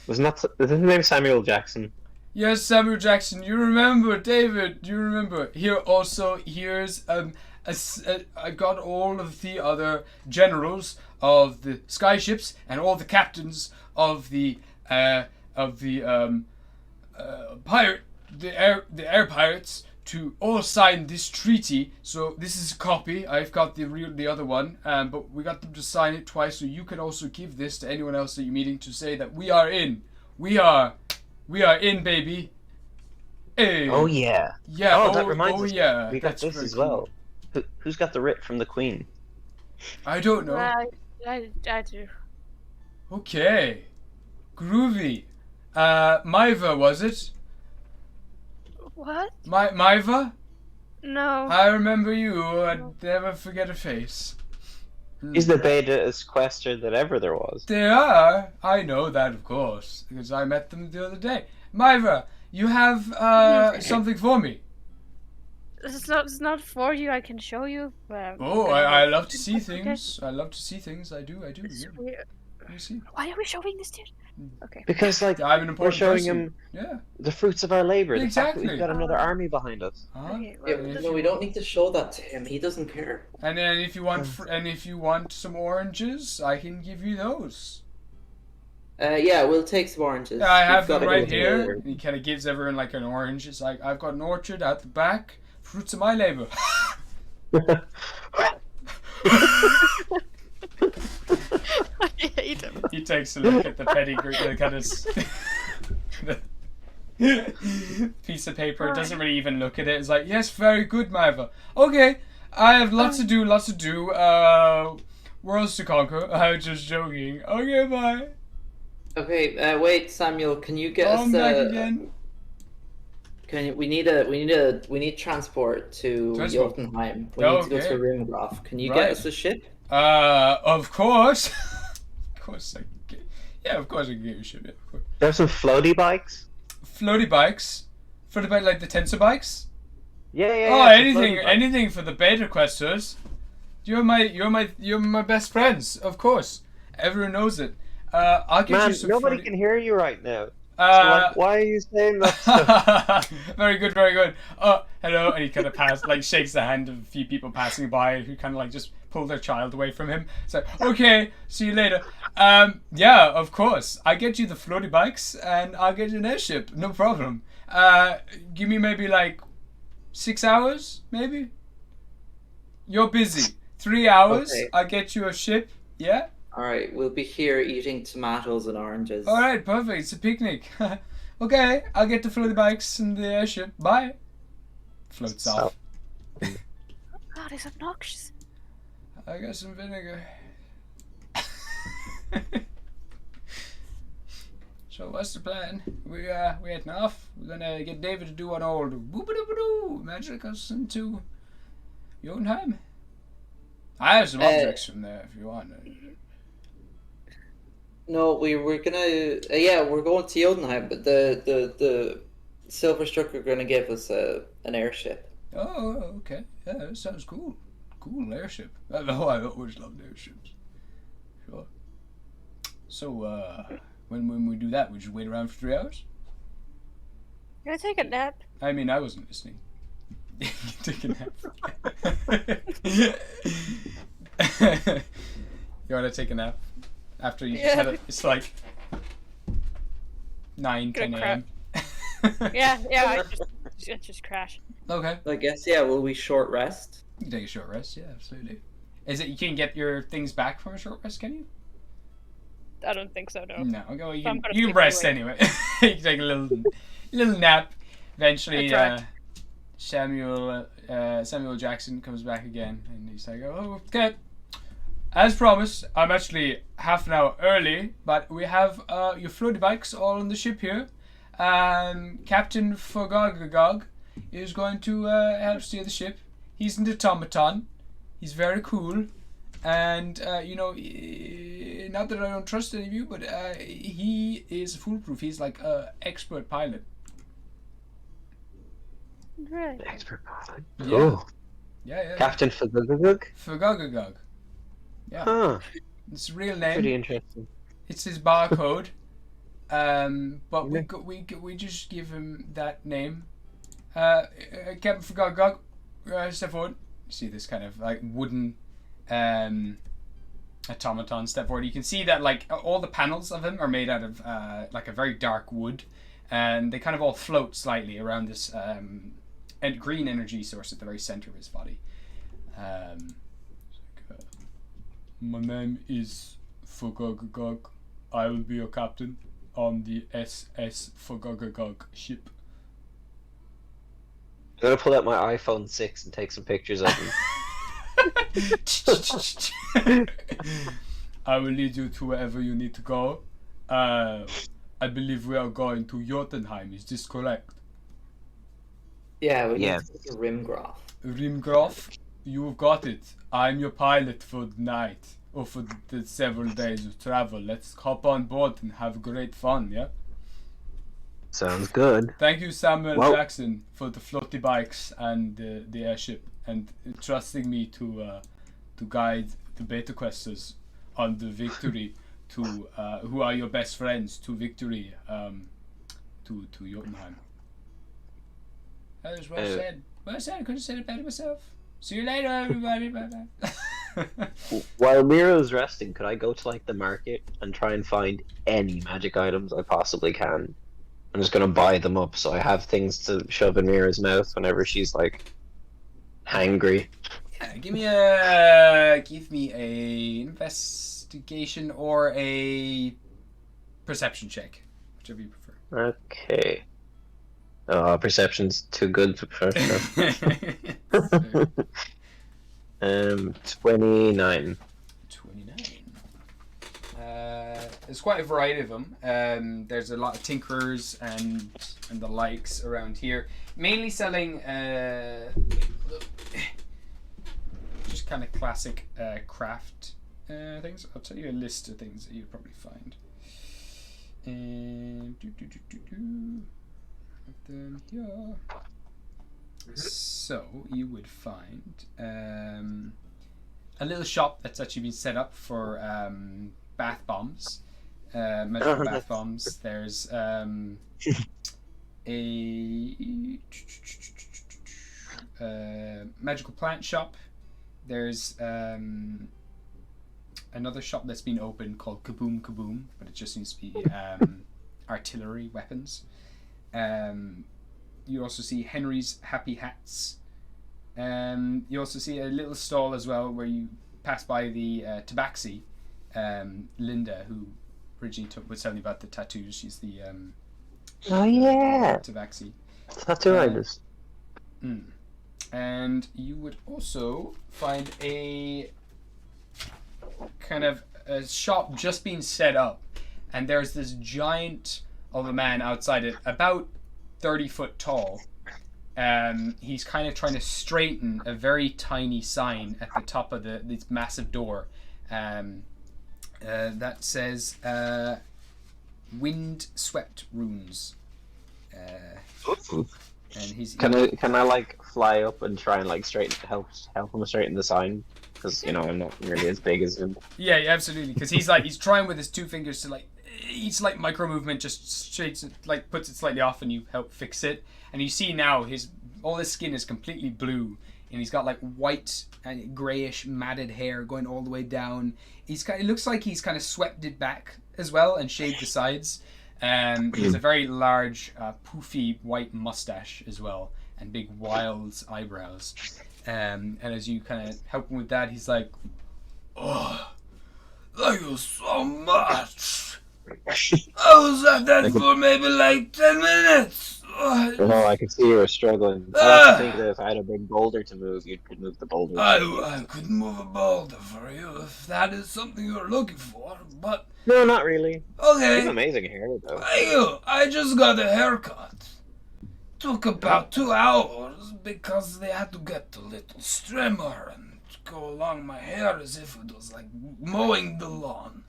Is his name Samuel Jackson? Yes, Samuel Jackson. You remember, David? You remember? Here's I got all of the other generals of the skyships and all the captains of the air pirates to all sign this treaty. So this is a copy. I've got the other one, but we got them to sign it twice. So you can also give this to anyone else that you're meeting to say that we are in. We are in, baby. Hey. Oh yeah. Yeah. Oh, that reminds us. Yeah. We got this as well. Who's got the writ from the Queen? I don't know. I do. Okay. Groovy. Maiva, was it? What? Maiva? No. I remember you. I'd never forget a face. He's the beta quester that ever there was. They are. I know that, of course, because I met them the other day. Maiva, you have something for me. It's not for you. I can show you. I love to see things. I love to see things. I do. It's Yeah. weird. Let me see. Why are we showing this dude? Okay. Because I'm an important we're showing person. him Yeah. the fruits of our labor. The fact Exactly. that we've got another army behind us. Huh? Okay, Yeah, well, no, we don't need to show that to him. He doesn't care. And then if you want some oranges, I can give you those. Yeah, we'll take some oranges. Yeah, I have We've got them to right go here. to- He kind of gives everyone like an orange. It's like, I've got an orchard out the back. Fruits of my labor. I hate him. He takes a look at the pedigree, the kind of piece of paper. Doesn't really even look at it. It's like, yes, very good, Maiva. Okay, I have lots to do. Worlds to conquer. I was just joking. Okay, bye. Okay, wait, Samuel. Can you get I'm us back again. we need transport to Transport. Jotunheim. We need to go to Okay. Rimgroff. Can you Right. get us a ship? Of course. Of course I can get. Yeah, of course I can get you shit. Yeah, of course. There's some floaty bikes. Floaty bikes like the tensor bikes. Yeah. Oh, some anything, floaty bikes. anything for the beta questers. You're my best friends, of course. Everyone knows it. I'll get Man, you some. nobody floaty- can hear you right now. So why are you saying that stuff? Very good, very good. Hello, and he kind of shakes the hand of a few people passing by who kind of like just pull their child away from him. It's like, okay, see you later. Yeah, of course. I get you the floaty bikes, and I'll get you an airship. No problem. Give me maybe like 6 hours, maybe. You're busy. 3 hours. Okay. I'll get you a ship. Yeah. All right, we'll be here eating tomatoes and oranges. All right, perfect. It's a picnic. Okay, I'll get the floaty bikes and the airship. Bye. Floats off. God, he's obnoxious. I got some vinegar. So what's the plan? We heading off. We're gonna get David to do an old boop-a-doop-a-doo magic us into Jotunheim. I have some objects from there if you want. No, we're gonna we're going to Jotunheim, but the Silver Struck are gonna give us an airship. Oh, okay. Yeah, that sounds cool. Cool airship. I know, I always loved airships. Sure. So, when we do that, we just wait around for 3 hours? Can I take a nap? I mean, I wasn't listening. Take a nap. You want to take a nap? after you just had it. It's like 9, 10 a.m. Yeah, I just crash. Okay. I guess, yeah, will we short rest? You can take a short rest, yeah, absolutely. Is it you can get your things back from a short rest, can you? I don't think so, no. No, okay, well, you I'm can, gonna you can take rest away. anyway. You can take a little nap. Eventually, That's Samuel Jackson comes back again, and he's like, "Oh, okay. As promised, I'm actually half an hour early, but we have your floaty bikes all on the ship here. Captain Fogagagog is going to help steer the ship. He's an automaton. He's very cool. And, not that I don't trust any of you, but he is foolproof. He's like an expert pilot." Right. Expert pilot. Yeah. Cool. Yeah. Captain Fagugugug? Fogagagog. Yeah. Huh. It's a real name. Pretty interesting. It's his barcode. But we just give him that name. Captain Fogagagog, step forward. You see this kind of like wooden automaton step forward. You can see that like all the panels of him are made out of like a very dark wood, and they kind of all float slightly around this and green energy source at the very center of his body. My name is Fogagagog. I will be your captain on the SS Fogagagog ship. I'm gonna pull out my iPhone 6 and take some pictures of him. I will lead you to wherever you need to go. I believe we are going to Jotunheim. Is this correct? Yeah, we Yeah. need to go to Rimgroth. Rimgroth, you've got it. I'm your pilot for the night, or for the several days of travel. Let's hop on board and have great fun, yeah? Sounds good. Thank you, Samuel Well- Jackson, for the floaty bikes and the airship, and trusting me to guide the beta questers on the victory to who are your best friends to victory to Jotunheim. That was well said. Well said. I couldn't have said it better myself. See you later, everybody. Bye bye. While Miro's resting, could I go to like the market and try and find any magic items I possibly can? I'm just gonna buy them up so I have things to shove in Mira's mouth whenever she's like hangry. Yeah, give me a investigation or a perception check, whichever you prefer. Okay. Oh, perception's too good for first. 29. 29. There's quite a variety of them. There's a lot of tinkerers and the likes around here. Mainly selling just kind of classic craft things. I'll tell you a list of things that you'll probably find. Them here. So you would find a little shop that's actually been set up for bath bombs, magical bath bombs. There's a magical plant shop. There's another shop that's been opened called Kaboom Kaboom, but it just seems to be artillery weapons. You also see Henry's Happy Hats. You also see a little stall as well where you pass by the tabaxi, Linda, who originally was telling me about the tattoos. She's the Oh yeah, tabaxi. tattoo artist. And you would also find a kind of a shop just being set up, and there's this giant of a man outside it, about 30 foot tall. He's kind of trying to straighten a very tiny sign at the top of this massive door that says "Wind Swept Runes." And he's Can I like fly up and try and like help him straighten the sign? Because I'm not really as big as him. Yeah, absolutely. Because he's trying with his two fingers to each slight micro movement just straightens it, puts it slightly off, and you help fix it. And you see now all his skin is completely blue. and he's got like white and grayish matted hair going all the way down. It looks like he's kind of swept it back as well and shaved the sides. He has a very large, poofy white mustache as well, and big wild eyebrows. And as you kind of help him with that, he's like, "Oh, thank you so much. I was at that for maybe like 10 minutes. Oh, I could see you were struggling. I like to think that if I had a big boulder to move, you could move the boulder. I could move a boulder for you if that is something you're looking for, but... No, not really. Okay. You have amazing hair, though. Thank you. I just got a haircut. Took about 2 hours because they had to get a little trimmer and go along my hair as if it was like mowing the lawn.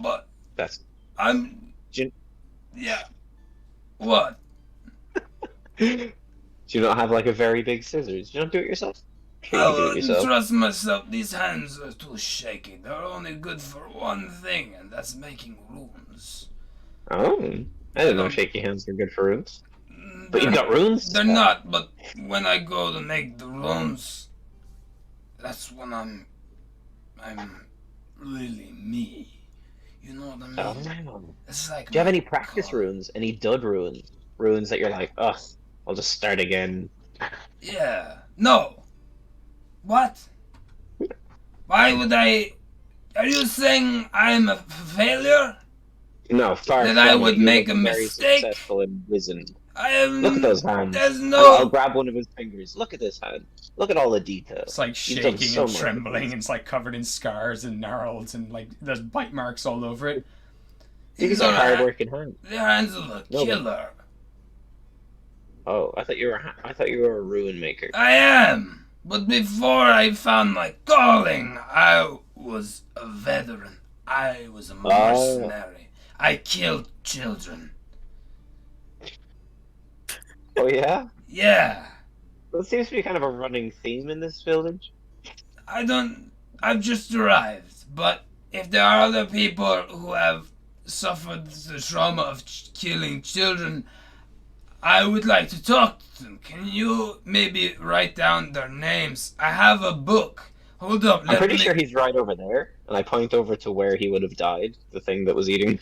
But yeah. What? Do you not have like a very big scissors? You don't do it yourself? I wouldn't trust myself. These hands are too shaky. They're only good for one thing, and that's making runes. Oh, I didn't know shaky hands were good for runes. But you've got runes? They're not, but when I go to make the runes, that's when I'm really me. You know what I mean? Oh. It's like. Do you have any practice runes? Any dud runes? Runes that you're like, ugh, I'll just start again. Yeah. No. What? Why would I? Are you saying I'm a failure? No, far that from I would it. make a very mistake. Successful and wizened. I am. Look at those hands. There's no. I'll grab one of his fingers. Look at this hand. Look at all the details. It's like shaking and trembling, and it's like covered in scars and gnarls, and like there's bite marks all over it. These are hard-working hands. The hands of a killer. Oh, I thought you were a rune maker. I am. But before I found my calling, I was a veteran. I was a mercenary. I killed children. Oh, yeah? Yeah. That seems to be kind of a running theme in this village. I've just arrived, but if there are other people who have suffered the trauma of killing children, I would like to talk to them. Can you maybe write down their names? I have a book. Hold up. I'm pretty sure he's right over there, and I point over to where he would have died, the thing that was eating.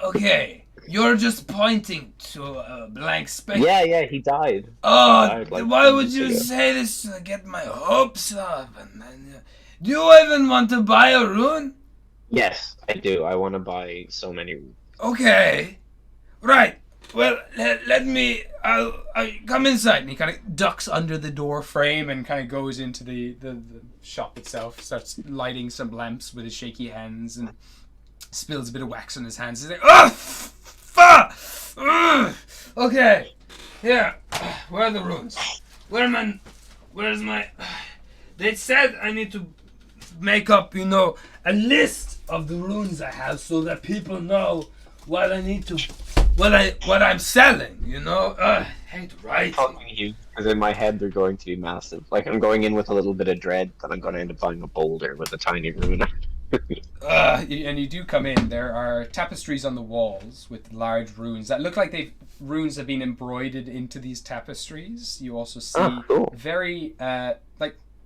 Okay, you're just pointing to a blank space. Yeah, he died. Oh, he died like why would you say this to get my hopes up? Do you even want to buy a rune? Yes, I do. I want to buy so many runes. Okay. Right. Well, I'll come inside. And he kind of ducks under the door frame and kind of goes into the shop itself, starts lighting some lamps with his shaky hands and spills a bit of wax on his hands. He's like, okay. Here. Where are the runes? Where's my... They said I need to make up, a list of the runes I have so that people know what I need to... What I'm selling, I hate writing. Talking to you, because in my head they're going to be massive. Like, I'm going in with a little bit of dread that I'm going to end up buying a boulder with a tiny rune. And you do come in. There are tapestries on the walls with large runes that look like runes have been embroidered into these tapestries. You also see very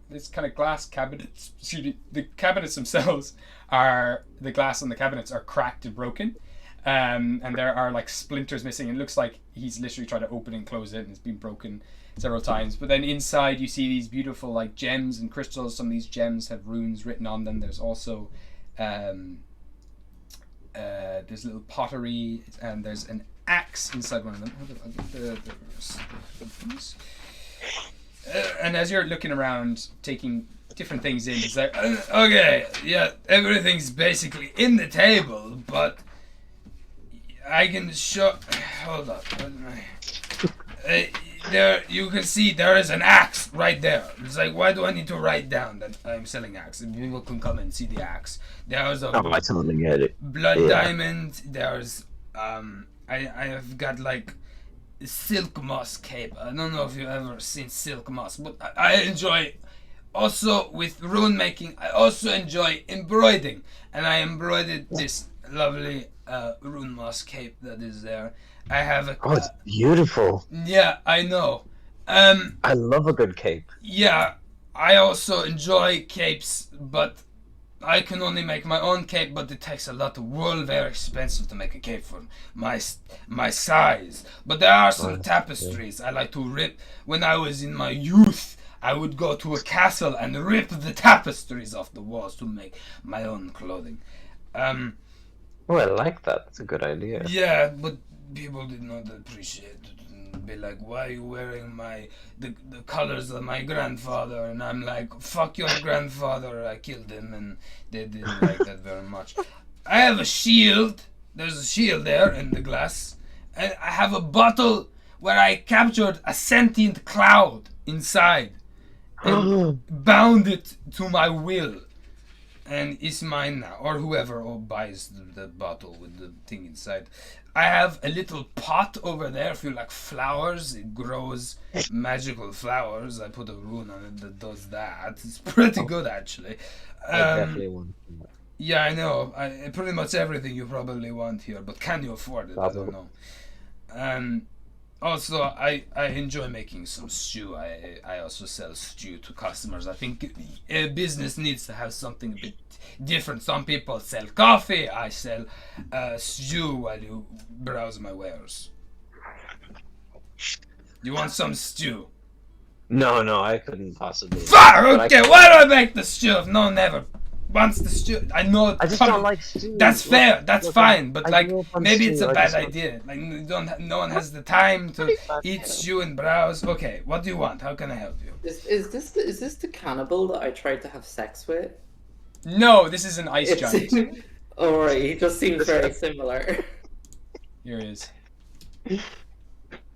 this kind of glass cabinets. Excuse me, the cabinets themselves the glass on the cabinets are cracked and broken. And there are like splinters missing. It looks like he's literally tried to open and close it and it's been broken several times. But then inside you see these beautiful like gems and crystals. Some of these gems have runes written on them. There's also there's little pottery and there's an axe inside one of them. I'll get the things. And as you're looking around, taking different things in, it's like, okay, yeah, everything's basically in the table, but I can show. Hold up. There, you can see there is an axe right there. It's like, why do I need to write down that I'm selling axe? And people can come and see the axe. There's a I totally get it. blood diamond. There's I have got like silk moss cape. I don't know if you've ever seen silk moss, but I enjoy. Also with rune making, I also enjoy embroidering, and I embroidered this lovely rune moss cape that is there. I have a. Oh, it's beautiful. Yeah, I know. I love a good cape. Yeah, I also enjoy capes, but I can only make my own cape, but it takes a lot of wool, very expensive to make a cape for my size. But there are some tapestries I like to rip. When I was in my youth, I would go to a castle and rip the tapestries off the walls to make my own clothing. Oh, I like that. That's a good idea. Yeah, but people did not appreciate it. Be like, why are you wearing the colors of my grandfather? And I'm like, fuck your grandfather, I killed him, and they didn't like that very much. I have a shield. There's a shield there in the glass. And I have a bottle where I captured a sentient cloud inside and bound it to my will. And it's mine now, or whoever buys the bottle with the thing inside. I have a little pot over there. If you like flowers, it grows magical flowers. I put a rune on it that does that. It's pretty good, actually. I definitely want that. Yeah, I know. Pretty much everything you probably want here, but can you afford it? I don't know. Also, I enjoy making some stew. I also sell stew to customers. I think a business needs to have something a bit different. Some people sell coffee. I sell stew while you browse my wares. You want some stew? No, I couldn't possibly. Fuck! Okay, why do I make the stew if no one ever wants the stew? I know. I just don't like stew. That's fair. That's look, fine. But I like, grew up on maybe stew. it's a I bad just want- idea. Like, no one has the time to eat stew and browse. Okay, what do you want? How can I help you? Is this the cannibal that I tried to have sex with? No, this is an ice giant. Alright, he just seems very similar. Here he is.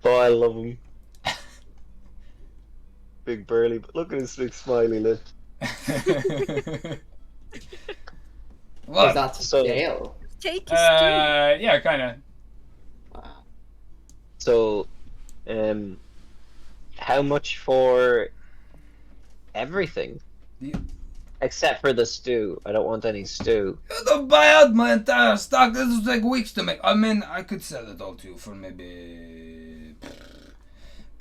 Oh, I love him. Big burly, but look at his big smiley lip. What? Is that So- jail? Take his stew. Yeah, kind of. Wow. So, how much for everything? You- Except for the stew. I don't want any stew. You don't buy out my entire stock. This will take weeks to make. I mean, I could sell it all to you for maybe,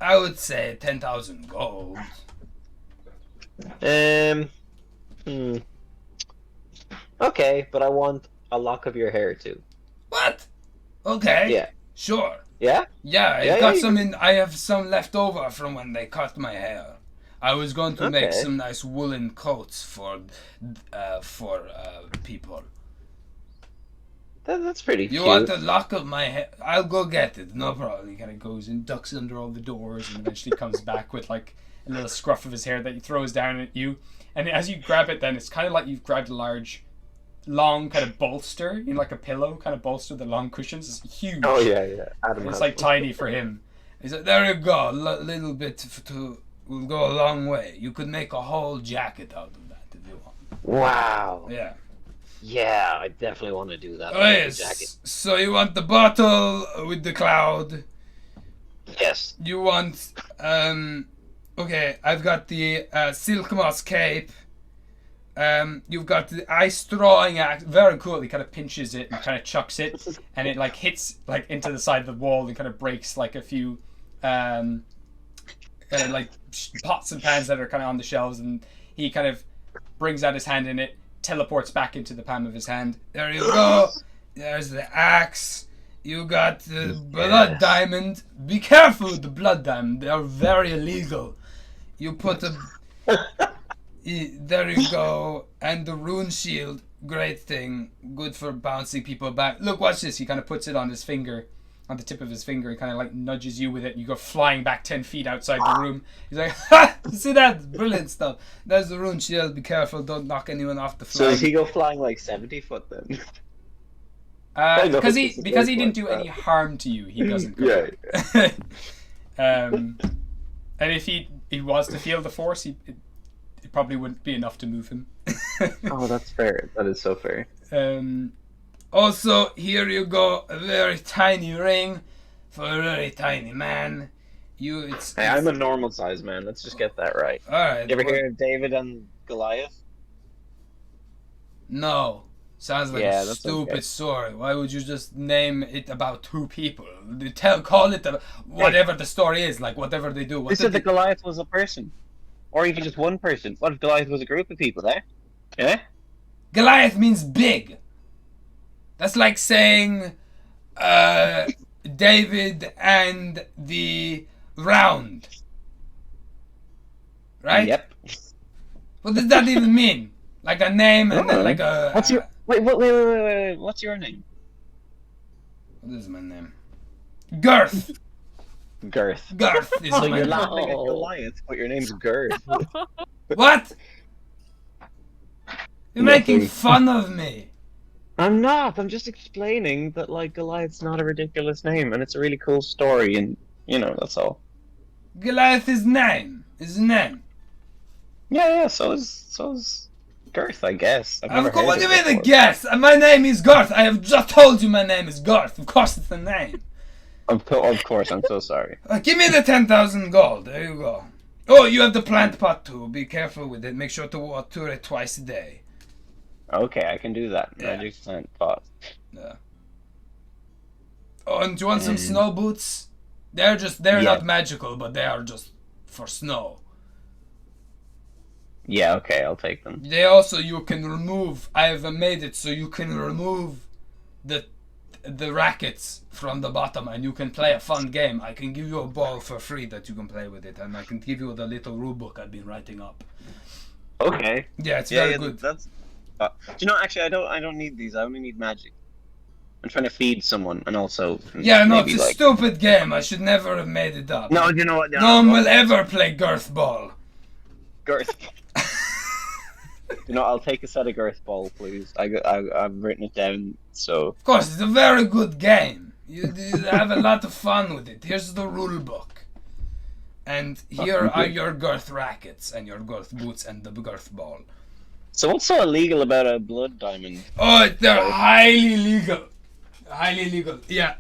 I would say 10,000 gold. Okay, but I want a lock of your hair too. What? Okay. Yeah. Sure. Yeah? Yeah, Yeah, I got yeah, some in. I have some left over from when they cut my hair. I was going to make Okay. some nice woolen coats for people. That's pretty You cute. want a lock of my hair? I'll go get it. No problem. He kind of goes and ducks under all the doors, and eventually comes back with like a little scruff of his hair that he throws down at you. And as you grab it, then it's kind of like you've grabbed a long kind of bolster, like a pillow kind of bolster. The long cushions is huge. Oh yeah. Adam It's has like one. tiny for him. He's like, there you go. A little bit will go a long way. You could make a whole jacket out of that if you want. Wow. Yeah. Yeah, I definitely want to do that. Oh I like the yes. jacket. So you want the bottle with the cloud. Yes. You want okay, I've got the silk moss cape. You've got the ice throwing axe. Very cool. He kind of pinches it and kind of chucks it, and it like hits like into the side of the wall and kind of breaks like a few like pots and pans that are kind of on the shelves, and he kind of brings out his hand in it, teleports back into the palm of his hand. There you go. There's the axe. You got the blood diamond. Be careful with the blood diamond. They are very illegal. You put a... There you go. And the rune shield. Great thing. Good for bouncing people back. Look, watch this. He kind of puts it on his finger. On the tip of his finger. He kind of like nudges you with it. You go flying back 10 feet outside the room. He's like, ha! See that? Brilliant stuff. There's the rune shield. Be careful. Don't knock anyone off the So flying. does he go flying like 70 foot then? Because he it's because he like didn't do that. any harm to you, he doesn't go. Yeah. And if he was to feel the force, it probably wouldn't be enough to move him. Oh, that's fair. That is so fair. Also, here you go, a very tiny ring for a very tiny man. Hey, I'm a normal size man. Let's just get that right. All right. You ever well, hear of David and Goliath? No. Sounds like Yeah, a that's stupid okay. story. Why would you just name it about 2 people? Call it whatever the story is, like whatever they do. What This did is the Goliath was a person, or even just one person. What if Goliath was a group of people? Yeah. Goliath means big. That's like saying David and the round. Right? Yep. What does that even mean? Like a name and then like a... What's your wait? What's your name? What is my name? Girth. Girth. Girth is So my you're name. laughing at Goliath, but your name's Girth. What? You're making Nothing. fun of me. I'm not. I'm just explaining that like Goliath's not a ridiculous name, and it's a really cool story, and that's all. Goliath is name. Is name. Yeah. So is Girth, I guess. I've never Of course, heard what do you it mean a before. guess? My name is Garth. I have just told you my name is Garth. Of course it's a name. Of course, I'm so sorry. Give me the 10,000 gold. There you go. Oh, you have the plant pot too. Be careful with it. Make sure to water it twice a day. Okay, I can do that. Yeah. Magic plant pot. Yeah. Oh, and do you want some snow boots? They're Yeah. not magical, but they are just for snow. Yeah, okay, I'll take them. They also, you can remove, I have made it so you can remove the rackets from the bottom and you can play a fun game. I can give you a ball for free that you can play with it, and I can give you the little rule book I've been writing up. Okay. Yeah, it's very good. That's. Do you know? Actually, I don't need these. I only need magic. I'm trying to feed someone, and also. Yeah, no, maybe, it's a stupid game. I should never have made it up. No, you know what? No one will ever play Girth Ball. Girth. I'll take a set of Girth Ball, please. I've written it down, so. Of course, it's a very good game. You have a lot of fun with it. Here's the rule book. And here are your Girth rackets and your Girth boots and the Girth ball. So what's so illegal about a blood diamond? Oh, they're highly legal. Highly legal. Yeah.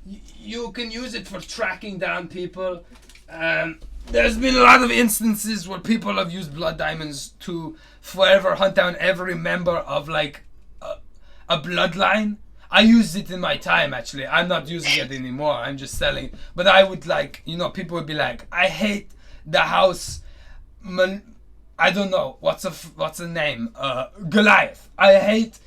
You can use it for tracking down people. There's been a lot of instances where people have used blood diamonds to forever hunt down every member of like a bloodline. I used it in my time, actually. I'm not using it anymore. I'm just selling. But I would like, people would be like, I hate the house. I don't know what's a name. Goliath. I hate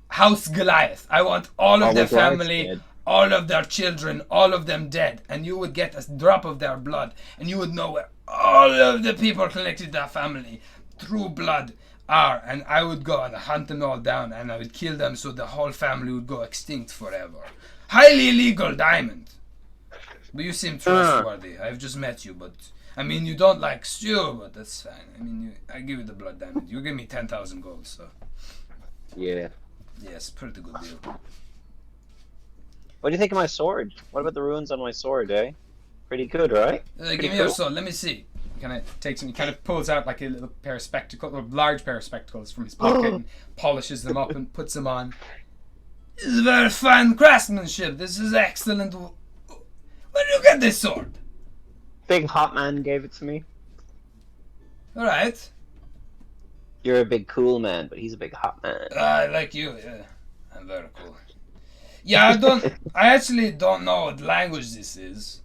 House Goliath. I want all of their family, all of their children, all of them dead. And you would get a drop of their blood, and you would know where all of the people connected to that family through blood are. And I would go and hunt them all down, and I would kill them so the whole family would go extinct forever. Highly illegal diamond. But you seem trustworthy. I've just met you, but I mean, you don't like stew, but that's fine. I mean, I give you the blood diamond. You give me 10,000 gold, so. Yeah. Yes, pretty good deal. What do you think of my sword? What about the runes on my sword, eh? Pretty good, right? Give me your sword. Let me see. Kind of takes him. He kind of pulls out like a little pair of spectacles, or large pair of spectacles from his pocket, and polishes them up and puts them on. This is very fine craftsmanship. This is excellent. Where do you get this sword? Big hot man gave it to me. All right. You're a big cool man, but he's a big hot man. I like you. Yeah, I'm very cool. Yeah, I actually don't know what language this is.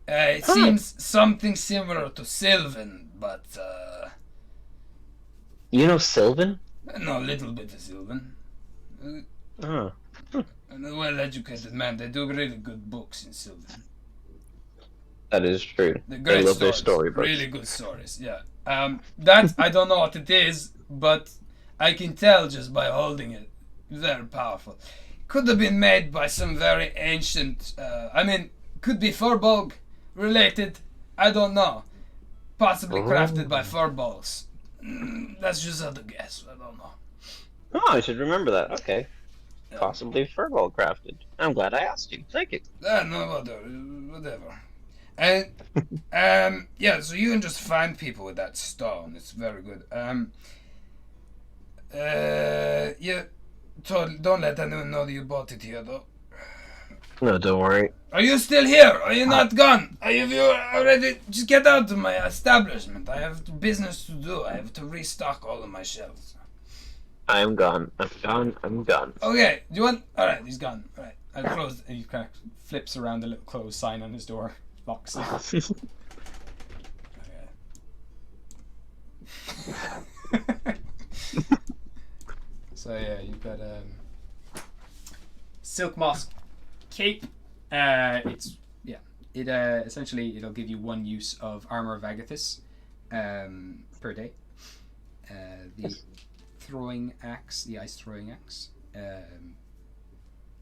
It seems something similar to Sylvan, but You know Sylvan? I know a little bit of Sylvan. Oh. And a well-educated man. They do really good books in Sylvan. That is true. They're I great love stories. their storybooks. Really good stories. Yeah. That I don't know what it is, but I can tell just by holding it. Very powerful. Could have been made by some very ancient. Could be Furbolg related. I don't know. Possibly crafted by Furbolgs. That's just a guess. I don't know. Oh, I should remember that. Okay. Possibly furball crafted. I'm glad I asked you. Thank you. No, whatever. And yeah, so you can just find people with that stone. It's very good. Yeah. Don't let anyone know that you bought it here, though. No, don't worry. Are you still here? Are you not gone? Have you already? Just get out of my establishment. I have business to do. I have to restock all of my shelves. I'm gone. I'm gone. I'm gone. Okay, do you want? Alright, he's gone. Alright, I'll close. He kind of flips around the little close sign on his door, locks it. Okay. So yeah, you've got silk moss cape. It's it essentially it'll give you 1 use of armor of Agathis per day. The throwing axe, the ice throwing axe, that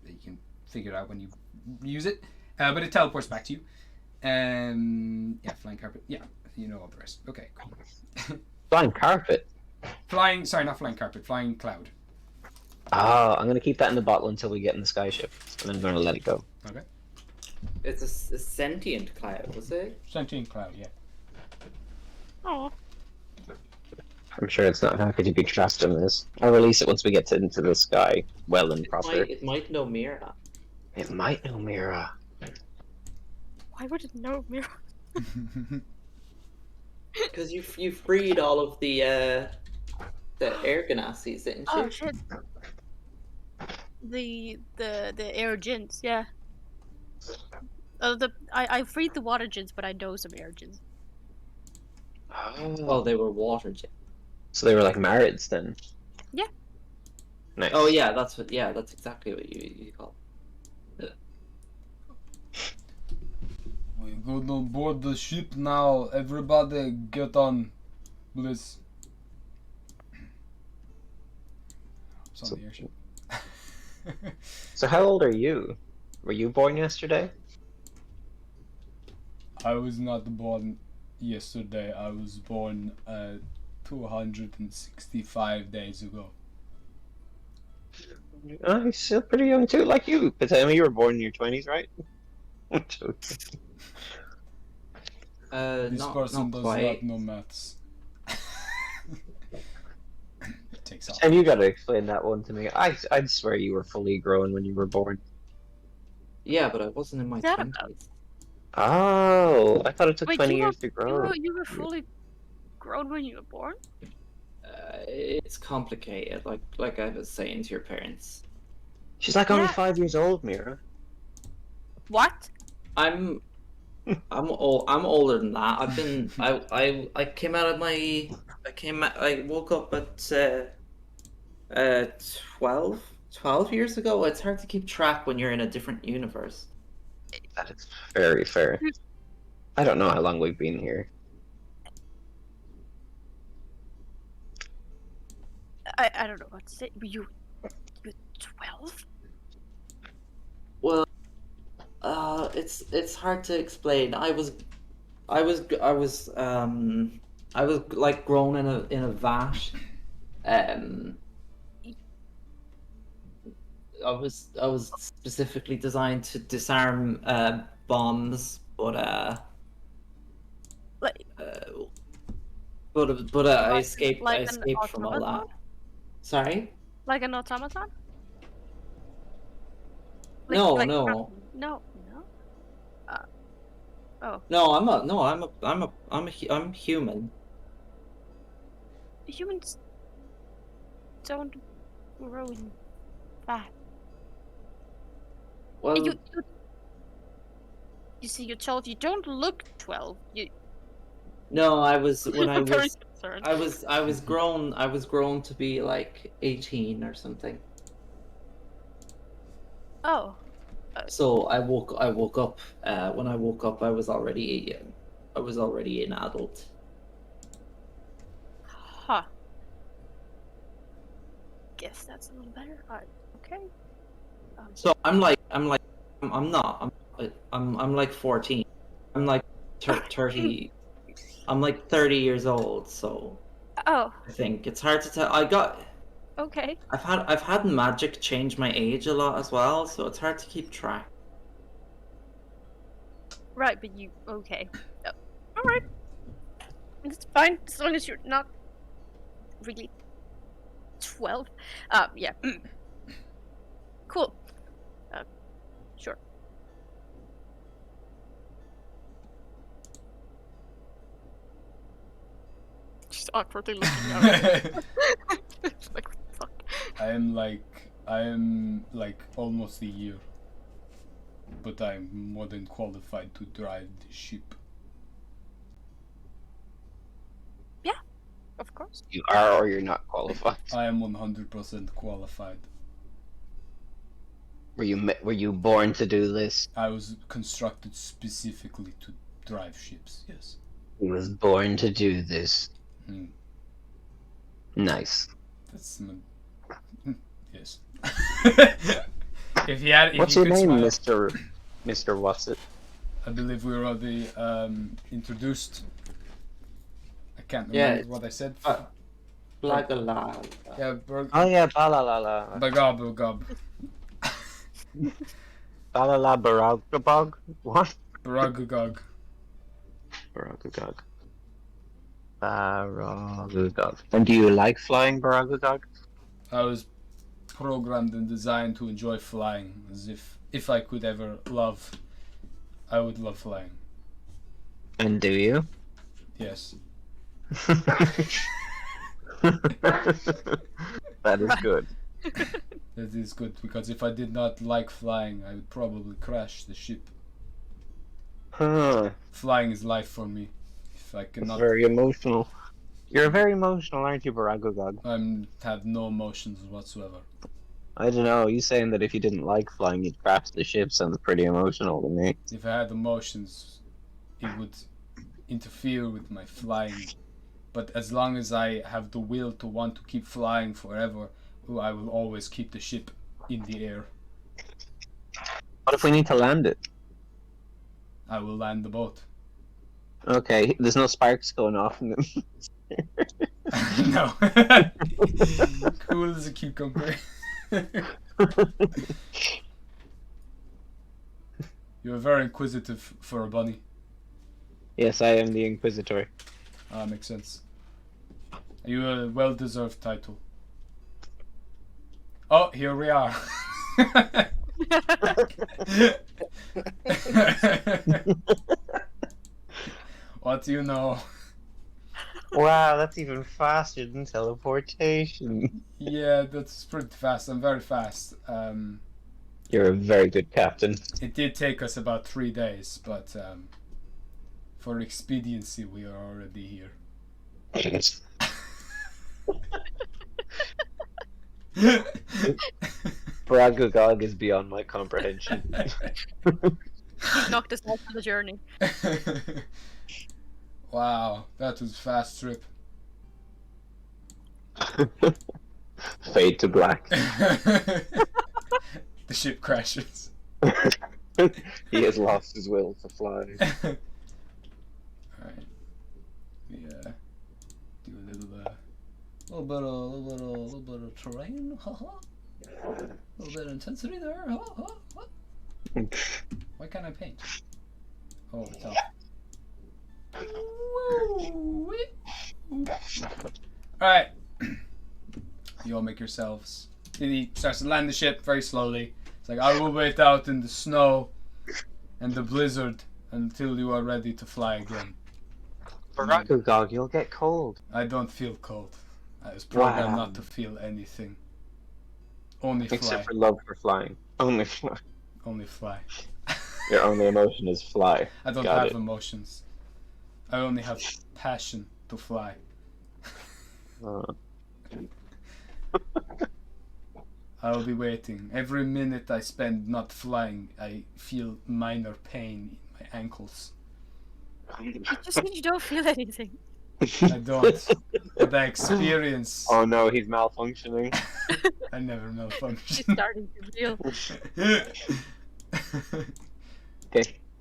you can figure it out when you use it, but it teleports back to you. Flying carpet. Yeah, you know all the rest. Okay, cool. Flying carpet. Not flying carpet. Flying cloud. Oh, I'm gonna keep that in the bottle until we get in the skyship, and I'm gonna let it go. Okay. It's a sentient cloud, was it? Sentient cloud. Yeah. Oh. I'm sure it's not happy to be trapped in this. I'll release it once we get into the sky, well and proper. It might know Mira. It might know Mira. Why would it know me? Because you freed all of the air ganassis, didn't you? Oh shit. The air gins, yeah. I freed the water gins, but I know some air gins. Oh, they were water gins. So they were like marids then? Yeah. Nice. Oh yeah, that's exactly what you call it. We go on board the ship now. Everybody get on, please. It's on the airship. So how old are you? Were you born yesterday? I was not born yesterday. I was born 265 days ago. Oh, he's still pretty young too, like you. But I mean, you were born in your 20s, right? I'm joking. This person does not know maths. Takes off. And you gotta explain that one to me. I'd swear you were fully grown when you were born. Yeah, but I wasn't in my That 20s. Oh, I thought it took Wait, 20 you years were, to grow. You were fully grown when you were born? It's complicated, like I was saying to your parents. She's like only Yeah. 5 years old, Mira. What? I'm older than that. I've been I came out of my I woke up at 12 years ago. It's hard to keep track when you're in a different universe. That is very fair. I don't know how long we've been here. I don't know what to say. You're 12? Well, it's hard to explain. I was like grown in a vat. I was specifically designed to disarm bombs, but I escaped. Like I an escaped from all that. automaton? Sorry? Like an automaton? No. No. No, I'm human. Humans don't grow in fat. Well, You see, you're 12. You don't look 12. no, I was when I I'm very was concerned. I was grown to be like 18 or something. Oh. So I woke up. When I woke up, I was already an adult. Huh. Guess that's a little better. Okay. So I'm like 14. I'm like 30. I'm like 30 years old. So Oh, I think it's hard to tell. okay. I've had magic change my age a lot as well, so it's hard to keep track. Right, but you... Okay. Alright. It's fine, as long as you're not really 12. Yeah. Cool. Sure. Just awkwardly looking out. Like, what the fuck? I am like almost a year, but I'm more than qualified to drive the ship. Yeah, of course. You are or you're not qualified. I am 100% qualified. Were you born to do this? I was constructed specifically to drive ships. Yes. He was born to do this. Hmm. Nice. That's yes. If What's he your could name, smile, Mr. What's it? I believe we were already introduced. I can't Yeah, remember what I said. Blagala. Yeah, Oh yeah, Balalala. Bagab. Balala Baragabog? What? Baragugog. Baragugog. Baragugog. And do you like flying Baragugog? I was programmed and designed to enjoy flying, as if I could ever love, I would love flying. And do you? Yes. That is good. That is good, because if I did not like flying, I would probably crash the ship. Huh. Flying is life for me. If I That's cannot, very emotional. You're very emotional, aren't you, Baragugog? I have no emotions whatsoever. I don't know. You saying that if you didn't like flying, you'd crash the ship sounds pretty emotional to me. If I had emotions, it would interfere with my flying. But as long as I have the will to want to keep flying forever, I will always keep the ship in the air. What if we need to land it? I will land the boat. Okay, there's no sparks going off in them. No. Cool as a cucumber. You're very inquisitive for a bunny. Yes, I am the Inquisitor. Makes sense. Are you a well-deserved title? Oh, here we are. What do you know? Wow, that's even faster than teleportation. Yeah, that's pretty fast. I'm very fast. You're a very good captain. It did take us about 3 days, but for expediency, we are already here. Baragugog is beyond my comprehension. Knocked us out on the journey. Wow, that was a fast trip. Fade to black. The ship crashes. He has lost his will to fly. Alright. Yeah. Do a little bit of terrain. A little bit of intensity there. Why can't I paint? Oh, it's off. Alright. You all make yourselves. He starts to land the ship very slowly. It's like, I will wait out in the snow and the blizzard until you are ready to fly again. Baragugog, you'll get cold. I don't feel cold. I was programmed Wow. not to feel anything. Only fly. Except for love for flying. Only fly. Only fly. Your only emotion is fly. I don't Got have it. emotions. I only have passion to fly. I'll be waiting. Every minute I spend not flying, I feel minor pain in my ankles. You just mean you don't feel anything. I don't. But I experience. Oh no, he's malfunctioning. I never She's malfunction. starting to feel.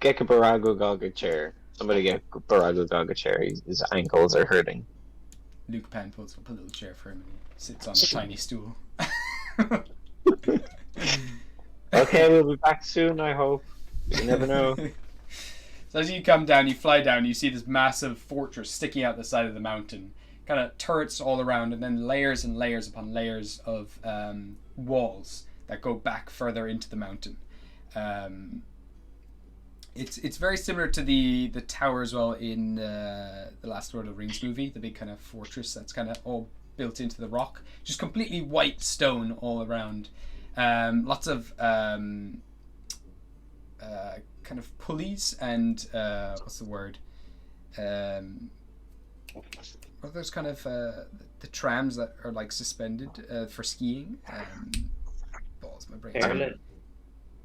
Get Baragugog a chair. Somebody get Baragugog a chair. His ankles are hurting. Luke Pan pulls up a little chair for him and he sits on a tiny stool. Okay, we'll be back soon, I hope. You never know. So as you come down, you fly down, you see this massive fortress sticking out the side of the mountain. Kind of turrets all around, and then layers and layers upon layers of walls that go back further into the mountain. It's very similar to the tower as well in the last Lord of the Rings movie, the big kind of fortress that's kind of all built into the rock, just completely white stone all around. Lots of kind of pulleys and what's the word? Are those kind of the trams that are like suspended for skiing? Balls, my brain.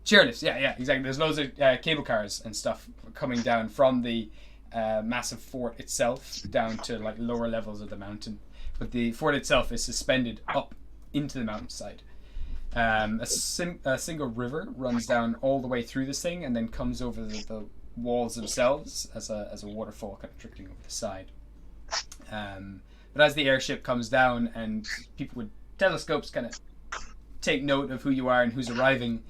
Chairlifts, yeah, exactly. There's loads of cable cars and stuff coming down from the massive fort itself down to like lower levels of the mountain. But the fort itself is suspended up into the mountainside. A single river runs down all the way through this thing and then comes over the walls themselves as a waterfall kind of trickling over the side. But as the airship comes down and people with telescopes kind of take note of who you are and who's arriving,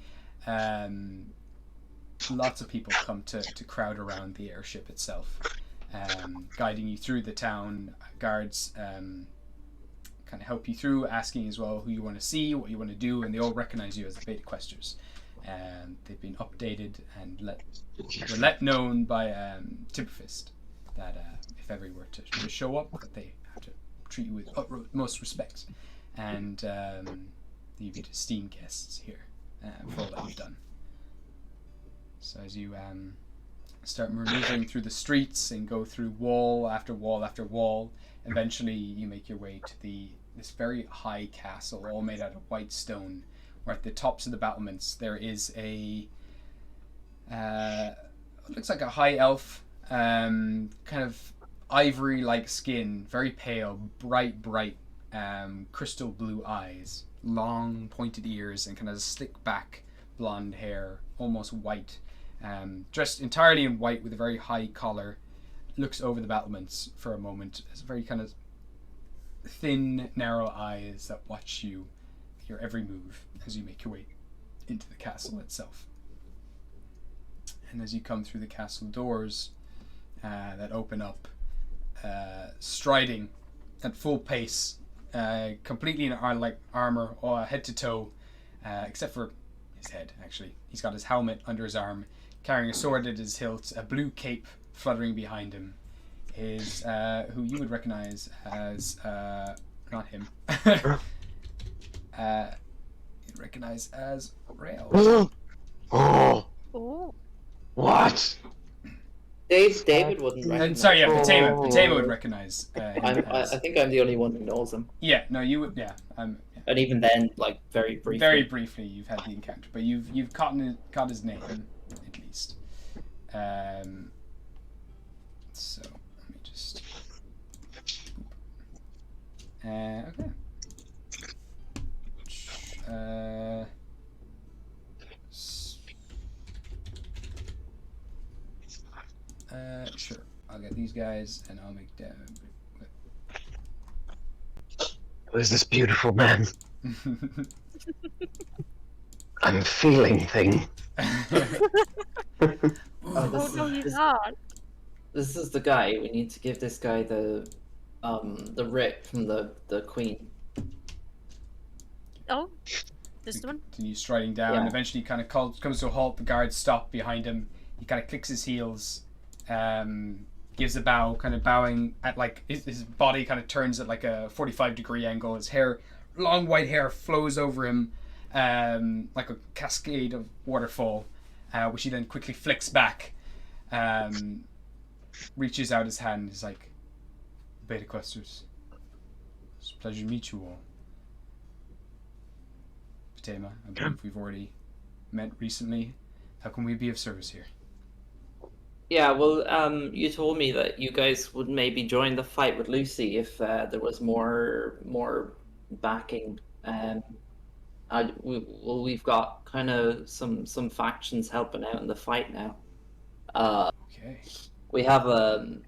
lots of people come to crowd around the airship itself, guiding you through the town. Guards kind of help you through, asking as well who you want to see, what you want to do, and they all recognize you as the Beta Questers. They've been updated and were let known by Timberfist that if ever you were to show up, that they have to treat you with utmost respect, and you'd be esteemed guests here for all that you've done. So as you start maneuvering through the streets and go through wall after wall after wall, eventually you make your way to this very high castle, all made out of white stone, where at the tops of the battlements there is a looks like a high elf, kind of ivory-like skin, very pale, bright crystal blue eyes, long pointed ears, and kind of slick back blonde hair, almost white, dressed entirely in white with a very high collar, looks over the battlements for a moment. It's very kind of thin, narrow eyes that watch your every move as you make your way into the castle itself. And as you come through the castle doors that open up, striding at full pace, completely in armor, head to toe, except for his head, actually. He's got his helmet under his arm, carrying a sword at his hilt, a blue cape fluttering behind him, is who you would recognize as not him. You'd recognize as Rail. Oh, Ooh. what? David wouldn't recognize. Sorry, yeah, Patema would recognize him I think I'm the only one who knows him. Yeah, no, you would. Yeah, yeah. And even then, like very briefly. Very briefly, you've had the encounter, but you've caught his name at least. So let me just. Okay. Sure. I'll get these guys, and I'll make them. Who is this beautiful man? I'm feeling things. Oh no, he's not. This is the guy. We need to give this guy the writ from the queen. Oh, this is the one? Continue striding down. Yeah. Eventually, kind of comes to a halt. The guards stop behind him. He kind of clicks his heels, gives a bow, kind of bowing at like his body kind of turns at like a 45-degree angle. His hair, long white hair, flows over him like a cascade of waterfall, which he then quickly flicks back. Reaches out his hand. He's like, "Beta Questers, it's a pleasure to meet you all. Patema, I believe we've already met recently. How can we be of service here?" Yeah, well, you told me that you guys would maybe join the fight with Lucy if there was more backing. We've got kind of some factions helping out in the fight now. Okay. We have a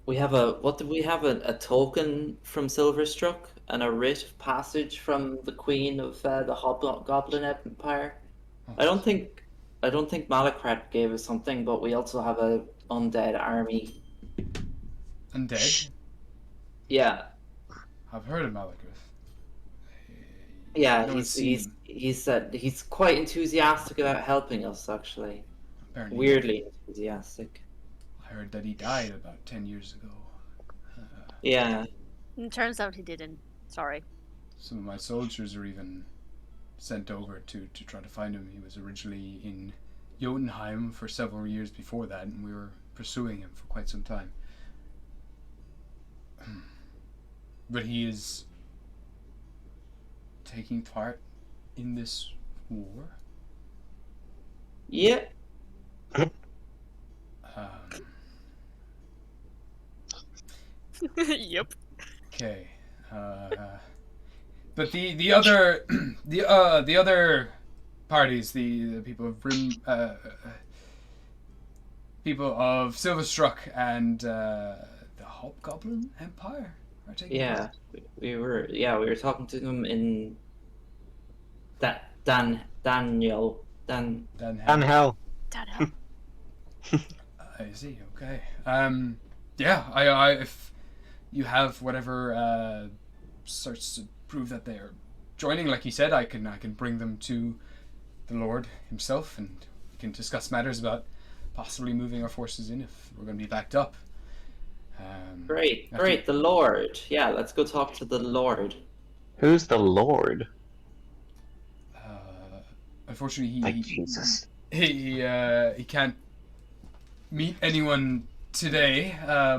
what did we have a token from Silverstruck and a writ of passage from the Queen of the Hobgoblin Empire. Oh. I don't think Malakrat gave us something, but we also have a undead army. Undead? Yeah, I've heard of Malakith. yeah. No, He's quite enthusiastic about helping us. Actually, Apparently, weirdly enthusiastic. I heard that he died about 10 years ago. Yeah. And turns out he didn't. Sorry. Some of my soldiers are even sent over to try to find him. He was originally in Jotunheim for several years before that, and we were pursuing him for quite some time. But he is taking part in this war. Yeah. Yep. Okay. But the other the other parties, the people of people of Silverstruck and the Hobgoblin Empire are taking part. We were talking to them in Daniel. Hell. I see. Okay. Yeah. I if you have whatever starts to prove that they are joining, like you said, I can bring them to the Lord himself, and we can discuss matters about possibly moving our forces in if we're going to be backed up. Great. The Lord. Yeah, let's go talk to the Lord. Who's the Lord? Unfortunately, Jesus. he can't meet anyone today,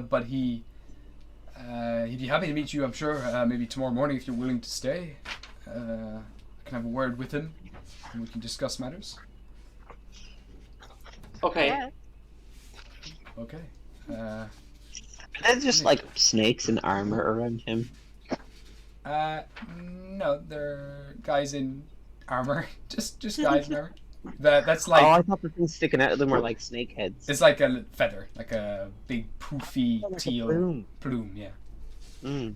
but he'd be happy to meet you, I'm sure, maybe tomorrow morning if you're willing to stay. I can have a word with him and we can discuss matters. Okay. Yeah. Okay. Are there just like snakes in armor around him? No, they're guys in armor. just guys in armor. That's like. Oh, I thought the things sticking out of them were like snake heads. It's like a feather, like a big poofy like a teal plume. yeah. Mm.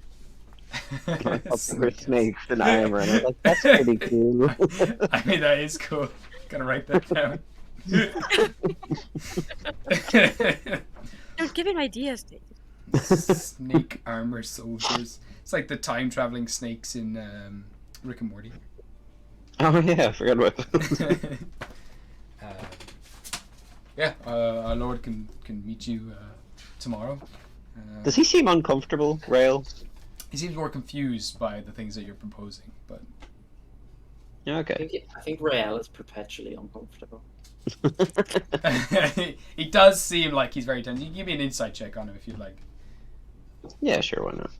I thought they were snakes in armor, and I was like, that's pretty cool. I mean, that is cool. Gotta write that down. You're giving ideas, Dave. Snake armor soldiers. It's like the time traveling snakes in Rick and Morty. Oh yeah, I forgot about that. Our Lord can meet you tomorrow. Does he seem uncomfortable, Rail? He seems more confused by the things that you're proposing, but Okay. I think Rael is perpetually uncomfortable. he does seem like he's very tense. You can give me an insight check on him if you'd like. Yeah, sure, why not?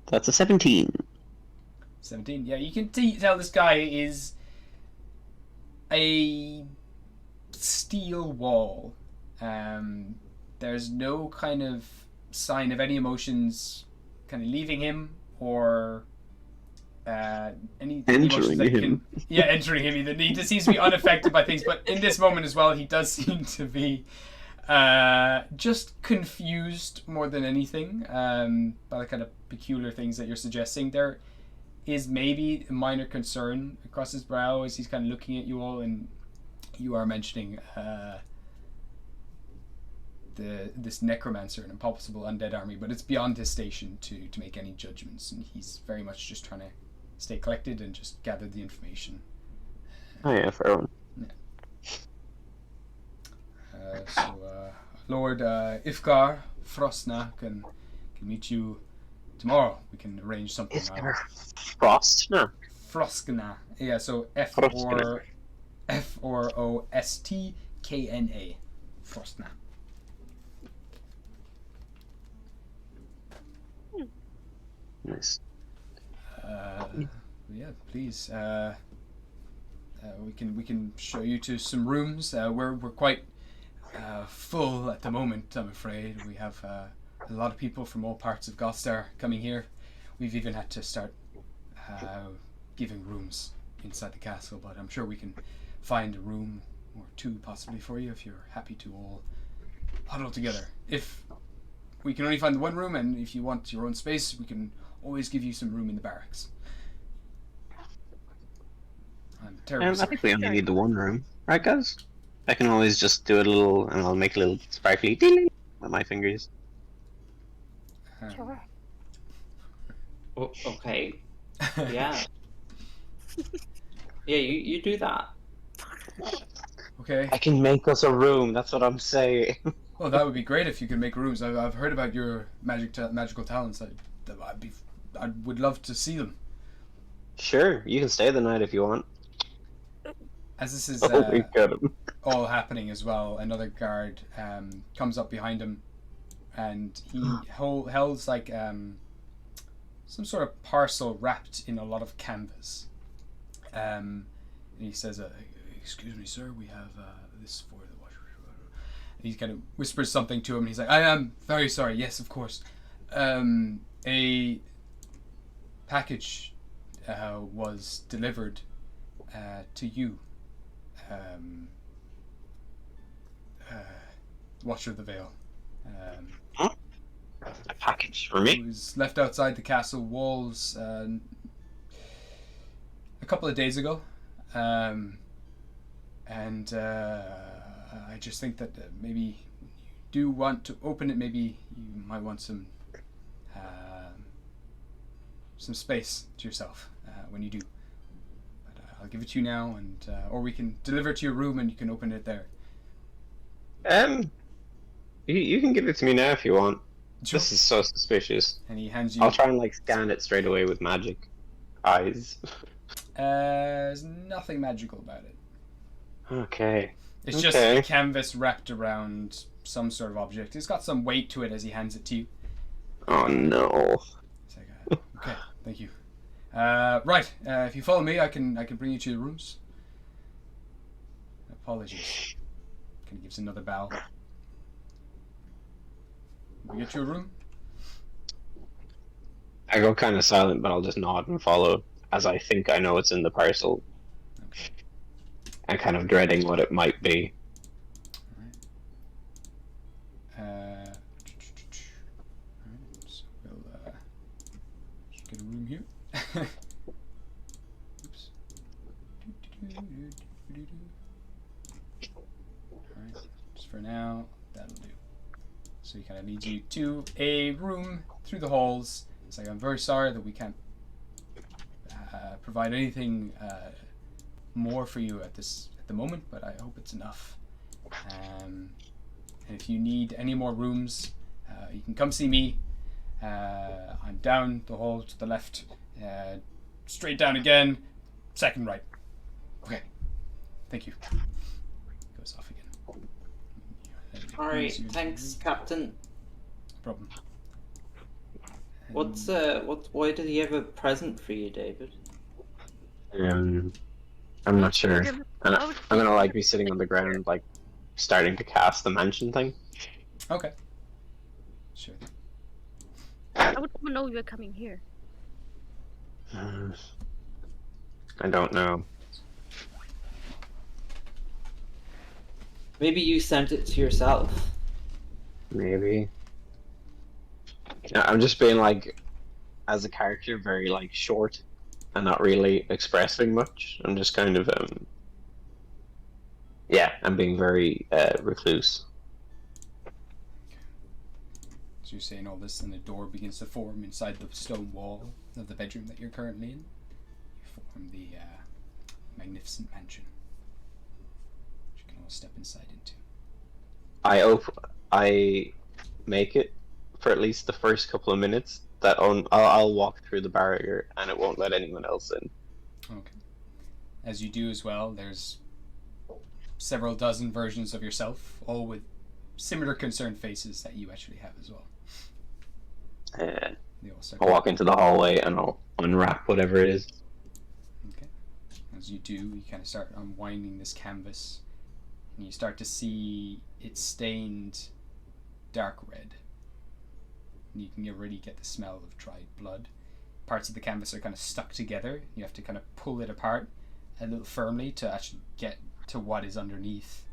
That's a 17. 17. Yeah, you can tell this guy is a steel wall. There's no kind of sign of any emotions kind of leaving him or any emotions that him. Entering him. He just seems to be unaffected by things, but in this moment as well, he does seem to be just confused more than anything by the kind of peculiar things that you're suggesting. There is maybe a minor concern across his brow as he's kind of looking at you all, and you are mentioning this necromancer, an impossible undead army, but it's beyond his station to make any judgments, and he's very much just trying to stay collected and just gather the information. Oh yeah, fair one. Lord Ifgar Frostna can meet you tomorrow. We can arrange something. Ifgar Frostna? Frostna. Yeah, so F-R-O-S-T-K-N-A. Frostna. Nice. Yeah, please. We can show you to some rooms. We're quite full at the moment, I'm afraid. We have a lot of people from all parts of Gostar coming here. We've even had to start giving rooms inside the castle, but I'm sure we can find a room or two possibly for you if you're happy to all huddle together. If we can only find the one room, and if you want your own space, we can always give you some room in the barracks. I'm terribly I sorry. think we only need the one room, right, guys? I can always just do a little, and I'll make a little sparkly ding with my fingers. Sure. Oh, okay. Yeah. Yeah, you do that. Okay. I can make us a room. That's what I'm saying. Well, that would be great if you could make rooms. I've heard about your magical talents. I would love to see them. Sure, you can stay the night if you want. As this is We got him. all happening as well, another guard comes up behind him, and he holds like some sort of parcel wrapped in a lot of canvas. And he says, "Excuse me, sir, we have this for the washer." He kind of whispers something to him. And he's like, "I am very sorry. Yes, of course. A package was delivered to you, Watcher of the Veil. A package for It me? was left outside the castle walls a couple of days ago, and I just think that maybe you do want to open it. Maybe you might want some space to yourself when you do. But I'll give it to you now, and or we can deliver it to your room and you can open it there. You can give it to me now if you want. Sure. This is so suspicious. And he hands you. I'll try and like scan it straight away with magic eyes. There's nothing magical about it. Okay. It's just a canvas wrapped around some sort of object. It's got some weight to it as he hands it to you. Oh no. It's like, okay, thank you. Right, if you follow me, I can bring you to your rooms. Apologies. Kind of gives another bow. We get your room. I go kind of silent, but I'll just nod and follow, as I think I know it's in the parcel. Okay. And kind of dreading what it might be. Alright, so we'll just get a room here. Oops. Alright, just for now, that'll do. So he kind of leads you to a room through the halls. It's like, I'm very sorry that we can't provide anything more for you at the moment, but I hope it's enough. And if you need any more rooms, you can come see me. I'm down the hall to the left, straight down again, second right. Okay, thank you. Goes off again. Alright, thanks, Captain. No problem. Why did he have a present for you, David? I'm not sure. I'm gonna like be sitting on the ground, like starting to cast the mansion thing. Okay. Sure. I would even know you were coming here. I don't know. Maybe you sent it to yourself. Maybe. I'm just being like, as a character, very like short and not really expressing much. I'm just kind of I'm being very recluse. So you're saying all this, and the door begins to form inside the stone wall of the bedroom that you're currently in. You form the magnificent mansion, which you can all step inside into. I make it for at least the first couple of minutes. That I'll walk through the barrier and it won't let anyone else in. Okay. As you do as well, there's several dozen versions of yourself, all with similar concerned faces that you actually have as well. They all start I'll walk into the hallway and I'll unwrap whatever it is. Okay. As you do, you kind of start unwinding this canvas, and you start to see it stained dark red. And you can already get the smell of dried blood. Parts of the canvas are kind of stuck together. You have to kind of pull it apart a little firmly to actually get to what is underneath.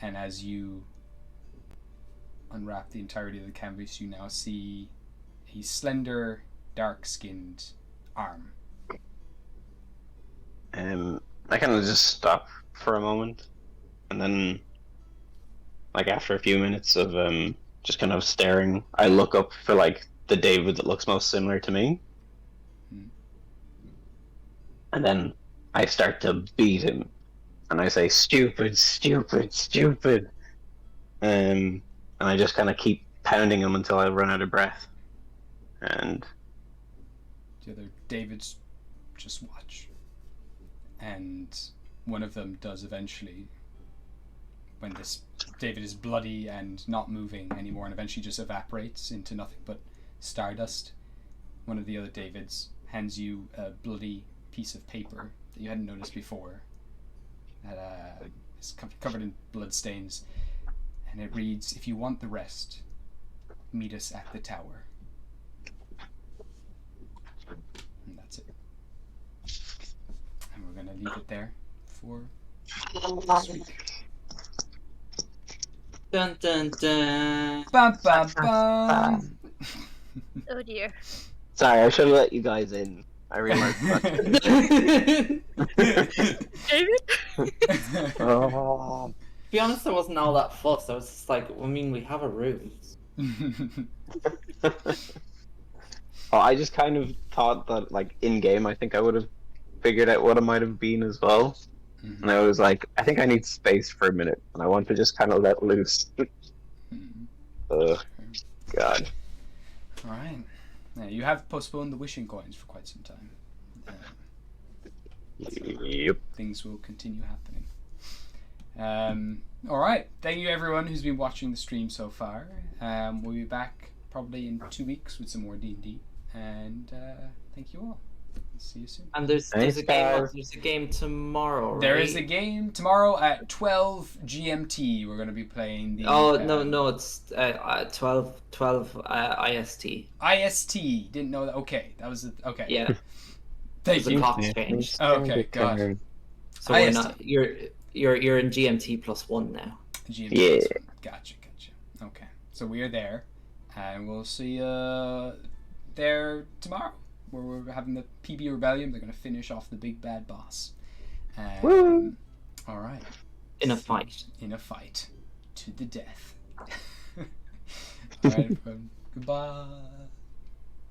And as you unwrap the entirety of the canvas, you now see a slender, dark-skinned arm. I kind of just stop for a moment, and then, like after a few minutes of just kind of staring, I look up for like the David that looks most similar to me, and then I start to beat him and I say, "Stupid, stupid, stupid," and I just kind of keep pounding them until I run out of breath. And the other Davids just watch, and one of them does eventually, when this David is bloody and not moving anymore and eventually just evaporates into nothing but stardust. One of the other Davids hands you a bloody piece of paper that you hadn't noticed before. That is covered in blood stains, and it reads, "If you want the rest, meet us at the tower." And that's it. And we're gonna leave it there for this week. Dun dun dun. Bum, bum, bum. Oh dear. sorry, I should have let you guys in. I realized that. David? Oh. To be honest, I wasn't all that fussed. I was just like, I mean, we have a room. Well, I just kind of thought that, like, in game, I think I would have figured out what it might have been as well. Mhm. And I was like, I think I need space for a minute, and I want to just kind of let loose. God. All right. Now, you have postponed the wishing coins for quite some time. Yep. Things will continue happening. All right. Thank you, everyone who's been watching the stream so far. We'll be back probably in 2 weeks with some more D&D. And thank you all. See you soon. And there's a game tomorrow, right? There is a game tomorrow at 12 GMT. We're going to be playing the... no, it's 12 IST. IST. Didn't know that. Okay, that was... Okay. Yeah. Thank The you. clock's changed. Okay, God. So we're IST. not... You're in GMT +1 now. GMT. Yeah. Gotcha. Okay. So we are there. And we'll see you there tomorrow, where we're having the PB Rebellion. They're going to finish off the big bad boss. Woo! All right. In a fight. In a fight. To the death. All right, everyone. Goodbye.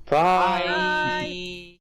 Bye. Bye.